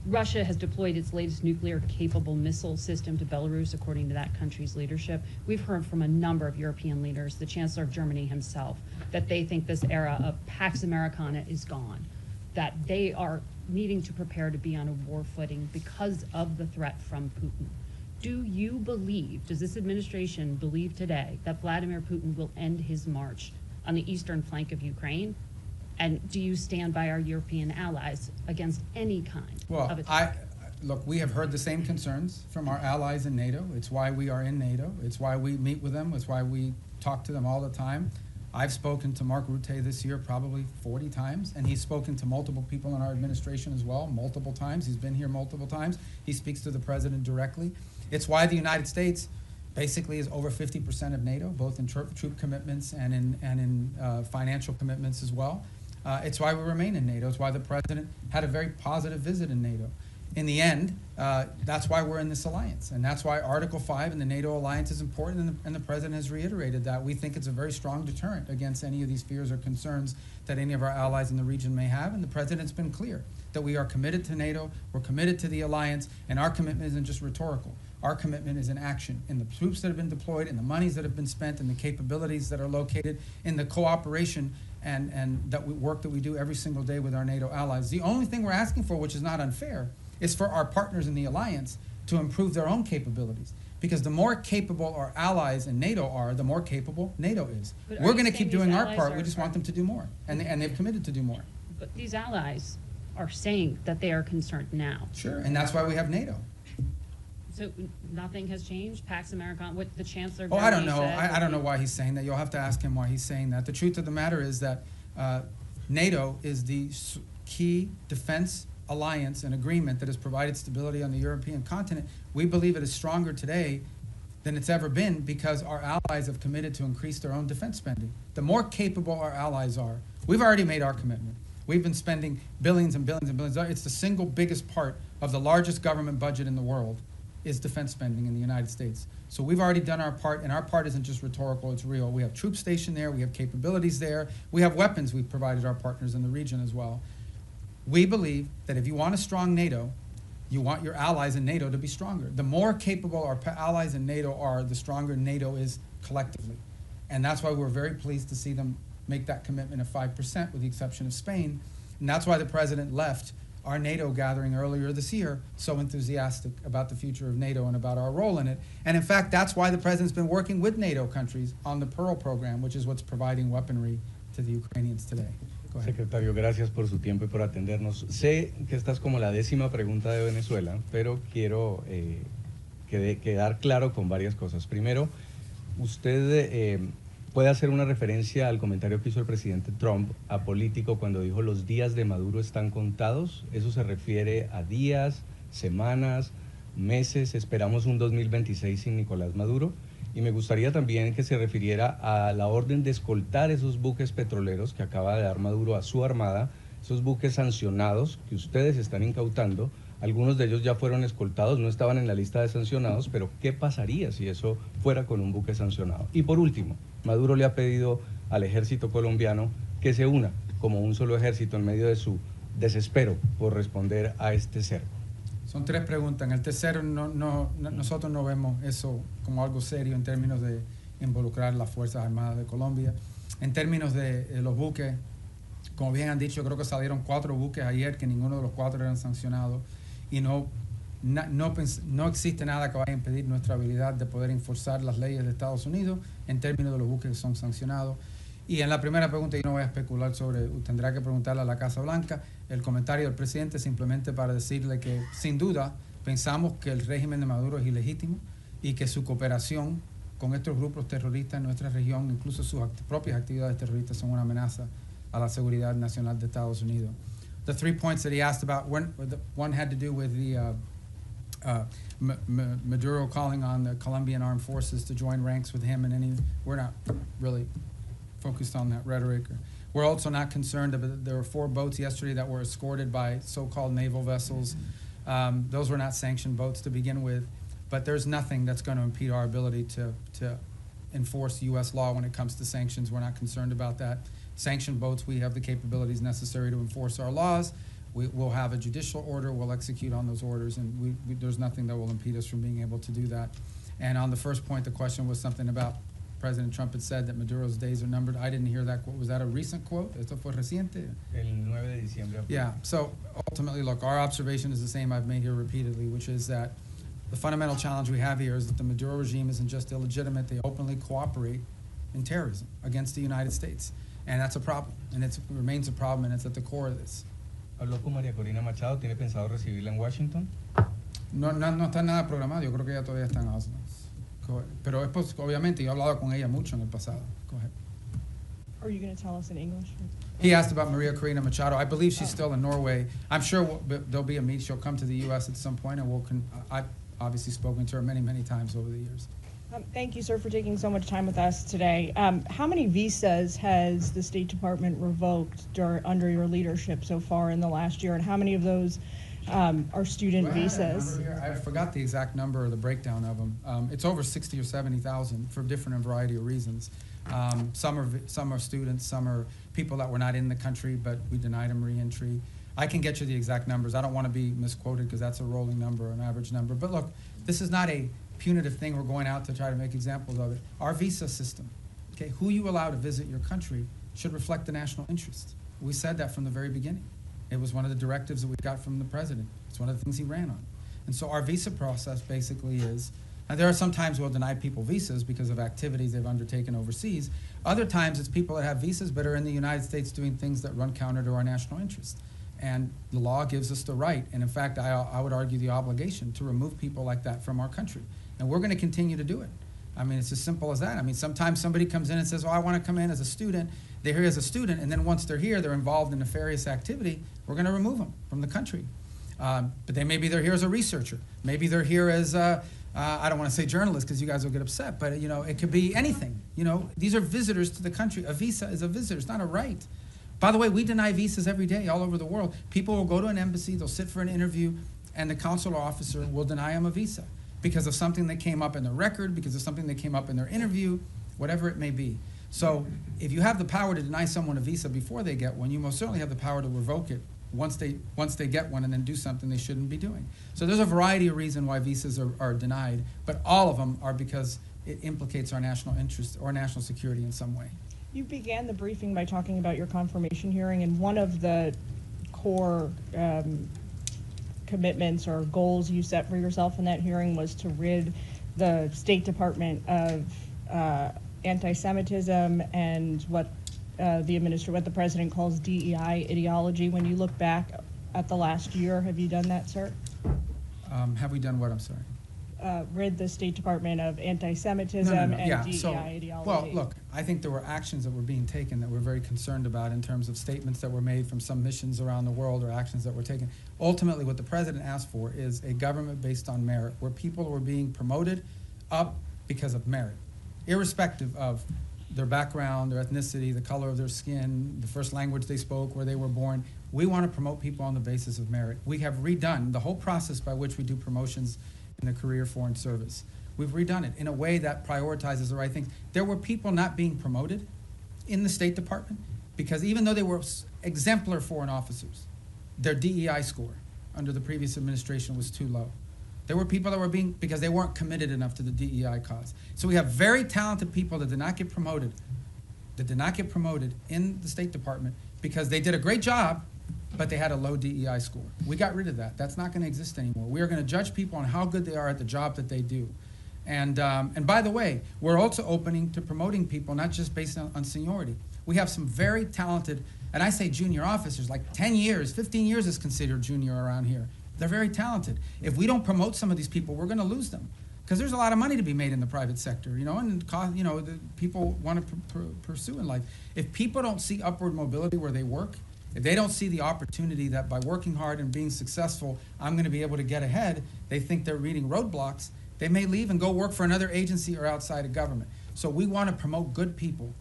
Russia has deployed its latest nuclear-capable missile system to Belarus, according to that country's leadership. We've heard from a number of European leaders, the Chancellor of Germany himself, that they think this era of Pax Americana is gone, that they are needing to prepare to be on a war footing because of the threat from Putin. Do you believe, does this administration believe today that Vladimir Putin will end his march on the eastern flank of Ukraine? And do you stand by our European allies against any kind of attack? Look, we have heard the same concerns from our allies in NATO. It's why we are in NATO. It's why we meet with them. It's why we talk to them all the time. I've spoken to Mark Rutte this year probably 40 times, and he's spoken to multiple people in our administration as well, multiple times. He's been here multiple times. He speaks to the president directly. It's why the United States basically is over 50% of NATO, both in troop commitments and in financial commitments as well. It's why we remain in NATO. It's why the president had a very positive visit in NATO. In the end, that's why we're in this alliance. And that's why Article 5 in the NATO alliance is important, and the president has reiterated that. We think it's a very strong deterrent against any of these fears or concerns that any of our allies in the region may have. And the president's been clear that we are committed to NATO, we're committed to the alliance, and our commitment isn't just rhetorical. Our commitment is in action, in the troops that have been deployed, in the monies that have been spent, in the capabilities that are located, in the cooperation and work that we do every single day with our NATO allies. The only thing we're asking for, which is not unfair, is for our partners in the alliance to improve their own capabilities. Because the more capable our allies in NATO are, the more capable NATO is. But We're going to keep doing our allies part. We just want them to do more. And they've committed to do more. But these allies are saying that they are concerned now. Sure, and that's why we have NATO. So nothing has changed? Pax Americana, what the Chancellor of Oh, I don't Germany know. said? I don't know why he's saying that. You'll have to ask him why he's saying that. The truth of the matter is that NATO is the key defense alliance and agreement that has provided stability on the European continent. We believe it is stronger today than it's ever been because our allies have committed to increase their own defense spending. The more capable our allies are, we've already made our commitment. We've been spending billions and billions and billions. It's the single biggest part of the largest government budget in the world is defense spending in the United States. So we've already done our part, and our part isn't just rhetorical, it's real. We have troops stationed there, we have capabilities there, we have weapons we've provided our partners in the region as well. We believe that if you want a strong NATO, you want your allies in NATO to be stronger. The more capable our allies in NATO are, the stronger NATO is collectively. And that's why we're very pleased to see them make that commitment of 5% with the exception of Spain. And that's why the president left our NATO gathering earlier this year so enthusiastic about the future of NATO and about our role in it. And in fact, that's why the president's been working with NATO countries on the Pearl program, which is what's providing weaponry to the Ukrainians today. Go ahead. Secretario, gracias por su tiempo y por atendernos. Sé que esta es como la 10ª pregunta de Venezuela, pero quiero quedar claro con varias cosas. Primero, usted puede hacer una referencia al comentario que hizo el presidente Trump apolítico cuando dijo los días de Maduro están contados. Eso se refiere a días, semanas, meses. Esperamos un 2026 sin Nicolás Maduro. Y me gustaría también que se refiriera a la orden de escoltar esos buques petroleros que acaba de dar Maduro a su armada, esos buques sancionados que ustedes están incautando. Algunos de ellos ya fueron escoltados, no estaban en la lista de sancionados, pero ¿qué pasaría si eso fuera con un buque sancionado? Y por último, Maduro le ha pedido al ejército colombiano que se una como un solo ejército en medio de su desespero por responder a este cerco. Son 3 preguntas. En el tercero, nosotros no vemos eso como algo serio en términos de involucrar las Fuerzas Armadas de Colombia. En términos de los buques, como bien han dicho, creo que salieron 4 buques ayer, que ninguno de los 4 eran sancionados. Y no existe nada que vaya a impedir nuestra habilidad de poder enforzar las leyes de Estados Unidos en términos de los buques que son sancionados. Y en la primera pregunta yo no voy a especular sobre, tendrá que preguntarle a la Casa Blanca. El comentario del presidente simplemente para decirle que sin duda pensamos que el régimen de Maduro es ilegítimo y que su cooperación con estos grupos terroristas en nuestra región, incluso sus propias actividades terroristas, son una amenaza a la seguridad nacional de Estados Unidos. The 3 points that he asked about, one had to do with the Maduro calling on the Colombian armed forces to join ranks with him, and we're not really focused on that rhetoric. We're also not concerned about, there were 4 boats yesterday that were escorted by so-called naval vessels. Those were not sanctioned boats to begin with, but there's nothing that's going to impede our ability to enforce U.S. law when it comes to sanctions. We're not concerned about that. Sanctioned boats, we have the capabilities necessary to enforce our laws. We'll have a judicial order, we'll execute on those orders, and there's nothing that will impede us from being able to do that. And on the first point, the question was something about President Trump had said that Maduro's days are numbered. I didn't hear that quote. Was that a recent quote? ¿Esto fue reciente? El 9 de diciembre. Yeah, so ultimately, look, our observation is the same I've made here repeatedly, which is that the fundamental challenge we have here is that the Maduro regime isn't just illegitimate, they openly cooperate in terrorism against the United States. And that's a problem, and it remains a problem, and it's at the core of this. Habló con María Corina Machado, ¿tiene pensado recibirla en Washington? No está nada programado, yo creo que ella todavía está en Oslo. Pero es obviamente, yo he hablado con ella mucho en el pasado. Go ahead. Are you going to tell us in English? He asked about Maria Corina Machado. I believe she's still in Norway. I'm sure there'll be a meet. She'll come to the U.S. at some point, and I've obviously spoken to her many, many times over the years. Thank you, sir, for taking so much time with us today. How many visas has the State Department revoked under your leadership so far in the last year, and how many of those are student visas? I forgot the exact number or the breakdown of them. It's over 60 or 70,000 for different and variety of reasons. Some are students, some are people that were not in the country, but we denied them re-entry. I can get you the exact numbers. I don't want to be misquoted because that's a rolling number, an average number. But look, this is not a punitive thing we're going out to try to make examples of it. Our visa system, okay, who you allow to visit your country should reflect the national interest. We said that from the very beginning. It was one of the directives that we got from the president. It's one of the things he ran on. And so our visa process basically is, and there are some times we'll deny people visas because of activities they've undertaken overseas. Other times it's people that have visas but are in the United States doing things that run counter to our national interest. And the law gives us the right, and in fact, I would argue the obligation to remove people like that from our country. And we're going to continue to do it. I mean, it's as simple as that. I mean, sometimes somebody comes in and says, oh, I want to come in as a student. They're here as a student, and then once they're here, they're involved in nefarious activity. We're going to remove them from the country. But maybe they're here as a researcher. Maybe they're here as, I don't want to say journalists because you guys will get upset, but it could be anything. These are visitors to the country. A visa is a visitor. It's not a right. By the way, we deny visas every day all over the world. People will go to an embassy, they'll sit for an interview, and the consular officer will deny them a visa because of something that came up in the record, because of something that came up in their interview, whatever it may be. So if you have the power to deny someone a visa before they get one, you most certainly have the power to revoke it once they get one and then do something they shouldn't be doing. So there's a variety of reasons why visas are denied, but all of them are because it implicates our national interest or national security in some way. You began the briefing by talking about your confirmation hearing, and one of the core commitments or goals you set for yourself in that hearing was to rid the State Department of anti-Semitism and what the president calls DEI ideology. When you look back at the last year, have you done that, sir? Have we done what? I'm sorry. Rid the State Department of anti-Semitism and DEI ideology. Well, look, I think there were actions that were being taken that we're very concerned about in terms of statements that were made from some missions around the world or actions that were taken. Ultimately, what the president asked for is a government based on merit, where people were being promoted up because of merit, irrespective of their background, their ethnicity, the color of their skin, the first language they spoke, where they were born. We want to promote people on the basis of merit. We have redone the whole process by which we do promotions in the career foreign service. We've redone it in a way that prioritizes the right things. There were people not being promoted in the State Department because even though they were exemplar foreign officers, their DEI score under the previous administration was too low. There were people that were because they weren't committed enough to the DEI cause. So we have very talented people that did not get promoted in the State Department because they did a great job, but they had a low DEI score. We got rid of that. That's not going to exist anymore. We are going to judge people on how good they are at the job that they do. And by the way, we're also opening to promoting people, not just based on seniority. We have some very talented, and I say junior officers, like 10 years, 15 years is considered junior around here. They're very talented. If we don't promote some of these people, we're going to lose them. Because there's a lot of money to be made in the private sector, you know, and the people want to pursue in life. If people don't see upward mobility where they work, if they don't see the opportunity that by working hard and being successful, I'm going to be able to get ahead, they think they're reading roadblocks, they may leave and go work for another agency or outside of government. So we want to promote good people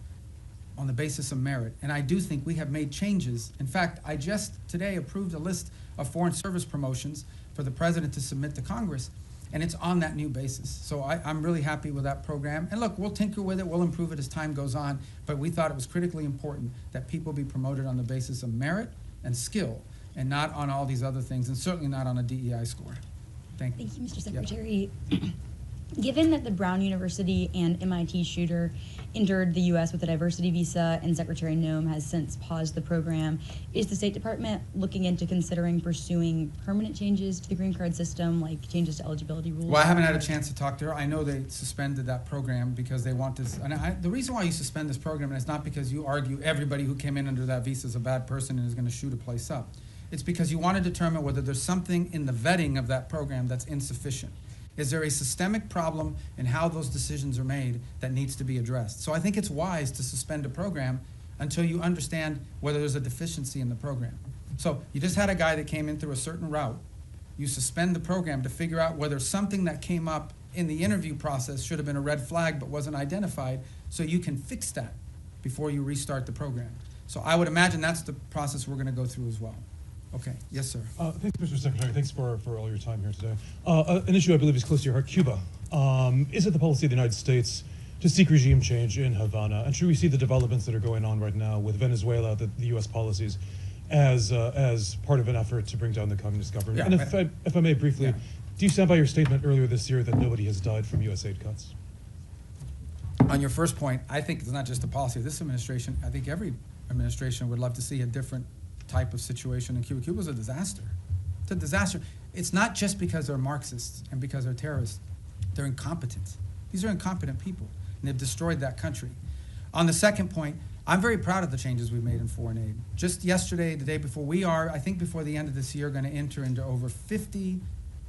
on the basis of merit. And I do think we have made changes. In fact, I just today approved a list of foreign service promotions for the president to submit to Congress. And it's on that new basis. So I'm really happy with that program. And look, we'll tinker with it, we'll improve it as time goes on, but we thought it was critically important that people be promoted on the basis of merit and skill, and not on all these other things, and certainly not on a DEI score. Thank you. Thank you, Mr. Secretary. Given that the Brown University and MIT shooter entered the U.S. with a diversity visa and Secretary Noem has since paused the program, is the State Department looking into considering pursuing permanent changes to the green card system, like changes to eligibility rules? Well, I haven't had a chance to talk to her. I know they suspended that program because they want this. And the reason why you suspend this program is not because you argue everybody who came in under that visa is a bad person and is going to shoot a place up. It's because you want to determine whether there's something in the vetting of that program that's insufficient. Is there a systemic problem in how those decisions are made that needs to be addressed? So I think it's wise to suspend a program until you understand whether there's a deficiency in the program. So you just had a guy that came in through a certain route. You suspend the program to figure out whether something that came up in the interview process should have been a red flag but wasn't identified, so you can fix that before you restart the program. So I would imagine that's the process we're going to go through as well. Okay, yes, sir. Thanks, Mr. Secretary. Thanks for all your time here today. An issue I believe is close to your heart, Cuba. Is it the policy of the United States to seek regime change in Havana? And should we see the developments that are going on right now with Venezuela, the U.S. policies, as part of an effort to bring down the communist government? Yeah, and if I may briefly, do you stand by your statement earlier this year that nobody has died from U.S. aid cuts? On your first point, I think it's not just the policy of this administration. I think every administration would love to see a different type of situation in Cuba. Cuba's a disaster. It's a disaster. It's not just because they're Marxists and because they're terrorists. They're incompetent. These are incompetent people, and they've destroyed that country. On the second point, I'm very proud of the changes we've made in foreign aid. Just yesterday, the day before, we are, I think before the end of this year, going to enter into over 50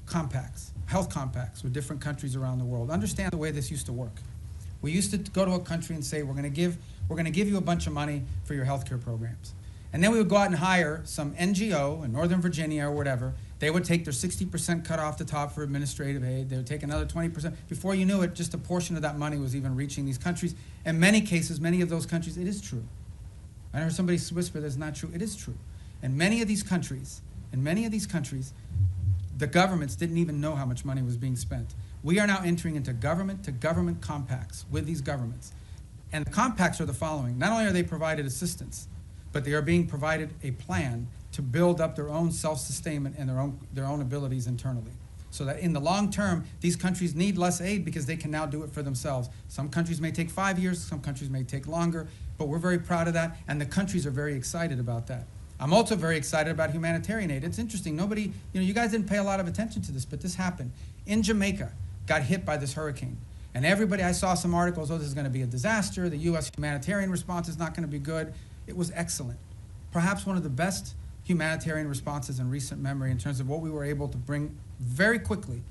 compacts, health compacts with different countries around the world. Understand the way this used to work. We used to go to a country and say, we're going to give you a bunch of money for your healthcare programs. And then we would go out and hire some NGO in Northern Virginia or whatever. They would take their 60% cut off the top for administrative aid. They would take another 20%. Before you knew it, just a portion of that money was even reaching these countries. In many cases, many of those countries, it is true. I heard somebody whisper that's not true. It is true. In many of these countries, the governments didn't even know how much money was being spent. We are now entering into government-to-government compacts with these governments. And the compacts are the following. Not only are they provided assistance, but they are being provided a plan to build up their own self-sustainment and their own abilities internally. So that in the long term, these countries need less aid because they can now do it for themselves. Some countries may take 5 years, some countries may take longer, but we're very proud of that, and the countries are very excited about that. I'm also very excited about humanitarian aid. It's interesting, you guys didn't pay a lot of attention to this, but this happened. In Jamaica, got hit by this hurricane. And I saw some articles, this is going to be a disaster, the U.S. humanitarian response is not going to be good. It was excellent. Perhaps one of the best humanitarian responses in recent memory in terms of what we were able to bring very quickly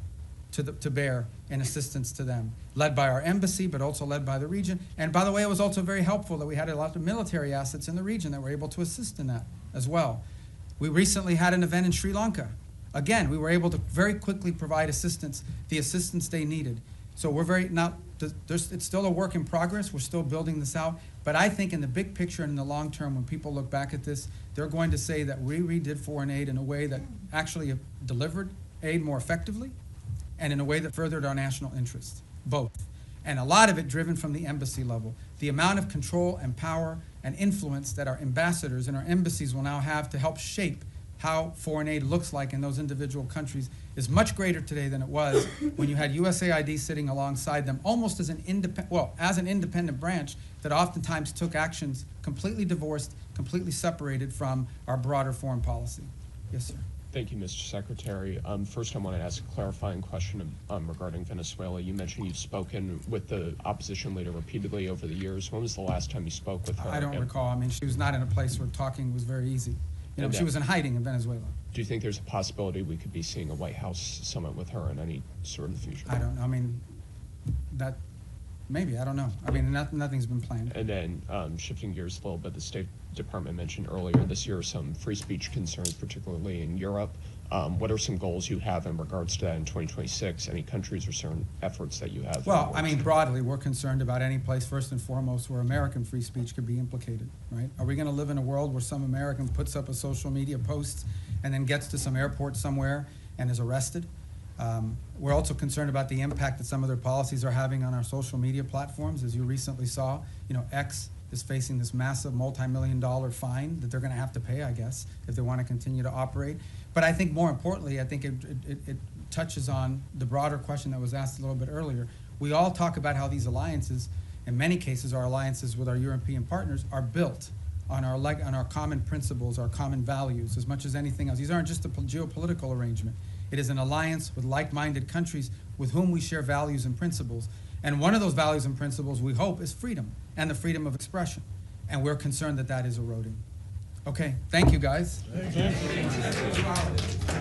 to bear in assistance to them, led by our embassy, but also led by the region. And by the way, it was also very helpful that we had a lot of military assets in the region that were able to assist in that as well. We recently had an event in Sri Lanka. Again, we were able to very quickly provide assistance, the assistance they needed. So it's still a work in progress. We're still building this out. But I think in the big picture and in the long term, when people look back at this, they're going to say that we redid foreign aid in a way that actually delivered aid more effectively and in a way that furthered our national interests, both. And a lot of it driven from the embassy level. The amount of control and power and influence that our ambassadors and our embassies will now have to help shape how foreign aid looks like in those individual countries is much greater today than it was when you had USAID sitting alongside them almost as an independent branch that oftentimes took actions completely divorced, completely separated from our broader foreign policy. Yes, sir. Thank you, Mr. Secretary. First, I want to ask a clarifying question regarding Venezuela. You mentioned you've spoken with the opposition leader repeatedly over the years. When was the last time you spoke with her? I don't recall. I mean, she was not in a place where talking was very easy. You know, And she was in hiding in Venezuela. Do you think there's a possibility we could be seeing a White House summit with her in any sort of future? I don't know. I mean, that maybe. I don't know. I mean, nothing's been planned. And then shifting gears a little bit, the State Department mentioned earlier this year some free speech concerns, particularly in Europe. What are some goals you have in regards to that in 2026? Any countries or certain efforts that you have? Well, I mean, broadly, we're concerned about any place, first and foremost, where American free speech could be implicated, right? Are we going to live in a world where some American puts up a social media post and then gets to some airport somewhere and is arrested? We're also concerned about the impact that some of their policies are having on our social media platforms. As you recently saw, you know, X is facing this massive multi-million-dollar fine that they're going to have to pay, I guess, if they want to continue to operate. But I think more importantly, I think it touches on the broader question that was asked a little bit earlier. We all talk about how these alliances, in many cases our alliances with our European partners, are built on our common principles, our common values, as much as anything else. These aren't just a geopolitical arrangement. It is an alliance with like-minded countries with whom we share values and principles. And one of those values and principles, we hope, is freedom and the freedom of expression. And we're concerned that that is eroding. Okay, thank you, guys. Thank you.